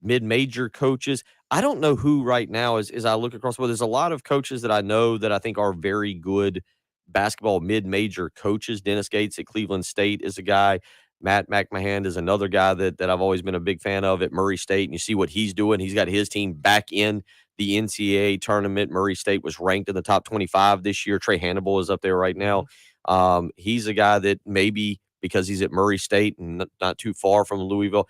mid-major coaches. I don't know who right now as I look across. Well, there's a lot of coaches that I know that I think are very good basketball mid-major coaches. Dennis Gates at Cleveland State is a guy. Matt McMahon is another guy that I've always been a big fan of at Murray State. And you see what he's doing. He's got his team back in the NCAA tournament. Murray State was ranked in the top 25 this year. Trey Hannibal is up there right now. He's a guy that maybe because he's at Murray State and not too far from Louisville.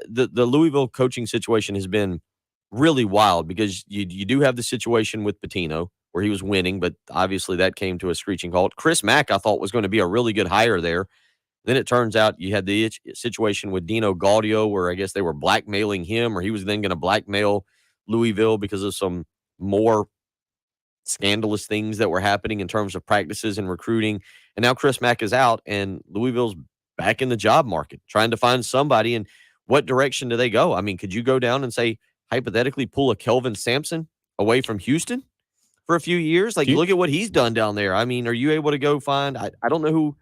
The Louisville coaching situation has been really wild because you do have the situation with Pitino where he was winning, but obviously that came to a screeching halt. Chris Mack, I thought, was going to be a really good hire there. Then it turns out you had the situation with Dino Gaudio where I guess they were blackmailing him, or he was then going to blackmail Louisville because of some more scandalous things that were happening in terms of practices and recruiting. And now Chris Mack is out and Louisville's back in the job market trying to find somebody. And what direction do they go? I mean, could you go down and say, hypothetically, pull a Kelvin Sampson away from Houston for a few years? Like, look at what he's done down there. I mean, are you able to go find, I don't know who.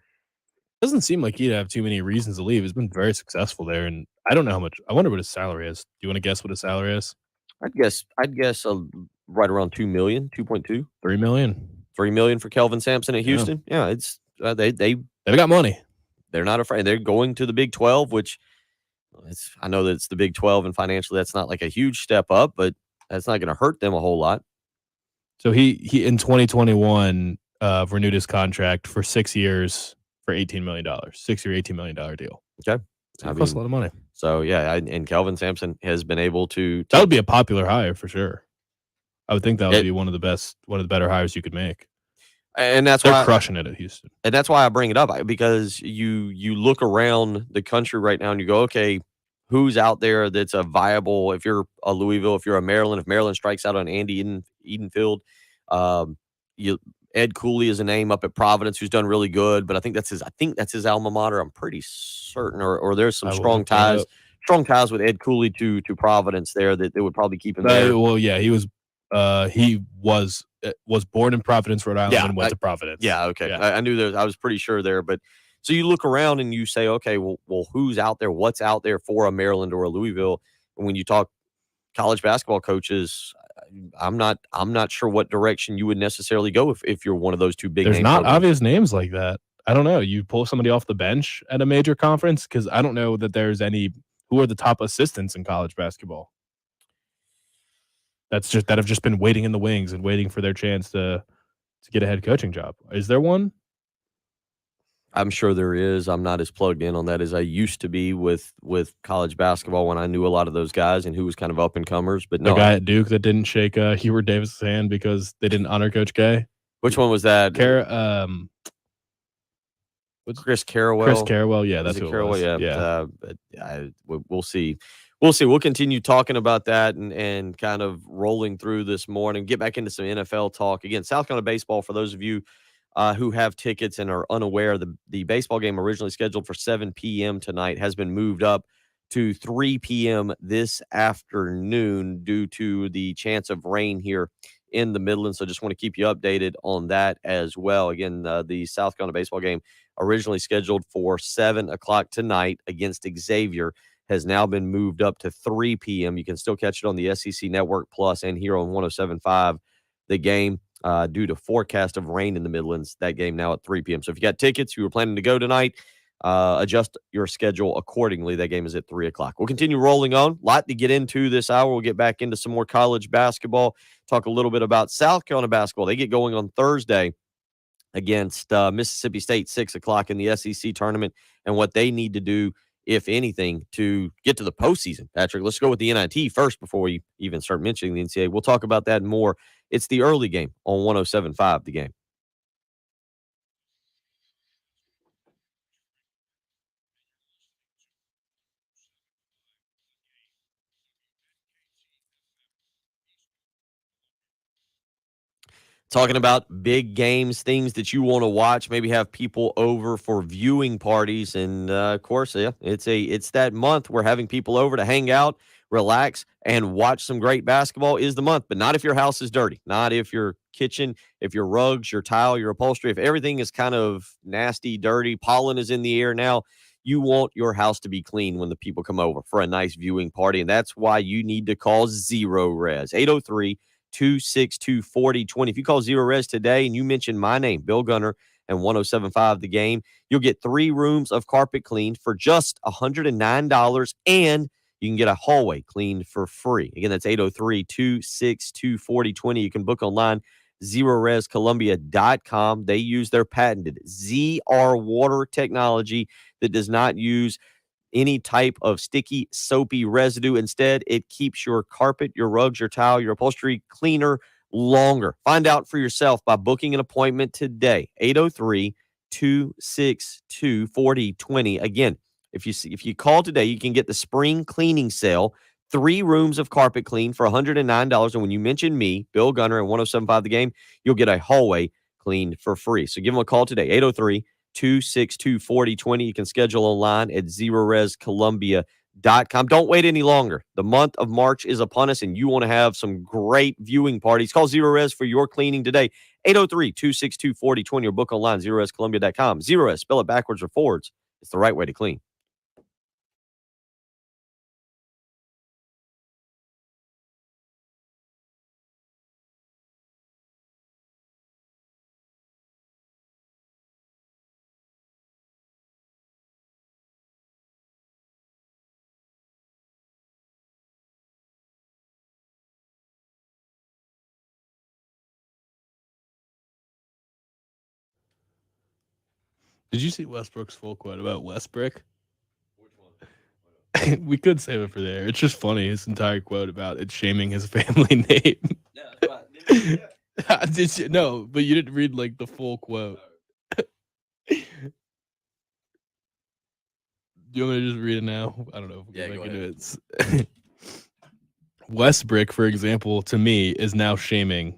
Doesn't seem like he'd have too many reasons to leave. He's been very successful there, and I don't know how much. I wonder what his salary is. Do you want to guess what his salary is? I'd guess right around 2 million, 2.2, 3 million, 3 million for Kelvin Sampson at Houston. Yeah, it's they've got money. They're not afraid. They're going to the Big 12, which I know that it's the Big 12, and financially that's not like a huge step up, but that's not going to hurt them a whole lot. So he in 2021 renewed his contract for 6 years. For $18 million, 6 year, $18 million deal. Okay. So it costs a lot of money. So, yeah, and Kelvin Sampson has been able to. That would be a popular hire for sure. I would think that would be one of the better hires you could make. And that's They're why crushing it at Houston. And that's why I bring it up, because you look around the country right now and you go, okay, who's out there that's a viable, if you're a Louisville, if you're a Maryland, if Maryland strikes out on Andy Edenfield, Ed Cooley is a name up at Providence who's done really good, but I think that's his alma mater. I'm pretty certain, or there's some strong ties with Ed Cooley to Providence there that they would probably keep him there. Well, yeah, he was born in Providence, Rhode Island, and went to Providence. Yeah, okay. Yeah. I knew I was pretty sure there, but so you look around and you say, okay, well, who's out there? What's out there for a Maryland or a Louisville? And when you talk college basketball coaches, I'm not sure what direction you would necessarily go if you're one of those two big. There's name not programs. obvious names like that. I don't know. You pull somebody off the bench at a major conference, because I don't know that there's any. Who are the top assistants in college basketball? That have just been waiting in the wings and waiting for their chance to to get a head coaching job. Is there one? I'm sure there is. I'm not as plugged in on that as I used to be with college basketball when I knew a lot of those guys and who was kind of up and comers. But no, the guy at Duke that didn't shake Hubert Davis' hand because they didn't honor Coach K. Which one was that? Chris Carrawell. Chris Carrawell, yeah, that's who it was. Yeah. We'll see. We'll see. We'll continue talking about that and kind of rolling through this morning. Get back into some NFL talk. Again, South Carolina baseball, for those of you who have tickets and are unaware, the baseball game originally scheduled for 7 p.m. tonight has been moved up to 3 p.m. this afternoon due to the chance of rain here in the Midlands. So just want to keep you updated on that as well. Again, the South Carolina baseball game originally scheduled for 7 o'clock tonight against Xavier has now been moved up to 3 p.m. You can still catch it on the SEC Network Plus and here on 107.5. The game, due to forecast of rain in the Midlands, that game now at 3 p.m. So if you got tickets, you were planning to go tonight, adjust your schedule accordingly. That game is at 3 o'clock. We'll continue rolling on. A lot to get into this hour. We'll get back into some more college basketball, talk a little bit about South Carolina basketball. They get going on Thursday against Mississippi State, 6 o'clock in the SEC tournament, and what they need to do, if anything, to get to the postseason. Patrick, let's go with the NIT first before we even start mentioning the NCAA. We'll talk about that more. It's the early game on 107.5, The Game. Talking about big games, things that you want to watch, maybe have people over for viewing parties. And, of course, yeah, it's that month we're having people over to hang out, relax, and watch some great basketball is the month. But not if your house is dirty, not if your kitchen, if your rugs, your tile, your upholstery, if everything is kind of nasty, dirty, pollen is in the air now. You want your house to be clean when the people come over for a nice viewing party. And that's why you need to call Zero Res, 803-262-4020. If you call Zero Res today and you mention my name, Bill Gunter, and 107.5 The Game, you'll get 3 rooms of carpet cleaned for just $109, and you can get a hallway cleaned for free. Again, that's 803-262-4020. You can book online, ZeroResColumbia.com. They use their patented ZR water technology that does not use any type of sticky, soapy residue. Instead, it keeps your carpet, your rugs, your tile, your upholstery cleaner longer. Find out for yourself by booking an appointment today. 803-262-4020. Again, if you call today, you can get the spring cleaning sale, 3 rooms of carpet clean for $109. And when you mention me, Bill Gunter, and 107.5 The Game, you'll get a hallway cleaned for free. So give them a call today, 803-262-4020. You can schedule online at ZeroResColumbia.com. Don't wait any longer. The month of March is upon us, and you want to have some great viewing parties. Call Zero Res for your cleaning today, 803-262-4020, or book online, ZeroResColumbia.com. Zero Res, spell it backwards or forwards. It's the right way to clean. Did you see Westbrook's full quote about Westbrook? Which one? We could save it for there. It's just funny, his entire quote about it shaming his family name. Did you? No, but you didn't read like the full quote. Do you want me to just read it now? I don't know if we can make it do it. Westbrook, for example, to me is now shaming.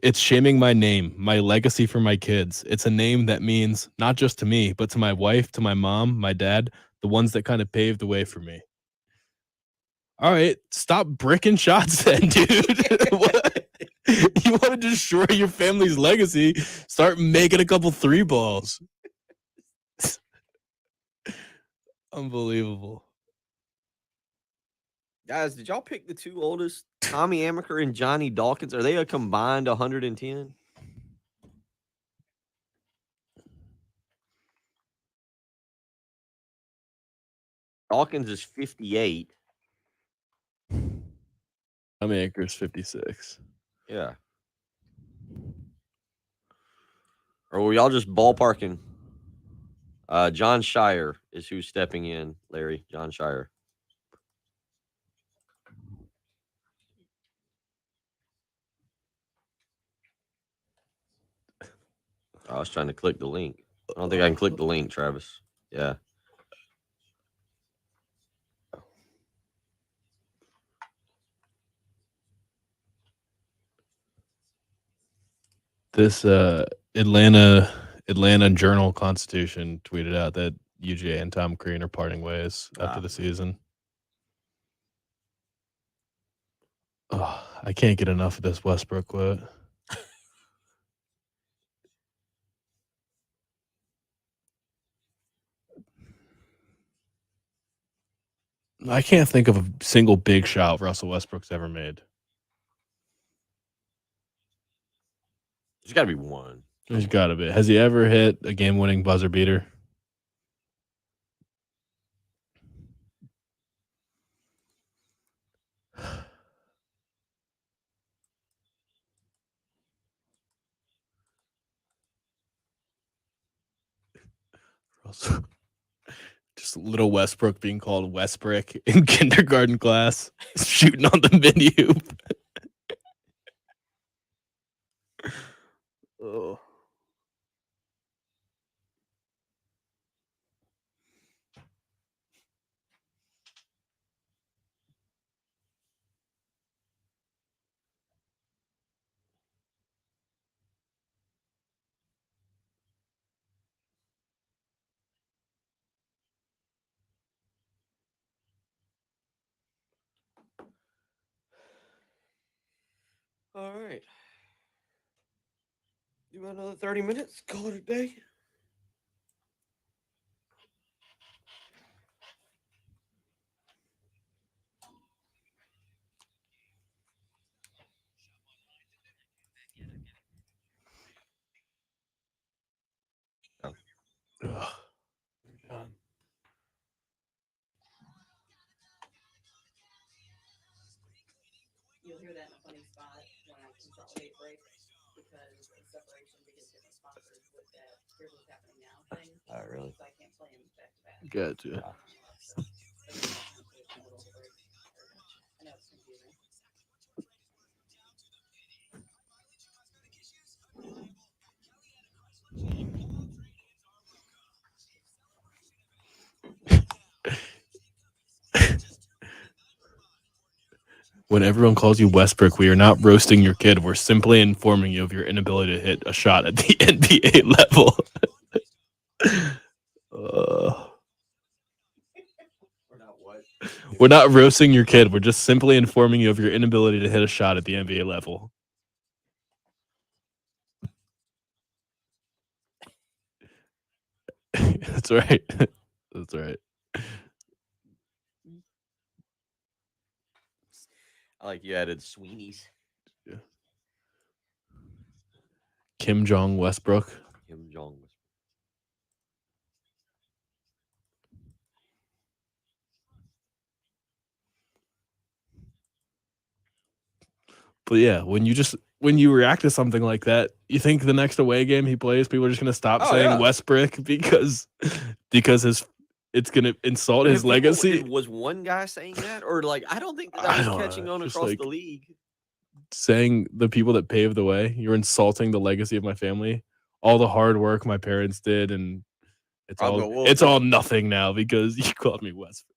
It's shaming my name, my legacy for my kids. It's a name that means not just to me, but to my wife, to my mom, my dad, the ones that kind of paved the way for me. All right, stop bricking shots then, dude. What? You want to destroy your family's legacy? Start making a couple 3 balls. Unbelievable. Guys, did y'all pick the 2 oldest? Tommy Amaker and Johnny Dawkins. Are they a combined 110? Dawkins is 58. Tommy Amaker is 56. Yeah. Or were y'all just ballparking? John Shire is who's stepping in, Larry. John Shire. I was trying to click the link. I don't think I can click the link, Travis. Yeah. This Atlanta Journal-Constitution tweeted out that UGA and Tom Crean are parting ways after the season. Oh, I can't get enough of this Westbrook quote. I can't think of a single big shot Russell Westbrook's ever made. There's got to be one. There's got to be. Has he ever hit a game-winning buzzer beater? Just little Westbrook being called Westbrook in kindergarten class, shooting on the mini-hoop. Oh. All right. Do another 30 minutes. Call it a day. Ugh. You'll hear that in a funny spot when I consolidate breaks because of separation because different sponsors with that here's what's happening now thing. Oh, really? So I can't play them back to back. Gotcha. I know it's confusing. When everyone calls you Westbrook, we are not roasting your kid. We're simply informing you of your inability to hit a shot at the NBA level. We're not roasting your kid. We're just simply informing you of your inability to hit a shot at the NBA level. That's right. That's right. I like you added Sweeney's. Yeah. Kim Jong Westbrook. Kim Jong. But yeah, when you react to something like that, you think the next away game he plays, people are just gonna stop saying Westbrook because it's gonna insult his legacy. Was one guy saying that, or like I don't think that was catching on across the league. Saying the people that paved the way, you're insulting the legacy of my family, all the hard work my parents did, and it's all nothing now because you called me Westbrook.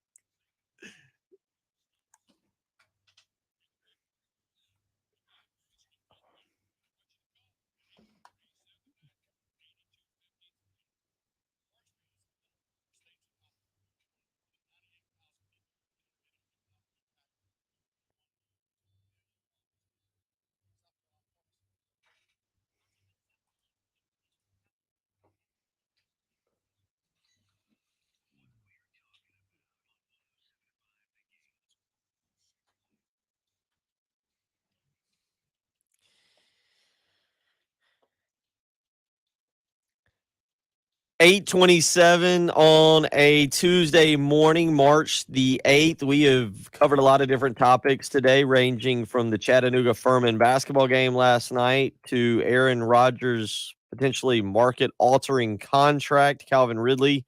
$8:27 on a Tuesday morning, March the 8th. We have covered a lot of different topics today, ranging from the Chattanooga Furman basketball game last night to Aaron Rodgers' potentially market-altering contract. Calvin Ridley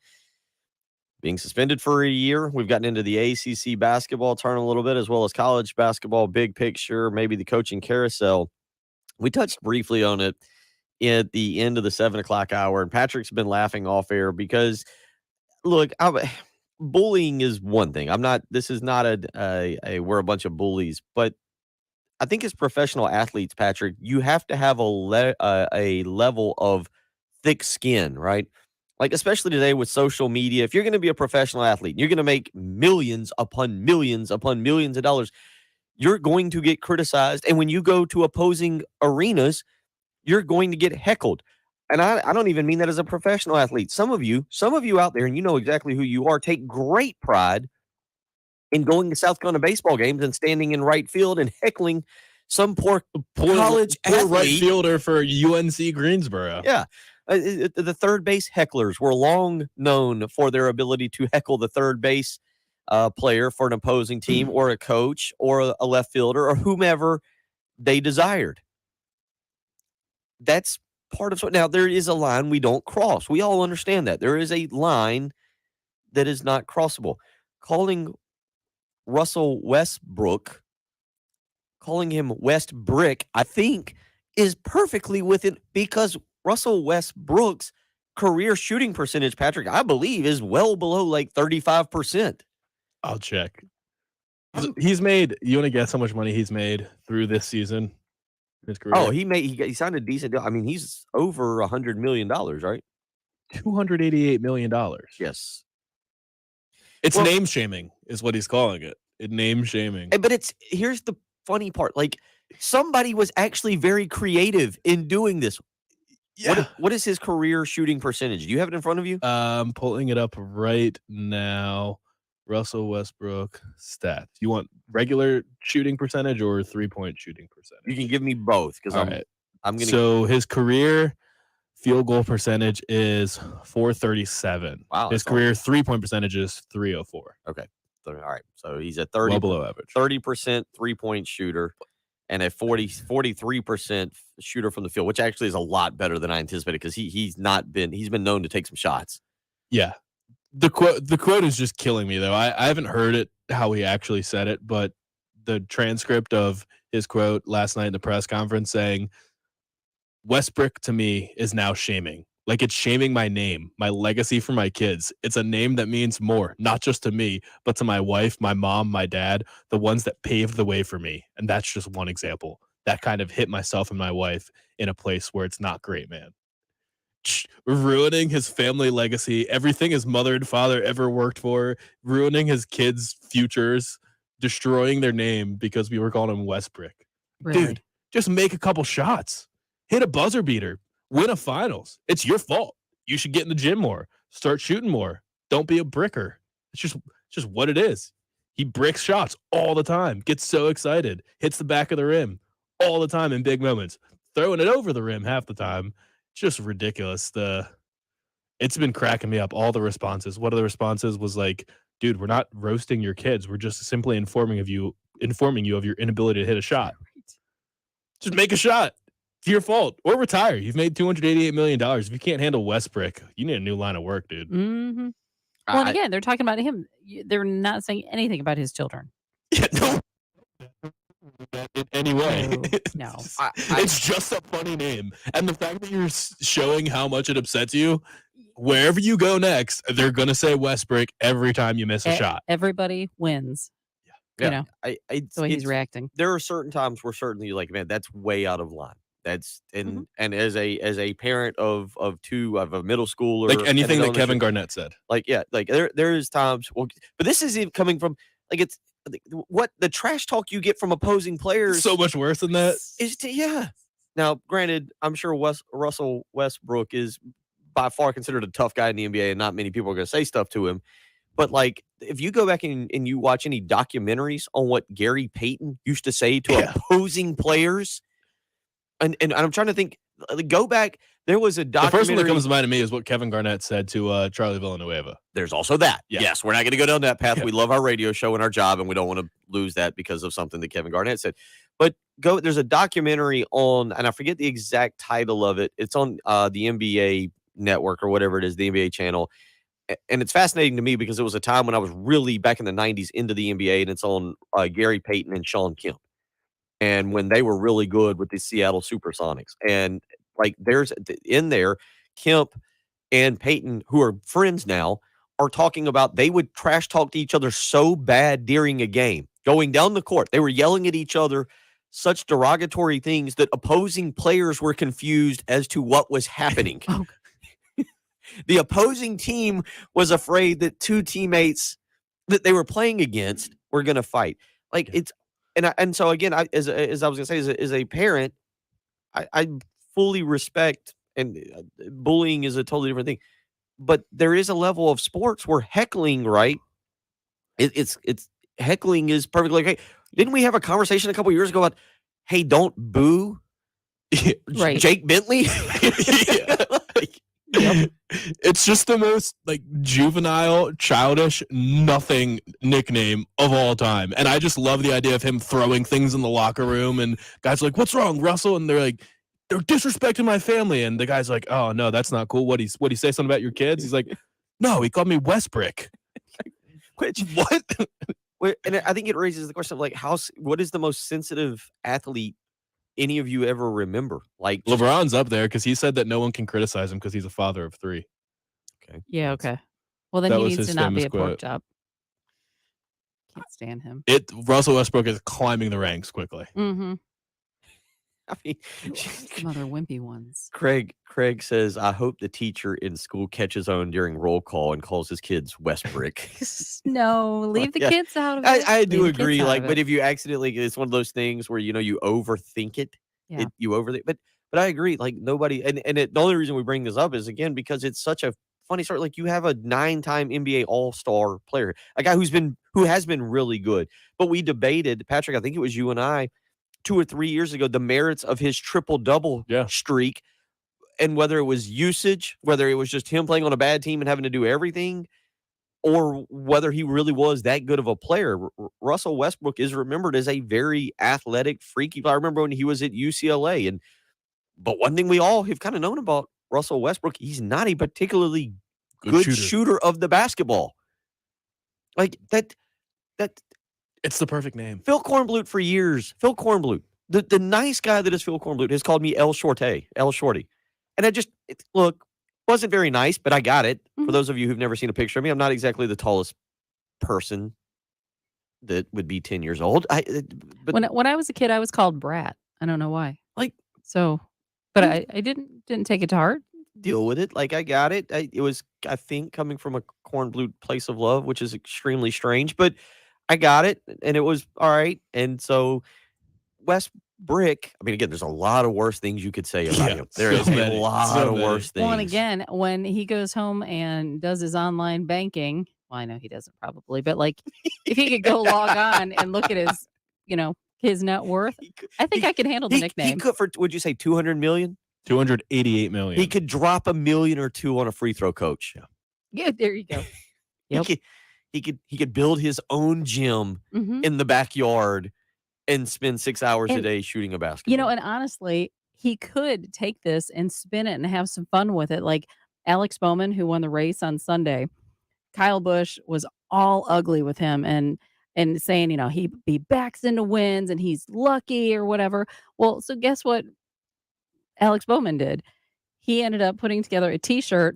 being suspended for a year. We've gotten into the ACC basketball tournament a little bit, as well as college basketball, big picture, maybe the coaching carousel. We touched briefly on it at the end of the 7 o'clock hour, and Patrick's been laughing off air because, look, bullying is one thing. This is not we're a bunch of bullies, but I think as professional athletes, Patrick, you have to have a level of thick skin, right? Like, especially today with social media, if you're going to be a professional athlete, you're going to make millions upon millions upon millions of dollars, you're going to get criticized. And when you go to opposing arenas, you're going to get heckled. And I don't even mean that as a professional athlete. Some of you out there, and you know exactly who you are, take great pride in going to South Carolina baseball games and standing in right field and heckling some poor college athlete. Right fielder for UNC Greensboro. Yeah. The third base hecklers were long known for their ability to heckle the third base player for an opposing team or a coach or a left fielder or whomever they desired. That's part of now, there is a line we don't cross. We all understand that. There is a line that is not crossable. Calling Russell Westbrook, calling him Westbrick, I think is perfectly within, because Russell Westbrook's career shooting percentage, Patrick, I believe is well below like 35%. I'll check. He's made, you want to guess how much money he's made through this season? His career? Oh, he signed a decent deal. I mean, he's over $100 million, right? $288 million. Yes. It's name shaming is what he's calling it. Name shaming. But here's the funny part. Like, somebody was actually very creative in doing this. Yeah. What is his career shooting percentage? Do you have it in front of you? I'm pulling it up right now. Russell Westbrook stats. You want regular shooting percentage or 3-point shooting percentage? You can give me both because I'm gonna. So his career field goal percentage is .437. Wow. His career 3-point percentage is .304. Okay. All right. So he's a 30 well below average. 30% 3-point shooter and a 43% shooter from the field, which actually is a lot better than I anticipated because he's been known to take some shots. Yeah. The quote is just killing me though. I haven't heard it how he actually said it, but the transcript of his quote last night in the press conference saying, Westbrook to me is now shaming. Like, it's shaming my name, my legacy for my kids. It's a name that means more, not just to me, but to my wife, my mom, my dad, the ones that paved the way for me. And that's just one example. That kind of hit myself and my wife in a place where it's not great, man. Ruining his family legacy, everything his mother and father ever worked for, ruining his kids' futures, destroying their name because we were calling him Westbrick. Really? Dude, just make a couple shots. Hit a buzzer beater. Win a finals. It's your fault. You should get in the gym more. Start shooting more. Don't be a bricker. It's just what it is. He bricks shots all the time. Gets so excited. Hits the back of the rim all the time in big moments. Throwing it over the rim half the time. Just ridiculous. It's been cracking me up. All the responses. One of the responses was like, dude, we're not roasting your kids. We're just simply informing you of your inability to hit a shot. Just make a shot. It's your fault. Or retire. You've made $288 million. If you can't handle Westbrick, you need a new line of work, dude. Mm-hmm. Well, and again, they're talking about him. They're not saying anything about his children. Yeah, no. In any way. No. It's just a funny name. And the fact that you're showing how much it upsets you, wherever you go next, they're going to say Westbrick every time you miss a shot. Everybody wins. Yeah. You know, that's the way he's reacting. There are certain times where certainly like, man, that's way out of line. That's and as a parent of a middle schooler, like anything that Kevin Garnett said, like there is times. Well, but this is even coming from like it's what the trash talk you get from opposing players. So much worse than that. Now, granted, I'm sure Russell Westbrook is by far considered a tough guy in the NBA, and not many people are going to say stuff to him. But like, if you go back and you watch any documentaries on what Gary Payton used to say to opposing players. And I'm trying to think, go back. There was a documentary. The first one that comes to mind to me is what Kevin Garnett said to Charlie Villanueva. There's also that. Yeah. Yes, we're not going to go down that path. We love our radio show and our job, and we don't want to lose that because of something that Kevin Garnett said. But there's a documentary on, and I forget the exact title of it. It's on the NBA network or whatever it is, the NBA channel. And it's fascinating to me because it was a time when I was really back in the 90s into the NBA, and it's on Gary Payton and Sean Kemp. And when they were really good with the Seattle Supersonics. And like there's in there, Kemp and Payton, who are friends now, are talking about they would trash talk to each other so bad during a game. Going down the court, they were yelling at each other such derogatory things that opposing players were confused as to what was happening. The opposing team was afraid that two teammates that they were playing against were going to fight. Like it's, and so again, as I was going to say, as a parent, I fully respect, and bullying is a totally different thing. But there is a level of sports where heckling, right? It's heckling is perfectly okay. Didn't we have a conversation a couple years ago about, hey, don't boo Right. Jake Bentley? It's just the most like juvenile, childish, nothing nickname of all time. And I just love the idea of him throwing things in the locker room and guys are like, what's wrong, Russell? And they're like, they're disrespecting my family. And the guy's like, oh no, that's not cool. What'd he say something about your kids? He's like, no, he called me Westbrick. Which what? And I think it raises the question of like, what is the most sensitive athlete any of you ever remember? Like LeBron's up there because he said that no one can criticize him because he's a father of 3. Okay. Yeah, okay. Well, then That he was needs his to not be famous a pork quote. chop. Can't stand him. Russell Westbrook is climbing the ranks quickly. Mm-hmm. I mean, Some other wimpy ones. Craig says, I hope the teacher in school catches on during roll call and calls his kids Westbrick. No, leave the Yeah. kids out of it. I do Leave the kids agree. out Like, of but it. if you accidentally, it's one of those things where you overthink it. Yeah. You overthink. But I agree. Like nobody, the only reason we bring this up is again because it's such a funny story. Like you have a 9-time NBA All-Star player, a guy who has been really good. But we debated, Patrick. I think it was you and I, 2 or 3 years ago, the merits of his triple-double streak, and whether it was usage, whether it was just him playing on a bad team and having to do everything, or whether he really was that good of a player. Russell Westbrook is remembered as a very athletic, freaky player. I remember when he was at UCLA. But one thing we all have kind of known about Russell Westbrook, he's not a particularly good shooter of the basketball. Like that it's the perfect name. Phil Kornblut for years. Phil Kornblut. The nice guy that is Phil Kornblut has called me El Shorty. And I just, wasn't very nice, but I got it. Mm-hmm. For those of you who've never seen a picture of me, I'm not exactly the tallest person that would be 10 years old. But When I was a kid, I was called Brat. I don't know why. Like, so, but I didn't take it to heart. Deal with it. Like I got it. It was, I think, coming from a Kornblut place of love, which is extremely strange, but I got it, and it was all right. And so Westbrick, I mean, again, there's a lot of worse things you could say about him. There is a lot of worse things. Well, and again, when he goes home and does his online banking, well, I know he doesn't probably, but like if he could go log on and look at his, his net worth, I think I could handle the nickname. He could, for, would you say 200 million? 288 million. He could drop $1 million or $2 million on a free throw coach. Yeah, there you go. Yep. He could build his own gym in the backyard and spend 6 hours a day shooting a basketball. And honestly, he could take this and spin it and have some fun with it. Like Alex Bowman, who won the race on Sunday, Kyle Busch was all ugly with him and saying, he backs into wins and he's lucky or whatever. Well, so guess what Alex Bowman did? He ended up putting together a T-shirt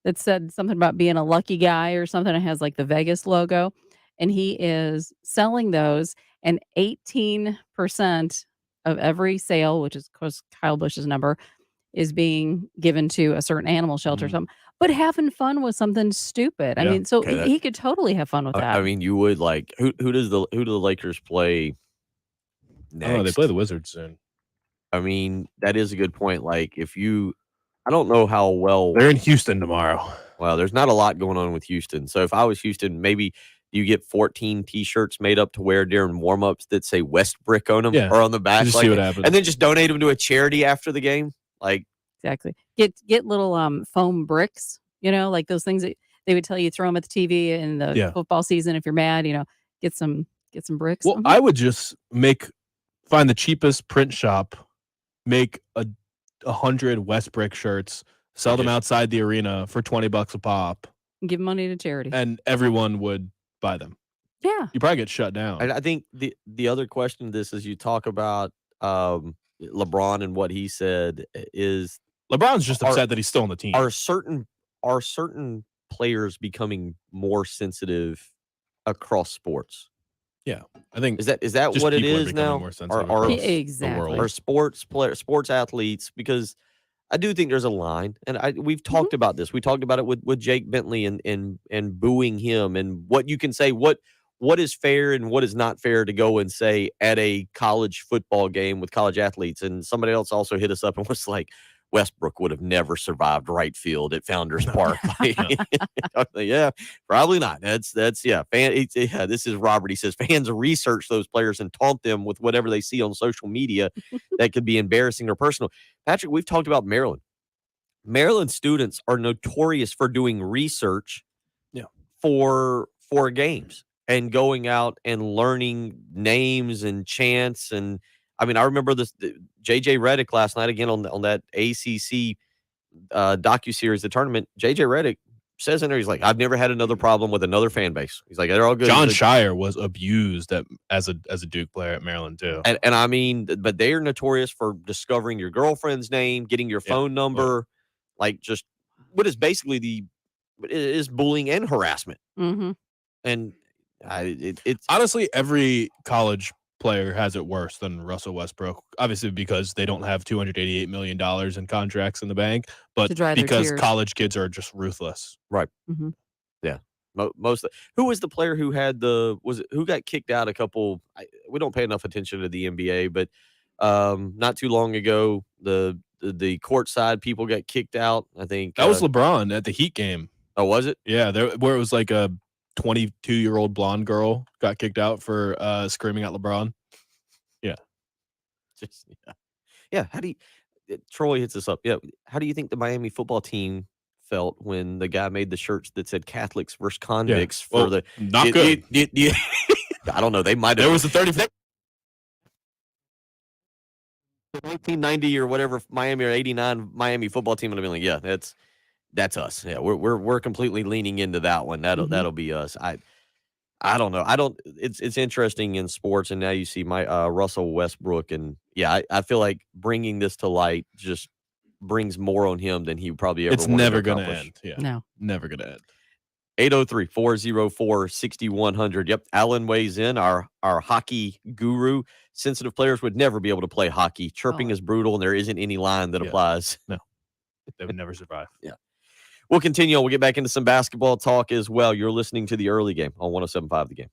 that said something about being a lucky guy or something. It has like the Vegas logo, and he is selling those. And 18% of every sale, which is of course Kyle Busch's number, is being given to a certain animal shelter or something. But having fun with something stupid. I mean, so he could totally have fun with that. I mean, you would like who do the Lakers play next? Oh, they play the Wizards soon. I mean, that is a good point. Like, I don't know how well they're in Houston tomorrow. Well, there's not a lot going on with Houston. So if I was Houston, maybe you get 14 T-shirts made up to wear during warm-ups that say Westbrick on them or on the back, just see what happens, and then just donate them to a charity after the game. Like exactly, get little foam bricks. Like those things that they would tell you throw them at the TV in the football season if you're mad. Get some bricks. Well, I would just make find the cheapest print shop, make 100 West Brick shirts, sell them outside the arena for $20 a pop, Give money to charity, and everyone would buy them. Yeah, you probably get shut down. And I think the other question to this is you talk about LeBron and what he said is LeBron's just upset that he's still on the team. Are certain players becoming more sensitive across sports? Yeah, I think is that what it is now? Exactly. Are sports athletes, because I do think there's a line, and we've talked about this. We talked about it with Jake Bentley and booing him, and what you can say, what is fair and what is not fair to go and say at a college football game with college athletes. And somebody else also hit us up and was like, Westbrook would have never survived right field at Founders Park. Yeah, probably not. That's yeah. This is Robert. He says fans research those players and taunt them with whatever they see on social media that could be embarrassing or personal. Patrick, we've talked about Maryland. Maryland students are notorious for doing research for games and going out and learning names and chants. And I mean, I remember this JJ Redick last night again on that ACC docuseries, the tournament. JJ Redick says in there, he's like, I've never had another problem with another fan base. He's like, they're all good. John Shire was abused as a Duke player at Maryland too. And I mean, but they are notorious for discovering your girlfriend's name, getting your phone number, like just what is basically is bullying and harassment. Mm-hmm. And it's honestly, every college player has it worse than Russell Westbrook, obviously because they don't have $288 million in contracts in the bank, but because college kids are just ruthless. Right. Mm-hmm. Yeah. Who was the player who had who got kicked out a couple? We don't pay enough attention to the NBA, but not too long ago, the courtside people got kicked out. I think that was LeBron at the Heat game. Oh, was it? Yeah, where it was like a 22-year-old blonde girl got kicked out for screaming at LeBron. Yeah. Yeah. How do you, Troy hits us up. Yeah. How do you think the Miami football team felt when the guy made the shirts that said Catholics versus convicts for the not good? I don't know. They might have. There was a 35. 1990 or whatever Miami or 89 Miami football team would have been like, yeah, that's us. Yeah, we're completely leaning into that one. That'll be us. I don't know. It's interesting in sports, and now you see my Russell Westbrook, and yeah, I feel like bringing this to light just brings more on him than he probably ever. It's never going to end. Yeah, no, never going to end. 803-404-6100. Yep, Alan weighs in. Our hockey guru. Sensitive players would never be able to play hockey. Chirping is brutal, and there isn't any line that applies. No, they would never survive. Yeah. We'll continue. We'll get back into some basketball talk as well. You're listening to the early game on 107.5 The Game.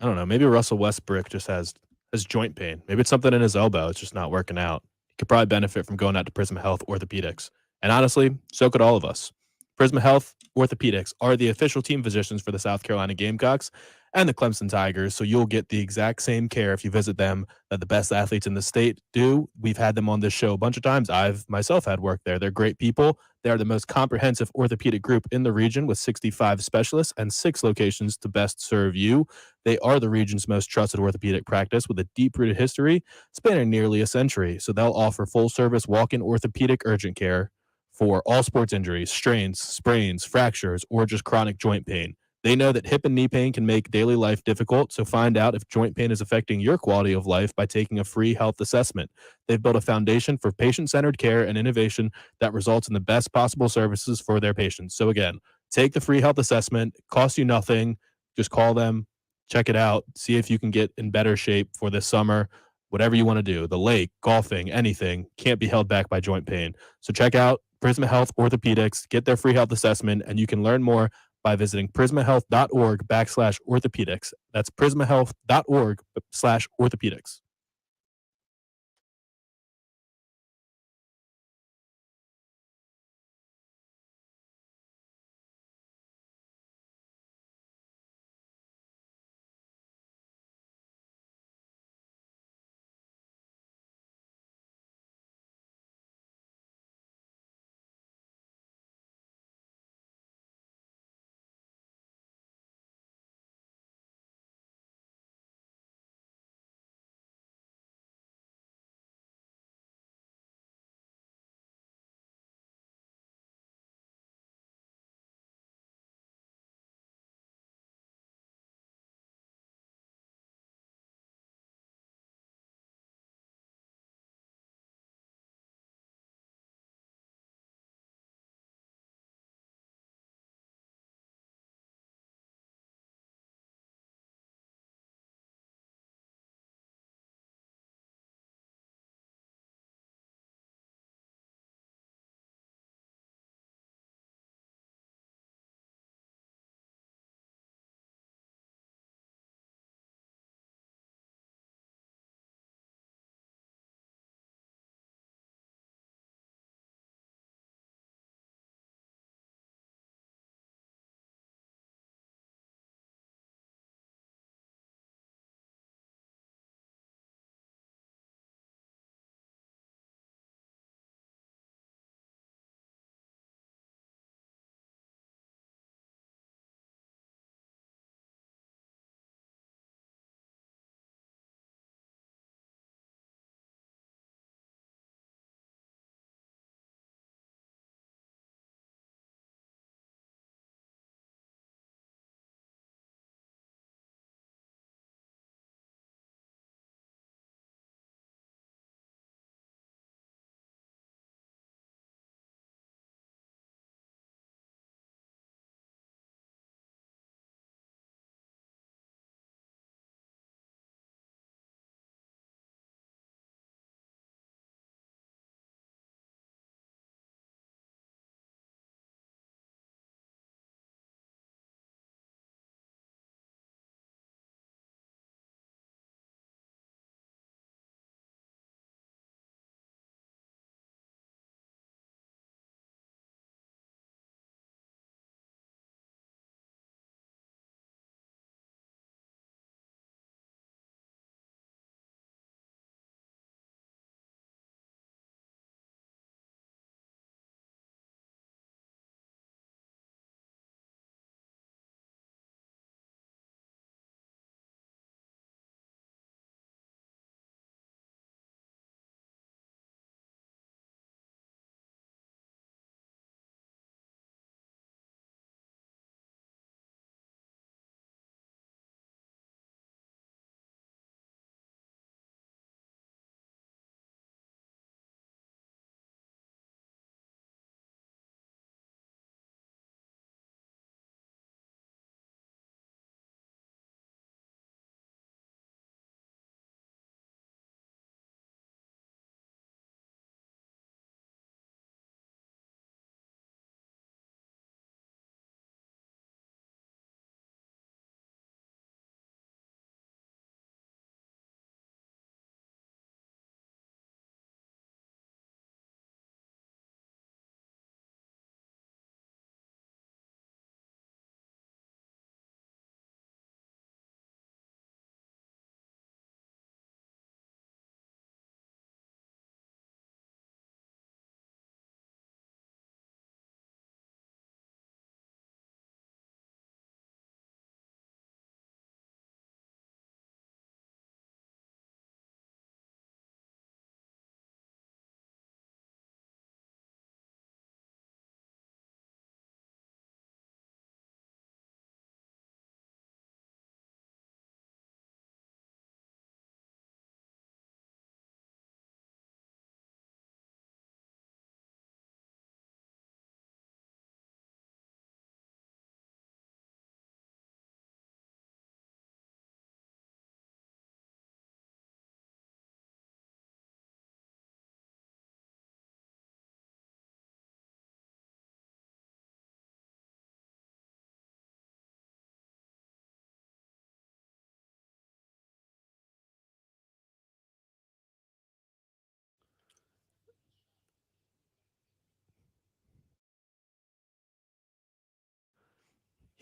I don't know. Maybe Russell Westbrook just has joint pain. Maybe it's something in his elbow. It's just not working out. He could probably benefit from going out to Prisma Health Orthopedics. And honestly, so could all of us. Prisma Health Orthopedics are the official team physicians for the South Carolina Gamecocks and the Clemson Tigers, so you'll get the exact same care if you visit them that the best athletes in the state do. We've had them on this show a bunch of times. I've myself had work there. They're great people. They are the most comprehensive orthopedic group in the region with 65 specialists and 6 locations to best serve you. They are the region's most trusted orthopedic practice with a deep-rooted history spanning nearly a century. So they'll offer full-service walk-in orthopedic urgent care for all sports injuries, strains, sprains, fractures, or just chronic joint pain. They know that hip and knee pain can make daily life difficult, so find out if joint pain is affecting your quality of life by taking a free health assessment. They've built a foundation for patient-centered care and innovation that results in the best possible services for their patients. So again, take the free health assessment. It costs you nothing. Just call them, check it out, see if you can get in better shape for this summer. Whatever you want to do, the lake, golfing, anything, can't be held back by joint pain. So check out Prisma Health Orthopedics, get their free health assessment, and you can learn more by visiting prismahealth.org/orthopedics. That's prismahealth.org/orthopedics.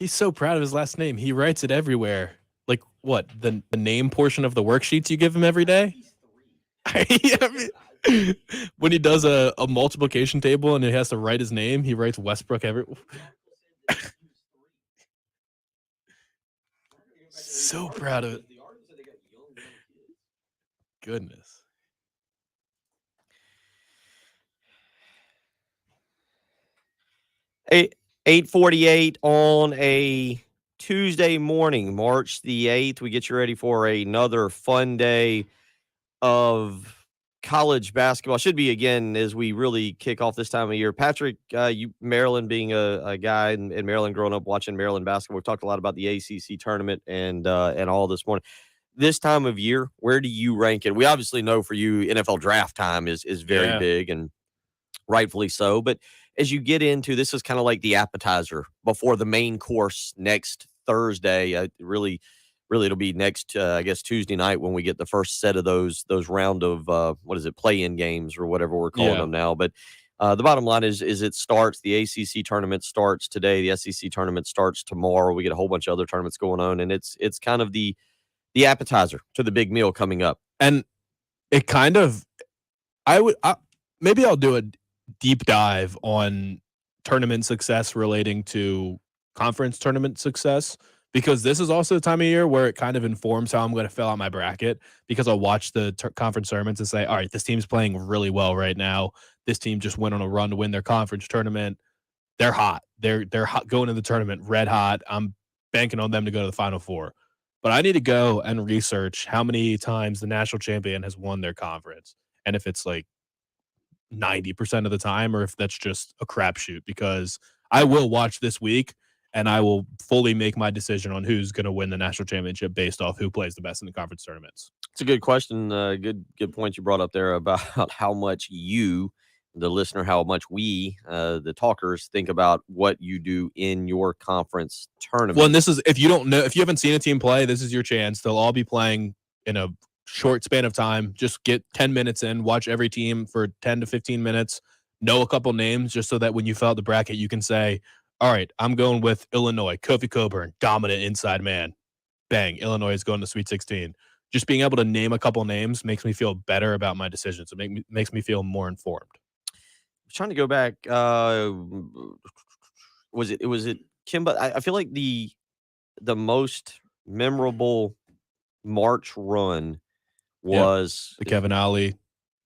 He's so proud of his last name. He writes it everywhere. Like what? The name portion of the worksheets you give him every day? When he does a multiplication table and he has to write his name, he writes Westbrook every. So proud of it. Goodness. Hey, 8:48 on a Tuesday morning, March the 8th. We get you ready for another fun day of college basketball. Should be again as we really kick off this time of year. Patrick, you Maryland being a guy in Maryland, growing up watching Maryland basketball. We've talked a lot about the ACC tournament and all this morning. This time of year, where do you rank it? We obviously know for you, NFL draft time is very big and rightfully so. But as you get into this, is kind of like the appetizer before the main course next Thursday. Really, it'll be next, I guess, Tuesday night when we get the first set of those round of play-in games or whatever we're calling them now. But the bottom line is it starts. The ACC tournament starts today. The SEC tournament starts tomorrow. We get a whole bunch of other tournaments going on, and it's kind of the appetizer to the big meal coming up. And it kind of, maybe I'll do a deep dive on tournament success relating to conference tournament success, because this is also the time of year where it kind of informs how I'm going to fill out my bracket, because I'll watch the conference tournaments and say, all right, this team's playing really well right now. This team just went on a run to win their conference tournament. They're hot. They're hot going into the tournament, red hot. I'm banking on them to go to the Final Four. But I need to go and research how many times the national champion has won their conference, and if it's like 90% of the time, or if that's just a crapshoot, because I will watch this week and I will fully make my decision on who's going to win the national championship based off who plays the best in the conference tournaments. It's a good question. Good point you brought up there about how much you, the listener, how much we, the talkers, think about what you do in your conference tournament. Well, and this is, if you haven't seen a team play, this is your chance. They'll all be playing in a short span of time. Just get 10 minutes in, watch every team for 10 to 15 minutes, know a couple names, just so that when you fill out the bracket, you can say, all right, I'm going with Illinois, Kofi Coburn, dominant inside man. Bang, Illinois is going to Sweet 16. Just being able to name a couple names makes me feel better about my decisions. It makes me feel more informed. I was trying to go back. Was it Kimba? I feel like the most memorable March run was the Kevin Ollie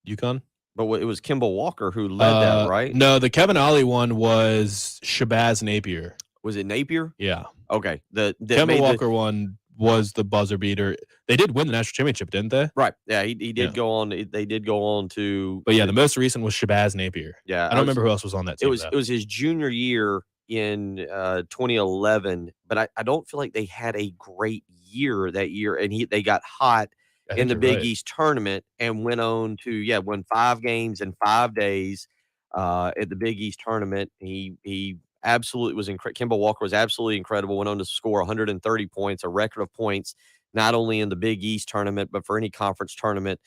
UConn. But it was Kimball Walker who led that, right? No, the Kevin Ollie one was Shabazz Napier. Was it Napier? Yeah. Okay. The Kimball Walker one was the buzzer beater. They did win the national championship, didn't they? Right. Yeah, he did go on. They did go on to. But yeah, the most recent was Shabazz Napier. Yeah, I don't remember who else was on that team. It was his junior year in 2011, but I don't feel like they had a great year that year, and they got hot in the Big East tournament and went on to won 5 games in 5 days at the Big East tournament. He absolutely was incredible. Kimball Walker was absolutely incredible. Went on to score 130 points, a record of points, not only in the Big East tournament, but for any conference tournament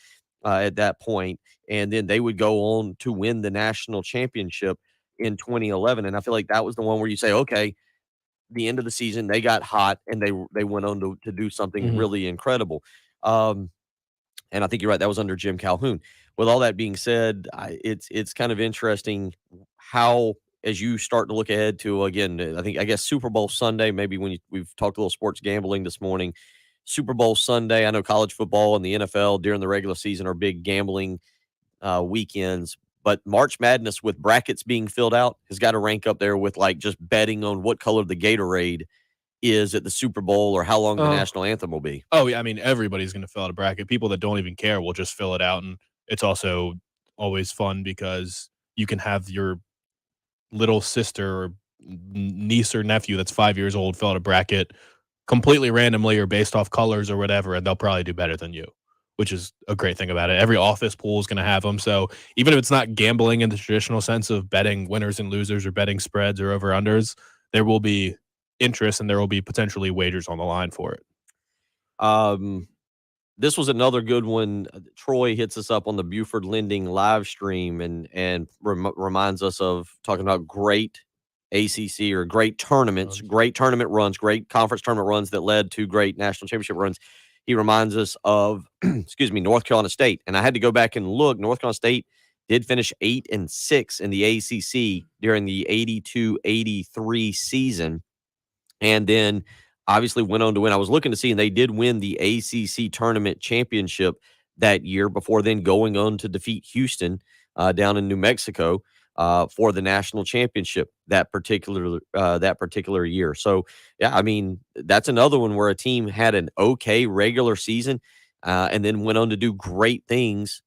at that point. And then they would go on to win the national championship in 2011. And I feel like that was the one where you say, okay, the end of the season, they got hot and they went on to do something really incredible. And I think you're right. That was under Jim Calhoun. With all that being said, it's kind of interesting how, as you start to look ahead to, again, I guess Super Bowl Sunday, maybe when we've talked a little sports gambling this morning, Super Bowl Sunday, I know college football and the NFL during the regular season are big gambling weekends, but March Madness with brackets being filled out has got to rank up there with like just betting on what color the Gatorade is at the Super Bowl or how long the national anthem will be. Oh, yeah. I mean, everybody's going to fill out a bracket. People that don't even care will just fill it out. And it's also always fun because you can have your little sister or niece or nephew that's 5 years old fill out a bracket completely randomly or based off colors or whatever, and they'll probably do better than you, which is a great thing about it. Every office pool is going to have them. So even if it's not gambling in the traditional sense of betting winners and losers or betting spreads or over-unders, there will be interest and there will be potentially wagers on the line for it. This was another good one. Troy hits us up on the Buford Lending live stream and reminds us of talking about great ACC or great tournaments, great tournament runs, great conference tournament runs that led to great national championship runs. He reminds us of, North Carolina State. And I had to go back and look. North Carolina State did finish 8-6 in the ACC during the 82-83 season, and then obviously went on to win. I was looking to see, and they did win the ACC tournament championship that year before then going on to defeat Houston down in New Mexico for the national championship that particular year. So, yeah, I mean, that's another one where a team had an okay regular season and then went on to do great things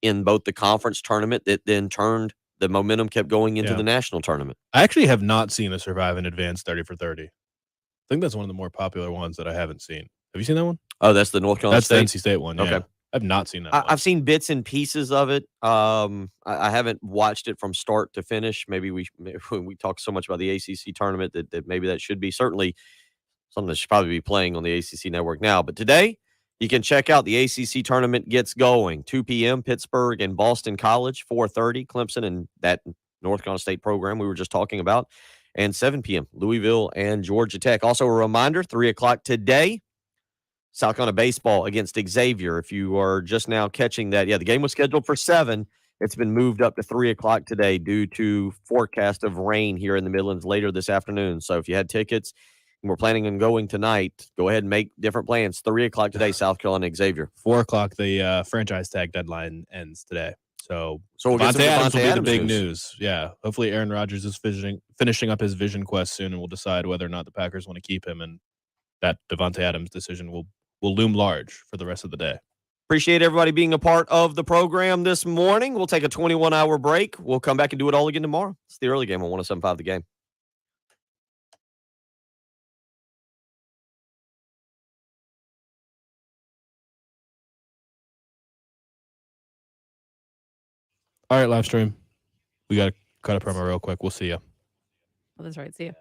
in both the conference tournament that then turned the momentum kept going into the national tournament. I actually have not seen a Survive and Advance 30 for 30. I think that's one of the more popular ones that I haven't seen. Have you seen that one? Oh, that's the North Carolina State? That's the NC State one, yeah. Okay. I've not seen that one. I've seen bits and pieces of it. I haven't watched it from start to finish. Maybe we talk so much about the ACC tournament that maybe that should be certainly something that should probably be playing on the ACC network now. But today, you can check out the ACC tournament gets going. 2 p.m., Pittsburgh and Boston College. 4:30, Clemson and that North Carolina State program we were just talking about. And 7 p.m., Louisville and Georgia Tech. Also a reminder, 3 o'clock today, South Carolina baseball against Xavier. If you are just now catching that, the game was scheduled for 7. It's been moved up to 3 o'clock today due to forecast of rain here in the Midlands later this afternoon. So if you had tickets and we're planning on going tonight, go ahead and make different plans. 3 o'clock today, South Carolina Xavier. 4 o'clock, the franchise tag deadline ends today. So we'll get some Adams will be the big news. Yeah. Hopefully Aaron Rodgers is finishing up his vision quest soon, and we'll decide whether or not the Packers want to keep him, and that Devontae Adams decision will loom large for the rest of the day. Appreciate everybody being a part of the program this morning. We'll take a 21-hour break. We'll come back and do it all again tomorrow. It's the early game on 107.5 The Game. All right, live stream. We got to cut a promo real quick. We'll see you. Oh, that's right. See you.